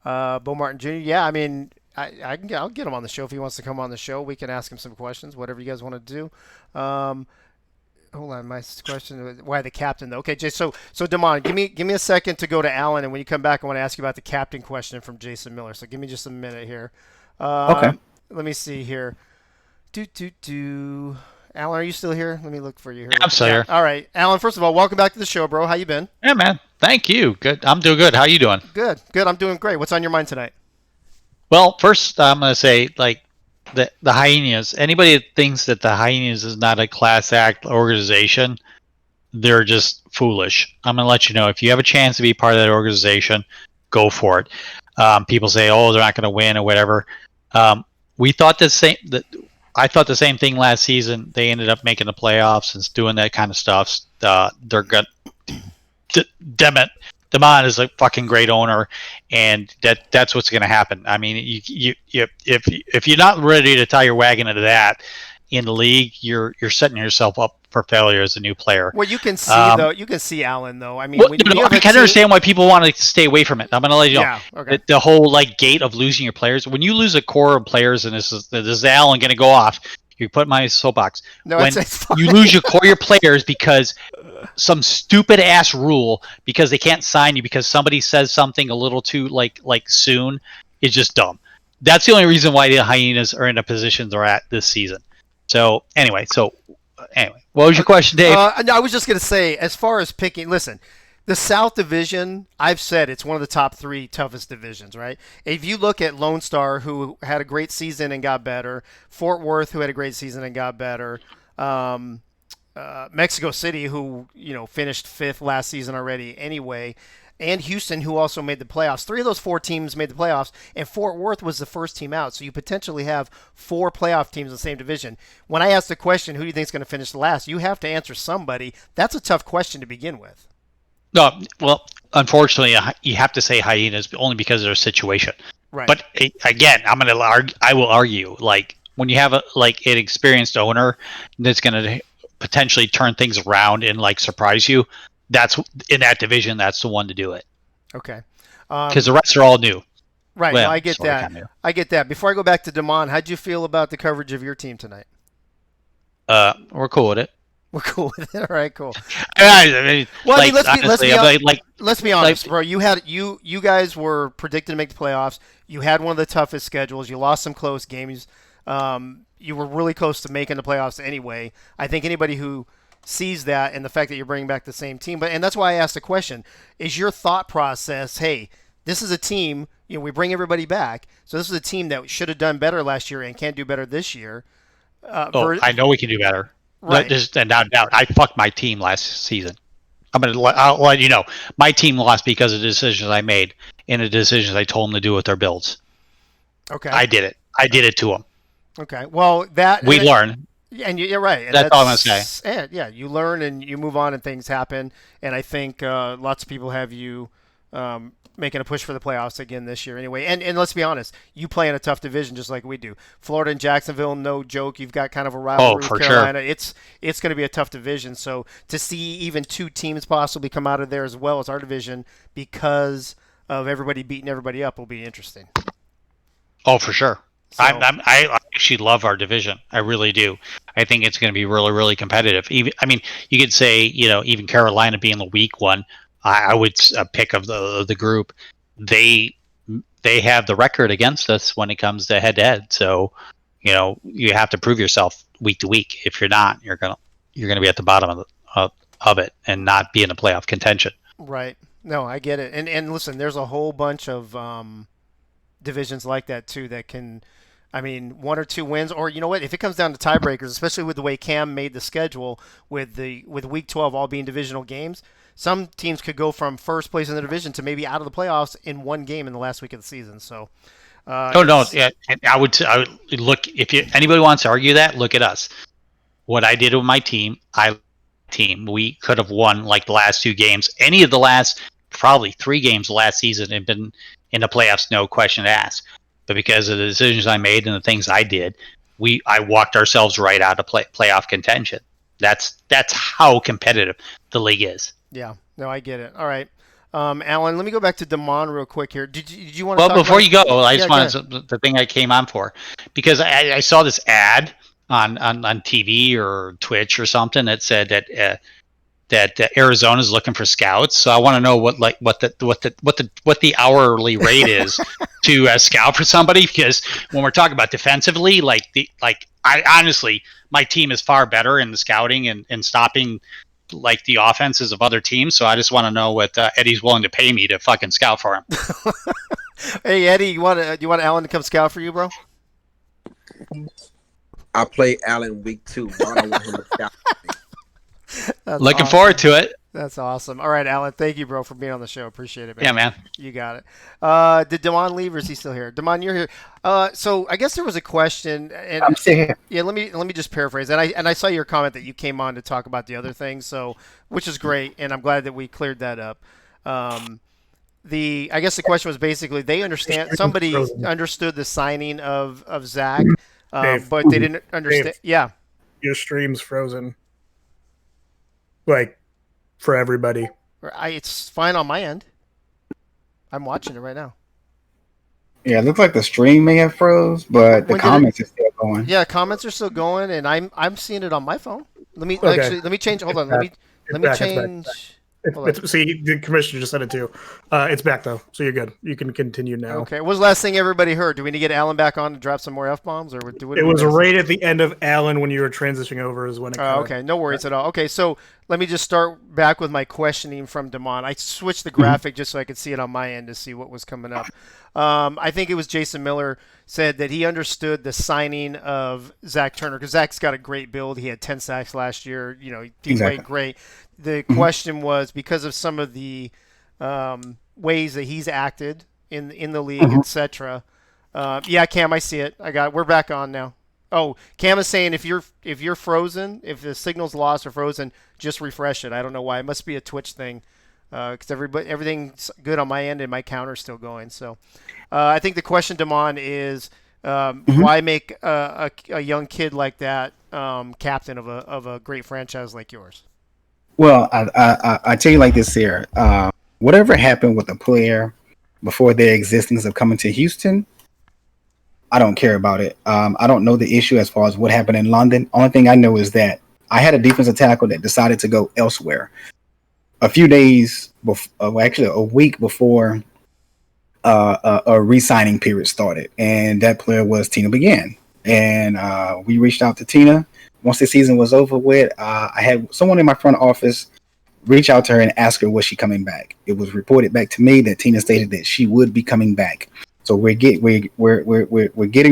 Bo Martin Jr. Yeah, I mean, I'll get him on the show if he wants to come on the show. We can ask him some questions, whatever you guys want to do. hold on. My question was why the captain though. Okay, Jay. So Damon, give me a second to go to Alan, and when you come back, I want to ask you about the captain question from Jason Miller. So give me just a minute here. Okay. Let me see here. Alan, are you still here? Let me look for you here. I'm still here. All right, Alan. First of all, welcome back to the show, bro. How you been? Yeah, man. Thank you. Good. I'm doing good. How you doing? Good. I'm doing great. What's on your mind tonight? Well, first I'm gonna say like the Hyenas. Anybody that thinks that the Hyenas is not a class act organization, they're just foolish. I'm gonna let you know if you have a chance to be part of that organization, go for it. People say, oh, they're not gonna win or whatever. We thought the same. I thought the same thing last season. They ended up making the playoffs and doing that kind of stuff. They're good. Damon is a fucking great owner, and that's what's going to happen. I mean, if you're not ready to tie your wagon into that in the league, you're setting yourself up for failure as a new player. Well, you can see though. You can see Alan though. I mean, I can understand why people want to stay away from it. I'm going to let you know. Yeah, okay. The whole like gate of losing your players. When you lose a core of players, and this is Alan going to go off. You put my soapbox. No, when it's fine. you lose your core of your players because some stupid ass rule because they can't sign you because somebody says something a little too like soon is just dumb. That's the only reason why the Hyenas are in a position they're at this season. So anyway, what was your question, Dave? No, I was just going to say, as far as picking, listen, the South Division, I've said it's one of the top 3 toughest divisions, right? If you look at Lone Star, who had a great season and got better, Fort Worth, who had a great season and got better, Mexico City, who finished 5th last season already anyway, and Houston, who also made the playoffs. 3 of those 4 teams made the playoffs, and Fort Worth was the first team out. So you potentially have 4 playoff teams in the same division. When I ask the question, who do you think is going to finish last, you have to answer somebody. That's a tough question to begin with. No, well, unfortunately, you have to say Hyenas only because of their situation. Right. But again, I will argue like when you have an experienced owner that's going to potentially turn things around and like surprise you. That's in that division. That's the one to do it. Okay. Because the rest are all new. Right. Well, no, I get that. I get that. Before I go back to Damon, how'd you feel about the coverage of your team tonight? We're cool with it. We're cool with it. All right, cool. I mean, well, like, let's be honest, bro. You guys were predicted to make the playoffs. You had one of the toughest schedules. You lost some close games. You were really close to making the playoffs anyway. I think anybody who sees that and the fact that you're bringing back the same team, and that's why I asked the question: is your thought process, hey, this is a team, we bring everybody back, so this is a team that should have done better last year and can't do better this year. I know we can do better. Right. And no doubt, I fucked my team last season. I'll let you know. My team lost because of the decisions I made and the decisions I told them to do with their builds. Okay. I did it. I did it to them. Okay. Well, we learn. And you're right. And that's all I'm going to say. Yeah, you learn and you move on and things happen. And I think lots of people have you making a push for the playoffs again this year anyway. And let's be honest, you play in a tough division just like we do. Florida and Jacksonville, no joke. You've got kind of a rivalry with Carolina. Sure. It's going to be a tough division. So to see even 2 teams possibly come out of there as well as our division because of everybody beating everybody up will be interesting. Oh, for sure. So, I actually love our division. I really do. I think it's going to be really, really competitive. You could say, even Carolina being the weak one, I would pick of the group. They have the record against us when it comes to head-to-head. So, you have to prove yourself week to week. If you're not, you're gonna be at the bottom of it and not be in the playoff contention. Right. No, I get it. And listen, there's a whole bunch of divisions like that too that can. 1 or 2 wins, or you know what? If it comes down to tiebreakers, especially with the way Cam made the schedule with Week 12 all being divisional games, some teams could go from first place in the division to maybe out of the playoffs in 1 game in the last week of the season. So, yeah, I would look if anybody wants to argue that. Look at us. What I did with my team, we could have won like the last 2 games. Any of the last probably 3 games last season have been in the playoffs, no question asked. But because of the decisions I made and the things I did, I walked ourselves right out of playoff contention. That's how competitive the league is. Yeah, no, I get it. All right, Alan, let me go back to Damon real quick here. Did you want to? Well, before you go, I just wanted the thing I came on for because I saw this ad on TV or Twitch or something that said that Arizona is looking for scouts. So I want to know what the hourly rate is to scout for somebody, because when we're talking about defensively, I honestly, my team is far better in the scouting and stopping like the offenses of other teams. So I just want to know what Eddie's willing to pay me to fucking scout for him. Hey Eddie, you want Alan to come scout for you, bro? I play Allen week 2. Why don't I want him to scout? That's Looking awesome. forward to it. That's awesome. All right, Alan, thank you, bro, for being on the show. Appreciate it, man. Yeah, man. You got it. Did Damon leave, or is he still here? Damon, you're here. So I guess there was a question, and I'm still here. yeah, let me just paraphrase. And I saw your comment that you came on to talk about the other things, so which is great, and I'm glad that we cleared that up. I guess the question was basically somebody understood the signing of Zach, but they didn't understand. Dave. Yeah, Your stream's frozen. Like, for everybody. It's fine on my end. I'm watching it right now. Yeah, it looks like the stream may have froze, but the comments are still going. Yeah, comments are still going, and I'm seeing it on my phone. Let me change. Hold on. Let me change. See, the commissioner just said it too. It's back though, so you're good. You can continue now. Okay. What was the last thing everybody heard? Do we need to get Alan back on to drop some more F-bombs, or do we? It was right at the end of Alan when you were transitioning over is when it. Okay. No worries at all. Okay, so let me just start back with my questioning from Damon. I switched the graphic just so I could see it on my end to see what was coming up. I think it was Jason Miller said that he understood the signing of Zach Turner, because Zach's got a great build. He had 10 sacks last year. He played great. The question was because of some of the ways that he's acted in the league, etc. Yeah, Cam, I see it. We're back on now. Oh, Cam is saying if you're frozen, if the signal's lost or frozen, just refresh it. I don't know why. It must be a Twitch thing, because everything's good on my end and my counter's still going. So, I think the question, Damon, is why make a young kid like that captain of a great franchise like yours? Well, I tell you like this here. Whatever happened with the player before their existence of coming to Houston, I don't care about it. I don't know the issue as far as what happened in London. Only thing I know is that I had a defensive tackle that decided to go elsewhere a few days, actually a week before a re-signing period started, and that player was Tina Began. And we reached out to Tina. Once the season was over with, I had someone in my front office reach out to her and ask her, was she coming back? It was reported back to me that Tina stated that she would be coming back. So we're getting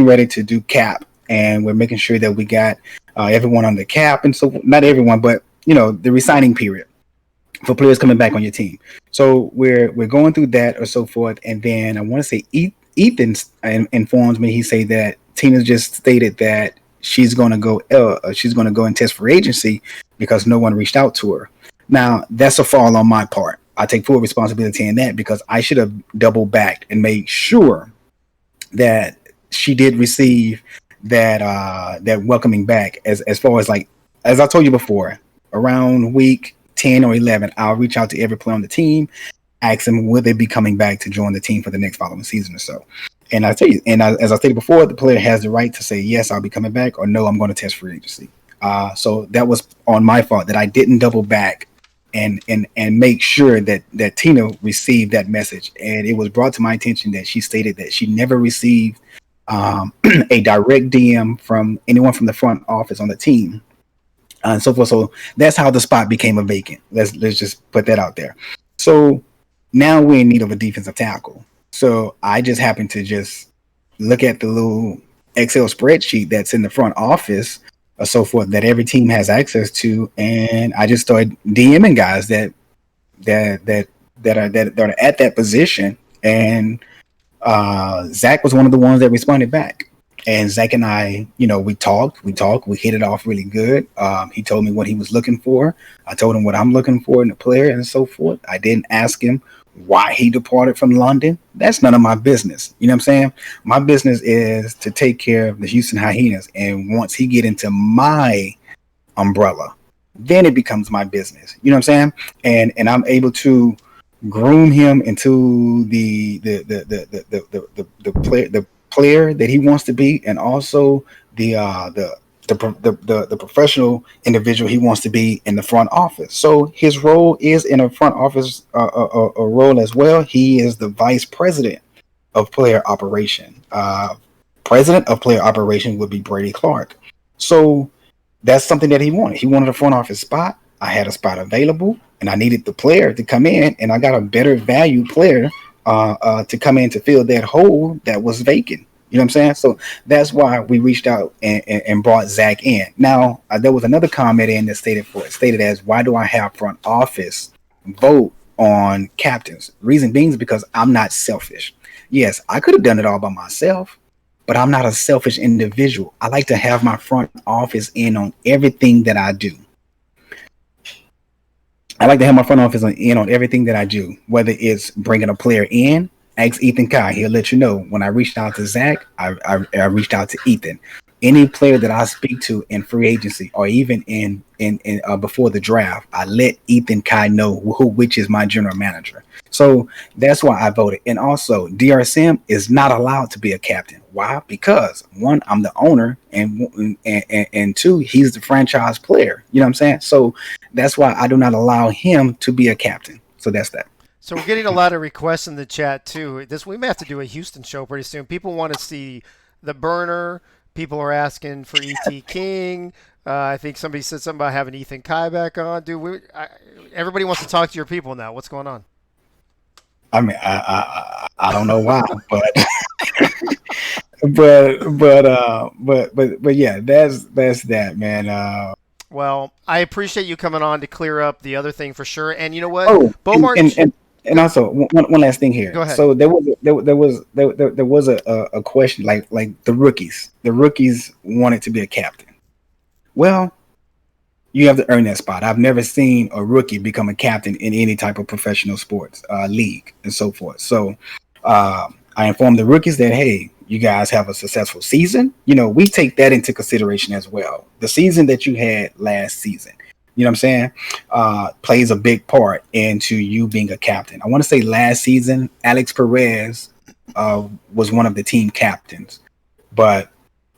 ready to do cap, and we're making sure that we got everyone on the cap, and so not everyone, but the resigning period for players coming back on your team. So we're going through that or so forth, and then I want to say Ethan informs me. He say that Tina just stated that she's going to go and test for agency because no one reached out to her. Now that's a fall on my part. I take full responsibility in that because I should have double backed and made sure that she did receive that welcoming back. As far as as I told you before, around week 10 or 11, I'll reach out to every player on the team, ask them will they be coming back to join the team for the next following season or so. And I tell you, as I stated before, the player has the right to say yes, I'll be coming back, or no, I'm going to test free agency. So that was on my fault that I didn't double back and make sure that Tina received that message. And it was brought to my attention that she stated that she never received a direct DM from anyone from the front office on the team, and so forth. So that's how the spot became a vacant. Let's just put that out there. So now we're in need of a defensive tackle. So I just happened to just look at the little Excel spreadsheet that's in the front office or so forth that every team has access to, and I just started DMing guys that are at that position, and Zach was one of the ones that responded back. And Zach and I, we talked, we hit it off really good. He told me what he was looking for. I told him what I'm looking for in the player and so forth. I didn't ask him why he departed from London. That's none of my business. You know what I'm saying? My business is to take care of the Houston Hyenas. And once he get into my umbrella, then it becomes my business. You know what I'm saying? And I'm able to groom him into the player that he wants to be, and also the the professional individual he wants to be in the front office. So his role is in a front office a role as well. He is the vice president of player operation. President of player operation would be Brady Clark. So that's something that he wanted. He wanted a front office spot. I had a spot available, and I needed the player to come in, and I got a better value player to come in to fill that hole that was vacant. You know what I'm saying? So that's why we reached out and brought Zach in. Now, there was another comment in that stated as, why do I have front office vote on captains? Reason being is because I'm not selfish. Yes, I could have done it all by myself, but I'm not a selfish individual. I like to have my front office in on everything that I do. I like to have my front office in on everything that I do, whether it's bringing a player in. Ask Ethan Kai. He'll let you know. When I reached out to Zach, I reached out to Ethan. Any player that I speak to in free agency or even in before the draft, I let Ethan Kai know which is my general manager. So that's why I voted. And also, DRSM is not allowed to be a captain. Why? Because one, I'm the owner, and two, he's the franchise player. You know what I'm saying? So that's why I do not allow him to be a captain. So that's that. So we're getting a lot of requests in the chat too. We may have to do a Houston show pretty soon. People want to see the burner. People are asking for ET King. I think somebody said something about having Ethan Kai back on. Dude, everybody wants to talk to your people now. What's going on? I mean, I don't know why, but but yeah, that's that, man. Well, I appreciate you coming on to clear up the other thing for sure. And you know what? Oh, Beaumont. And also one last thing here. Go ahead. So there was a question like the rookies. The rookies wanted to be a captain. Well, you have to earn that spot. I've never seen a rookie become a captain in any type of professional sports league and so forth. So I informed the rookies that, hey, you guys have a successful season. You know, we take that into consideration as well. The season that you had last season, you know what I'm saying, plays a big part into you being a captain. I want to say last season, Alex Perez was one of the team captains, but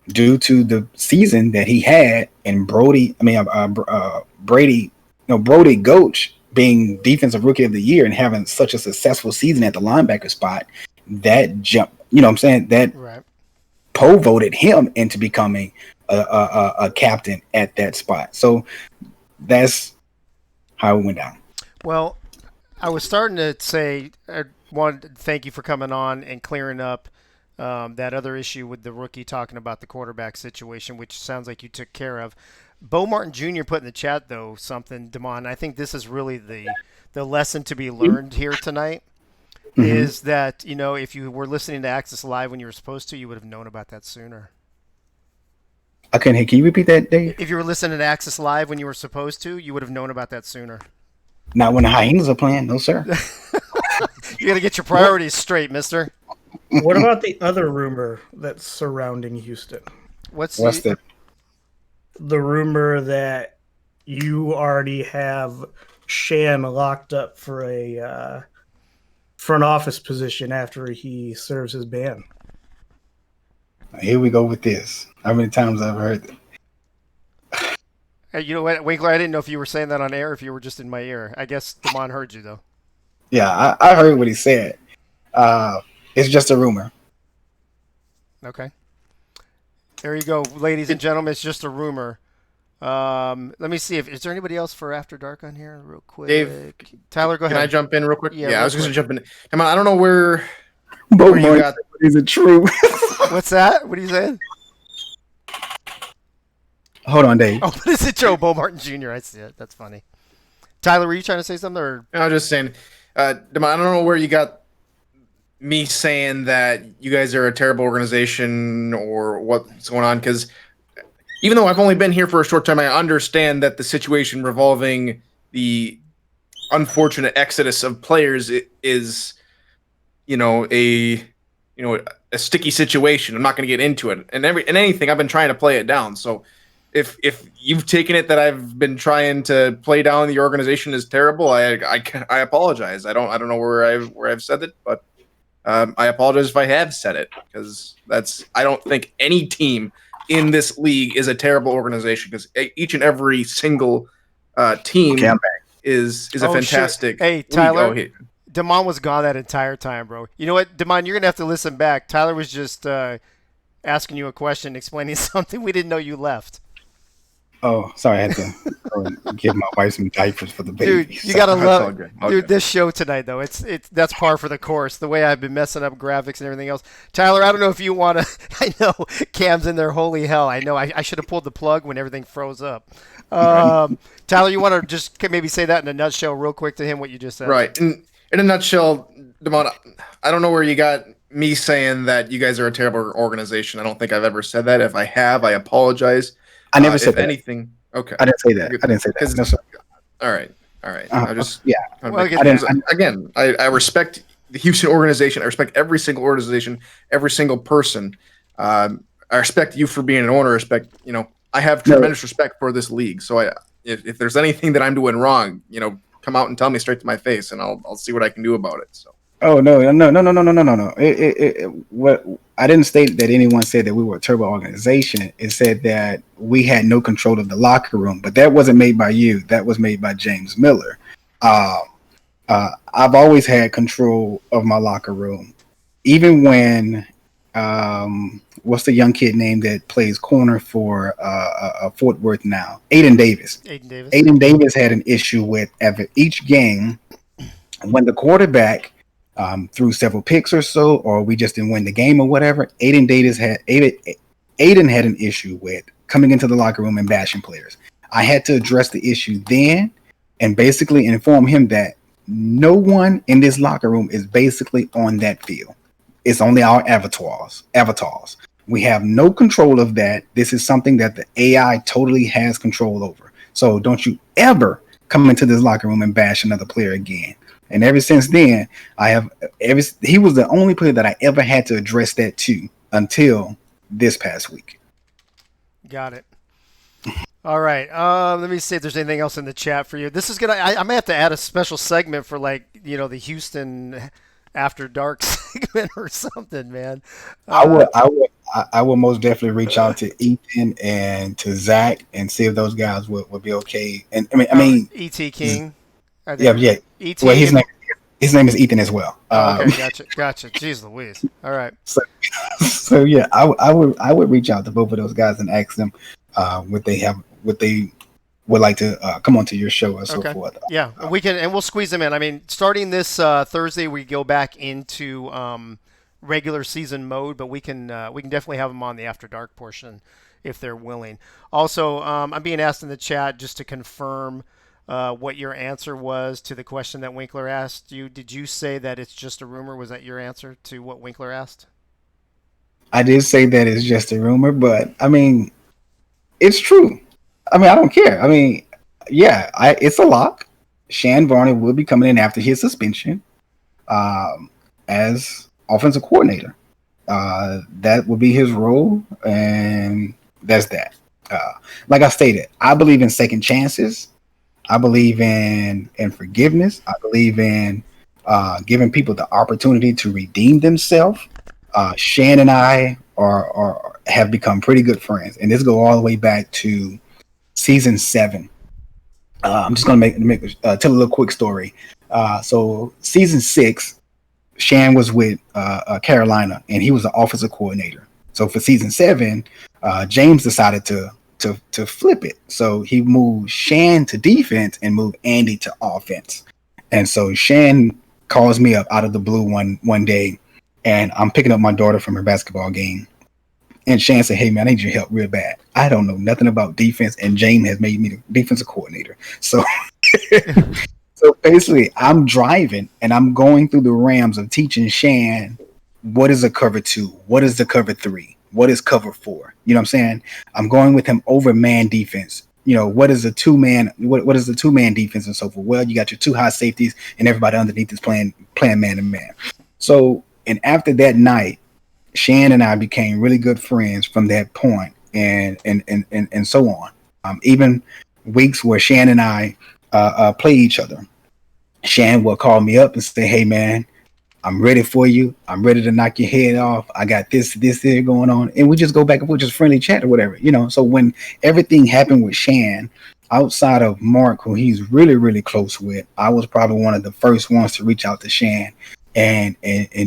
due to the season that he had and Brody Goach being defensive rookie of the year and having such a successful season at the linebacker spot, that jump, you know what I'm saying, that right, poll voted him into becoming a captain at that spot. So that's how it went down. Well, I was starting to say I wanted to thank you for coming on and clearing up that other issue with the rookie talking about the quarterback situation, which sounds like you took care of. Bo Martin Jr. put in the chat, though, something, Damon. I think this is really the lesson to be learned here tonight, is that, you know, if you were listening to Access Live when you were supposed to, you would have known about that sooner. I couldn't hear. Can you repeat that, Dave? If you were listening to Access Live when you were supposed to, you would have known about that sooner. Not when the Hyenas are playing, no, sir. You got to get your priorities straight, mister. What about the other rumor that's surrounding Houston? What's that? The rumor that you already have Shan locked up for a front office position after he serves his ban. Here we go with this. How many times I've heard that? Hey, you know what, Winkler? I didn't know if you were saying that on air or if you were just in my ear. I guess Damon heard you, though. Yeah, I heard what he said. It's just a rumor. Okay. There you go, ladies and gentlemen. It's just a rumor. Let me see is there anybody else for After Dark on here, real quick? Dave, Tyler, go ahead. Can I jump in real quick? Yeah, I was going to jump in. Come on, I don't know where Both you got. is it true? What's that? What are you saying? Hold on, Dave. Oh, what is it, Joe Bo Martin Jr.? I see it. That's funny. Tyler, were you trying to say something? Or I was just saying, I don't know where you got me saying that you guys are a terrible organization or what's going on, because even though I've only been here for a short time, I understand that the situation revolving the unfortunate exodus of players is, a sticky situation. I'm not going to get into it. And anything, I've been trying to play it down. So if you've taken it that I've been trying to play down the organization is terrible, I apologize. I don't know where I've said it, but I apologize if I have said it, because I don't think any team in this league is a terrible organization because each and every single team is a fantastic. Hey, league. Tyler. Damon was gone that entire time, bro. You know what, Damon? You're gonna have to listen back. Tyler was just asking you a question, explaining something. We didn't know you left. Oh, sorry, I had to give my wife some diapers for the baby. Dude, you gotta love, dude. This show tonight, though, it's that's par for the course. The way I've been messing up graphics and everything else. Tyler, I don't know if you want to. I know Cam's in there. Holy hell! I know I should have pulled the plug when everything froze up. Tyler, you want to just maybe say that in a nutshell, real quick, to him what you just said. Right. In a nutshell, Damon, I don't know where you got me saying that you guys are a terrible organization. I don't think I've ever said that. If I have, I apologize. I never said if that. anything, okay. I didn't say that. I didn't say that. No, sir. All right. I just I respect the Houston organization. I respect every single organization, every single person. I respect you for being an owner. I have tremendous respect for this league. So if there's anything that I'm doing wrong, come out and tell me straight to my face, and I'll see what I can do about it. So. Oh no! What I didn't state that anyone said that we were a terrible organization. It said that we had no control of the locker room, but that wasn't made by you. That was made by James Miller. I've always had control of my locker room, even when what's the young kid name that plays corner for Fort Worth now? Aiden Davis. Aiden Davis had an issue with each game when the quarterback threw several picks or so, or we just didn't win the game or whatever. Aiden had an issue with coming into the locker room and bashing players. I had to address the issue then and basically inform him that no one in this locker room is basically on that field. It's only our avatars. We have no control of that. This is something that the AI totally has control over. So don't you ever come into this locker room and bash another player again. And ever since then, he was the only player that I ever had to address that to until this past week. Got it. All right. Let me see if there's anything else in the chat for you. This is I may have to add a special segment for the Houston After Dark segment or something, man. I will most definitely reach out to Ethan and to Zach and see if those guys would be okay. And I mean, E.T. King. Yeah. E.T. Well, his name is Ethan as well. Okay, gotcha. Jeez Louise. All right. So yeah, I would reach out to both of those guys and ask them what they would like to come onto your show and so forth. Yeah, we can, and we'll squeeze them in. I mean, starting this Thursday, we go back into regular season mode, but we can definitely have them on the After Dark portion if they're willing. Also, I'm being asked in the chat just to confirm what your answer was to the question that Winkler asked you. Did you say that it's just a rumor? Was that your answer to what Winkler asked? I did say that it's just a rumor, but I mean, it's true. I mean, I don't care. I mean, yeah, it's a lock. Shan Varney will be coming in after his suspension as offensive coordinator. That will be his role, and that's that. Like I stated, I believe in second chances. I believe in forgiveness. I believe in giving people the opportunity to redeem themselves. Shan and I have become pretty good friends, and this goes all the way back to season 7. I'm just gonna tell a little quick story. So season 6, Shan was with Carolina, and he was the offensive coordinator. So for season 7, James decided to flip it. So he moved Shan to defense and moved Andy to offense. And so Shan calls me up out of the blue one day, and I'm picking up my daughter from her basketball game. And Shan said, "Hey man, I need your help real bad. I don't know nothing about defense, and James has made me the defensive coordinator." So so basically I'm driving and I'm going through the Rams of teaching Shan what is a cover 2, what is the cover 3, what is cover 4. You know what I'm saying? I'm going with him over man defense. You know, what is a 2-man, what is the 2-man defense and so forth? Well, you got your 2 high safeties and everybody underneath is playing man to man. So, and after that night, Shan and I became really good friends from that point, and so on. Even weeks where Shan and I play each other, Shan will call me up and say, "Hey man, I'm ready for you. I'm ready to knock your head off. I got this here going on. And we just go back and forth, just friendly chat or whatever, you know. So when everything happened with Shan, outside of Mark, who he's really, really close with, I was probably one of the first ones to reach out to Shan and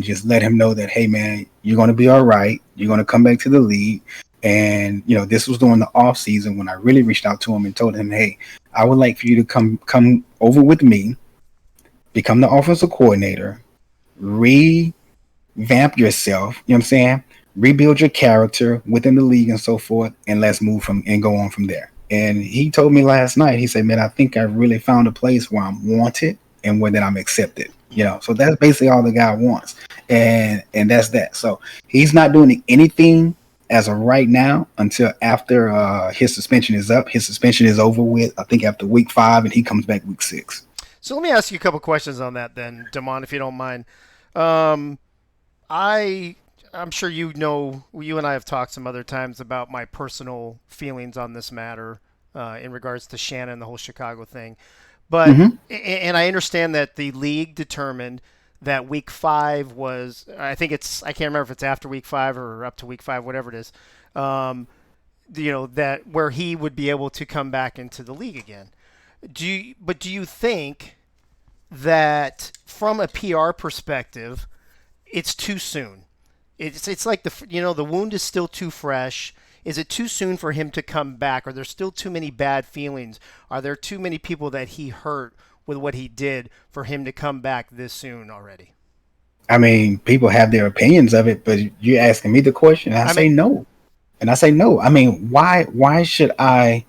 just let him know that, hey man, you're gonna be all right. You're gonna come back to the league. And you know, this was during the off season when I really reached out to him and told him, hey, I would like for you to come over with me, become the offensive coordinator, revamp yourself, you know what I'm saying? Rebuild your character within the league and so forth, and let's move from and go on from there. And he told me last night, he said, man, I think I really found a place where I'm wanted and where that I'm accepted. You know, so that's basically all the guy wants. And that's that. So he's not doing anything as of right now until after his suspension is up. His suspension is over with, I think, after week 5, and he comes back week 6. So let me ask you a couple questions on that then, Damon, if you don't mind. I'm sure you know, you and I have talked some other times about my personal feelings on this matter in regards to Shannon and the whole Chicago thing. But and I understand that the league determined that week 5 was, I can't remember if it's after week 5 or up to week 5, whatever it is. You know, that where he would be able to come back into the league again. Do you think that from a PR perspective, it's too soon? It's like the wound is still too fresh. Is it too soon for him to come back? Are there still too many bad feelings? Are there too many people that he hurt with what he did for him to come back this soon already? I mean, people have their opinions of it, but you're asking me the question, and I say no. And I say no. I mean, why should I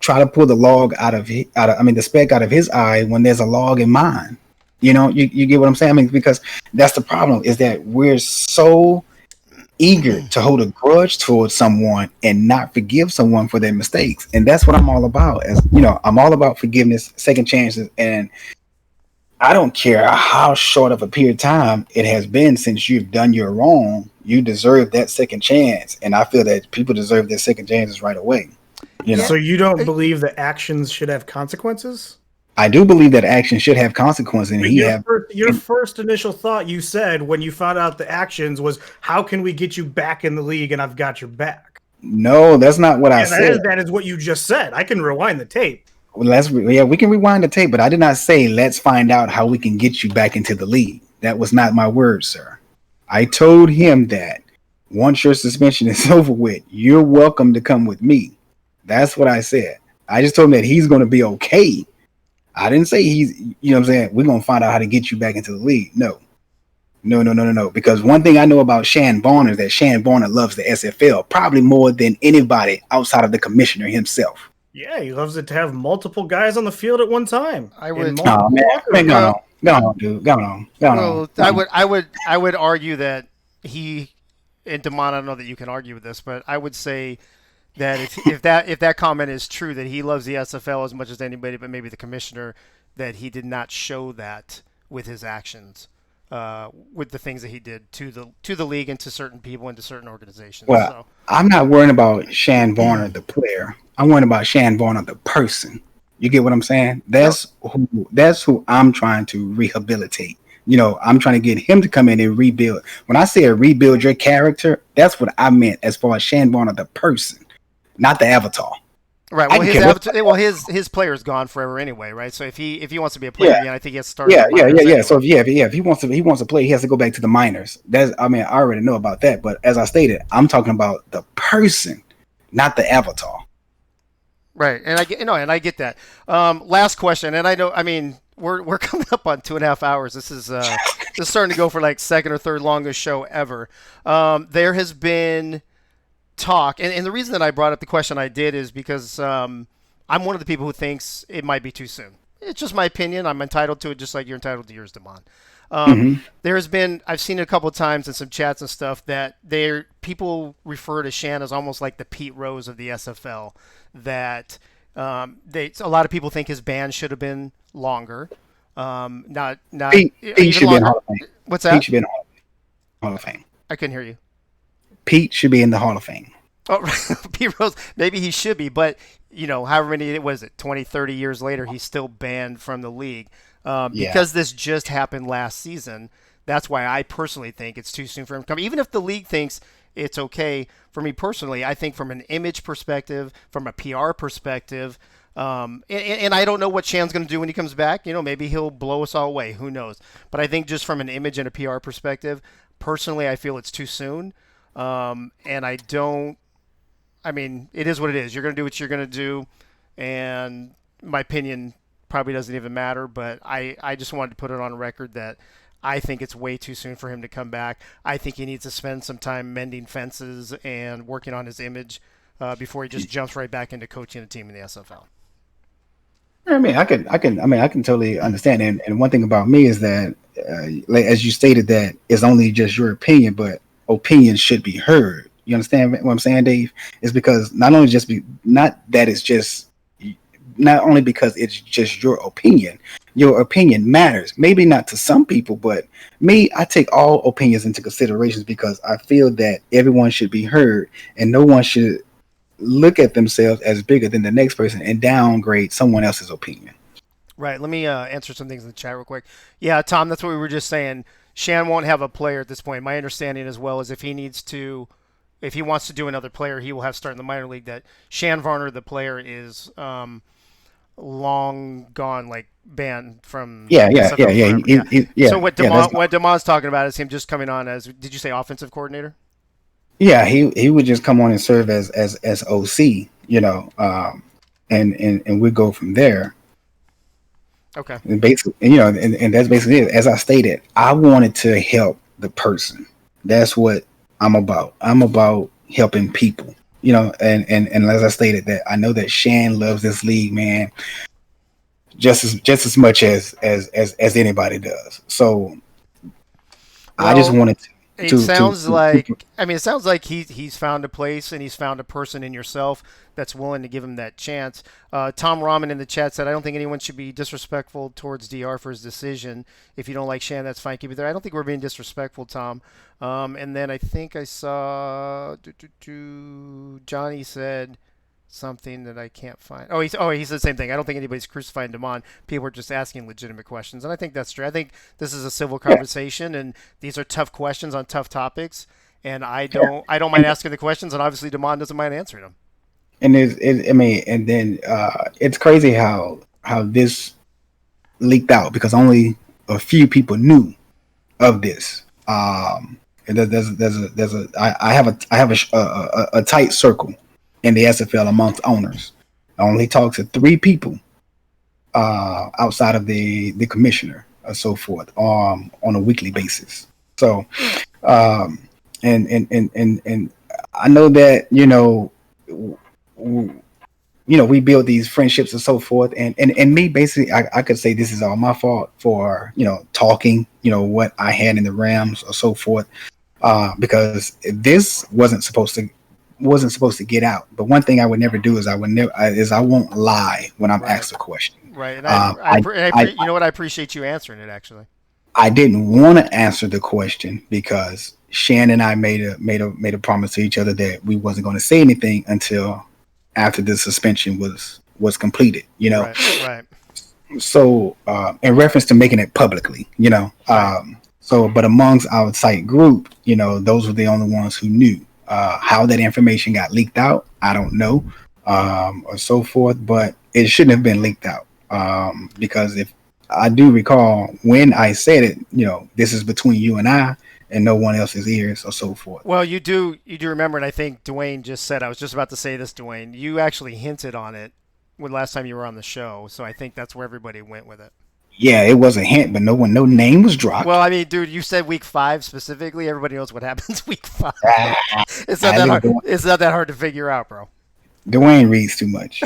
try to pull the log the speck out of his eye when there's a log in mine? You know, you get what I'm saying? I mean, because that's the problem, is that we're so eager to hold a grudge towards someone and not forgive someone for their mistakes. And that's what I'm all about. As you know, I'm all about forgiveness, second chances, and I don't care how short of a period of time it has been since you've done your wrong. You deserve that second chance, and I feel that people deserve their second chances right away. You know? So you don't believe that actions should have consequences? I do believe that action should have consequences. And your first initial thought, you said when you found out the actions, was, how can we get you back in the league and I've got your back? No, that's not what I said. That is what you just said. I can rewind the tape. Well, we can rewind the tape, but I did not say let's find out how we can get you back into the league. That was not my word, sir. I told him that once your suspension is over with, you're welcome to come with me. That's what I said. I just told him that he's going to be okay. I didn't say he's, you know what I'm saying, we're going to find out how to get you back into the league. No. Because one thing I know about Shan Varner is that Shan Varner loves the SFL probably more than anybody outside of the commissioner himself. Yeah, he loves it to have multiple guys on the field at one time. I would. Oh man, go on, dude. Go on. I would argue that he, and Damon, I don't know that you can argue with this, but I would say that if that comment is true, that he loves the SFL as much as anybody, but maybe the commissioner, that he did not show that with his actions, with the things that he did to the league and to certain people and to certain organizations. Well, so. I'm not worrying about Shan Varner, the player. I'm worrying about Shan Varner, the person. You get what I'm saying? That's who I'm trying to rehabilitate. You know, I'm trying to get him to come in and rebuild. When I say rebuild your character, that's what I meant as far as Shan Varner, the person, not the avatar. Right. Well, his player is gone forever anyway, right? So if he wants to be a player again, I think he has to start. Yeah. Anyway. So if he wants to play, he has to go back to the minors. I already know about that. But as I stated, I'm talking about the person, not the avatar. Right, and I get that. Last question, and I know, I mean, we're coming up on 2.5 hours. This is starting to go for like second or third longest show ever. There has been talk, and the reason that I brought up the question I did is because I'm one of the people who thinks it might be too soon. It's just my opinion. I'm entitled to it, just like you're entitled to yours, Damon. There's been, I've seen it a couple of times in some chats and stuff, that people refer to Shan as almost like the Pete Rose of the SFL. That a lot of people think his ban should have been longer. Pete should be in Hall of Fame. What's that? Pete should be in the Hall of Fame. I couldn't hear you. Pete should be in the Hall of Fame. Oh, Pete Rose, maybe he should be, but however many, 20, 30 years later, he's still banned from the league. Because this just happened last season, That's why I personally think it's too soon for him to come. Even if the league thinks it's okay, for me personally, I think from an image perspective, from a PR perspective, and I don't know what Shan's going to do when he comes back. Maybe he'll blow us all away. Who knows? But I think just from an image and a PR perspective, personally, I feel it's too soon. And I don't. I mean, it is what it is. You're going to do what you're going to do, and my opinion probably doesn't even matter. But I just wanted to put it on record that I think it's way too soon for him to come back. I think he needs to spend some time mending fences and working on his image before he just jumps right back into coaching a team in the SFL. I mean, I can totally understand. And one thing about me is that, as you stated, that it's only just your opinion, but opinions should be heard. You understand what I'm saying, Dave? It's because not only because it's just your opinion. Your opinion matters. Maybe not to some people, but me, I take all opinions into considerations because I feel that everyone should be heard and no one should look at themselves as bigger than the next person and downgrade someone else's opinion. Right. Let me answer some things in the chat real quick. Yeah, Tom, that's what we were just saying. Shan won't have a player at this point. My understanding as well is if he wants to do another player, he will have to start in the minor league. That Shan Varner, the player, is long gone, like banned from. Yeah. So what Damon's talking about is him just coming on as, did you say offensive coordinator? Yeah, he would just come on and serve as OC, and we go from there. Okay. And basically, and that's basically it. As I stated, I wanted to help the person. That's what I'm about. I'm about helping people. And as I stated, that I know that Shan loves this league, man, just as much as anybody does. So I just wanted to. It sounds like he's found a place and he's found a person in yourself that's willing to give him that chance. Tom Rahman in the chat said, I don't think anyone should be disrespectful towards DR for his decision. If you don't like Shan, that's fine. Keep it there. I don't think we're being disrespectful, Tom. And then I think I saw Johnny said something that I can't find. He said the same thing. I don't think anybody's crucifying Damon. People are just asking legitimate questions, and I think that's true. I think this is a civil conversation, and these are tough questions on tough topics. And I don't mind asking the questions, and obviously Damon doesn't mind answering them. And it's crazy how this leaked out because only a few people knew of this. And I have a tight circle in the SFL amongst owners. I only talk to 3 people outside of the commissioner or so forth on a weekly basis. So and I know that we build these friendships and so forth, and me basically I could say this is all my fault for talking what I had in the Rams or so forth, because this wasn't supposed to get out. But one thing I would never do is I won't lie when I'm asked a question. Right, and I appreciate you answering it. Actually, I didn't want to answer the question because Shan and I made a promise to each other that we wasn't going to say anything until after the suspension was completed. Right. So in reference to making it publicly, but amongst our tight group, those were the only ones who knew. How that information got leaked out, I don't know, or so forth, but it shouldn't have been leaked out, because if I do recall when I said it, this is between you and I and no one else's ears or so forth. Well, you do remember, and I think Dwayne just said, I was just about to say this, Dwayne, you actually hinted on it when last time you were on the show, so I think that's where everybody went with it. Yeah, it was a hint, but no name was dropped. Well, I mean, dude, you said week 5 specifically. Everybody knows what happens week 5. It's not that hard. It's not that hard to figure out, bro. Dwayne reads too much.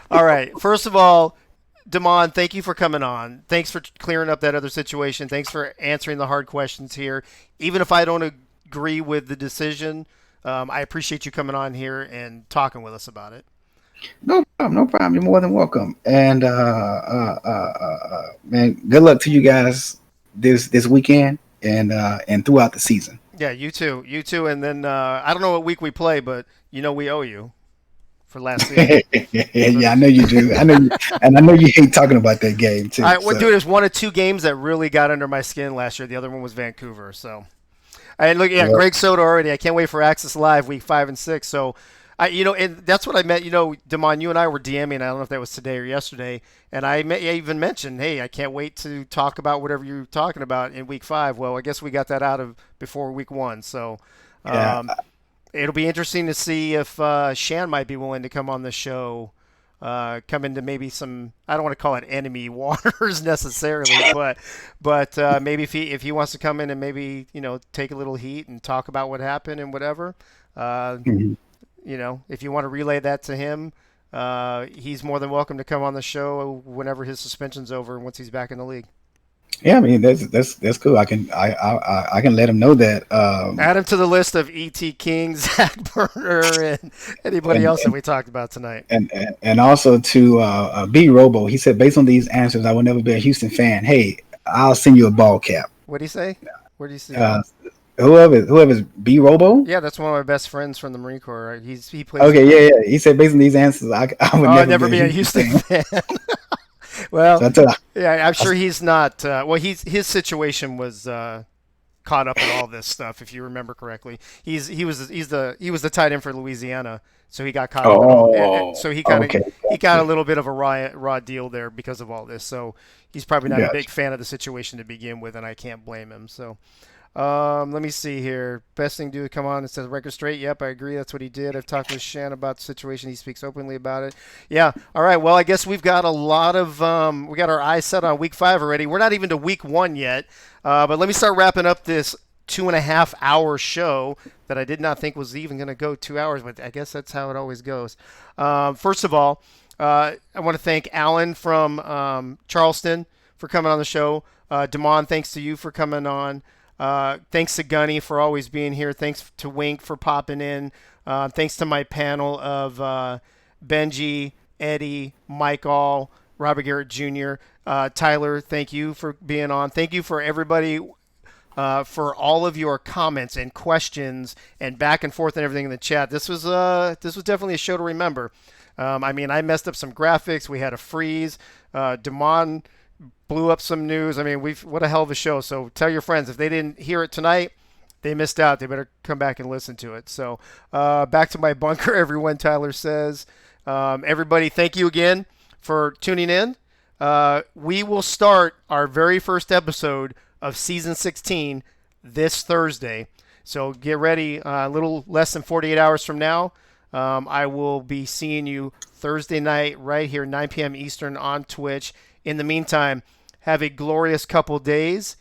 All right. First of all, Damon, thank you for coming on. Thanks for clearing up that other situation. Thanks for answering the hard questions here. Even if I don't agree with the decision, I appreciate you coming on here and talking with us about it. No problem. You're more than welcome. And man, good luck to you guys this weekend and throughout the season. Yeah, you too. And then I don't know what week we play, but we owe you for last season. Yeah, I know you do. And I know you hate talking about that game too. All right, well, so. dude, there's one of two games that really got under my skin last year. The other one was Vancouver. So, and look, yeah, Yep. Greg Soto already. I can't wait for Access Live week 5 and 6. So, and that's what I meant. Damon, you and I were DMing. I don't know if that was today or yesterday, and I even mentioned, hey, I can't wait to talk about whatever you're talking about in week 5. Well, I guess we got that out of before week 1. So, Yeah. It'll be interesting to see if Shan might be willing to come on the show. Come into maybe some, I don't want to call it enemy waters necessarily, but maybe if he wants to come in and maybe take a little heat and talk about what happened and whatever, Mhm. if you want to relay that to him, he's more than welcome to come on the show whenever his suspension's over and once he's back in the league. Yeah, I mean that's cool. I can let him know that. Add him to the list of ET King, Zach Burner, and anybody else that we talked about tonight. And also to B Robo, he said based on these answers, I will never be a Houston fan. Hey, I'll send you a ball cap. What do you say? Where do you see? Whoever's B Robo. Yeah, that's one of my best friends from the Marine Corps. Right? He plays. Okay, yeah. He said based on these answers, I would never be a Houston fan. Well, yeah, I'm sure he's not. His situation was caught up in all this stuff. If you remember correctly, he was the tight end for Louisiana, so he got caught up. So he got a little bit of a raw deal there because of all this. So he's probably not a big fan of the situation to begin with, and I can't blame him. So. Let me see here. Best thing to do is come on and says record straight. Yep, I agree. That's what he did. I've talked with Shan about the situation. He speaks openly about it. Yeah. All right. Well, I guess we've got a lot of we got our eyes set on week 5 already. We're not even to week 1 yet. But let me start wrapping up this 2.5 hour show that I did not think was even going to go 2 hours, but I guess that's how it always goes. First of all, I want to thank Alan from Charleston for coming on the show. Damon, thanks to you for coming on. Thanks to Gunny for always being here. Thanks to Wink for popping in. Thanks to my panel of Benji, Eddie, Mike All, Robert Garrett Jr., Tyler, thank you for being on. Thank you for everybody for all of your comments and questions and back and forth and everything in the chat. This was definitely a show to remember. I messed up some graphics. We had a freeze. Damon blew up some news. What a hell of a show. So tell your friends if they didn't hear it tonight, they missed out. They better come back and listen to it. So back to my bunker, everyone. Tyler says, everybody, thank you again for tuning in. We will start our very first episode of season 16 this Thursday. So get ready. A little less than 48 hours from now, I will be seeing you Thursday night right here, 9 p.m. Eastern on Twitch. In the meantime, have a glorious couple days,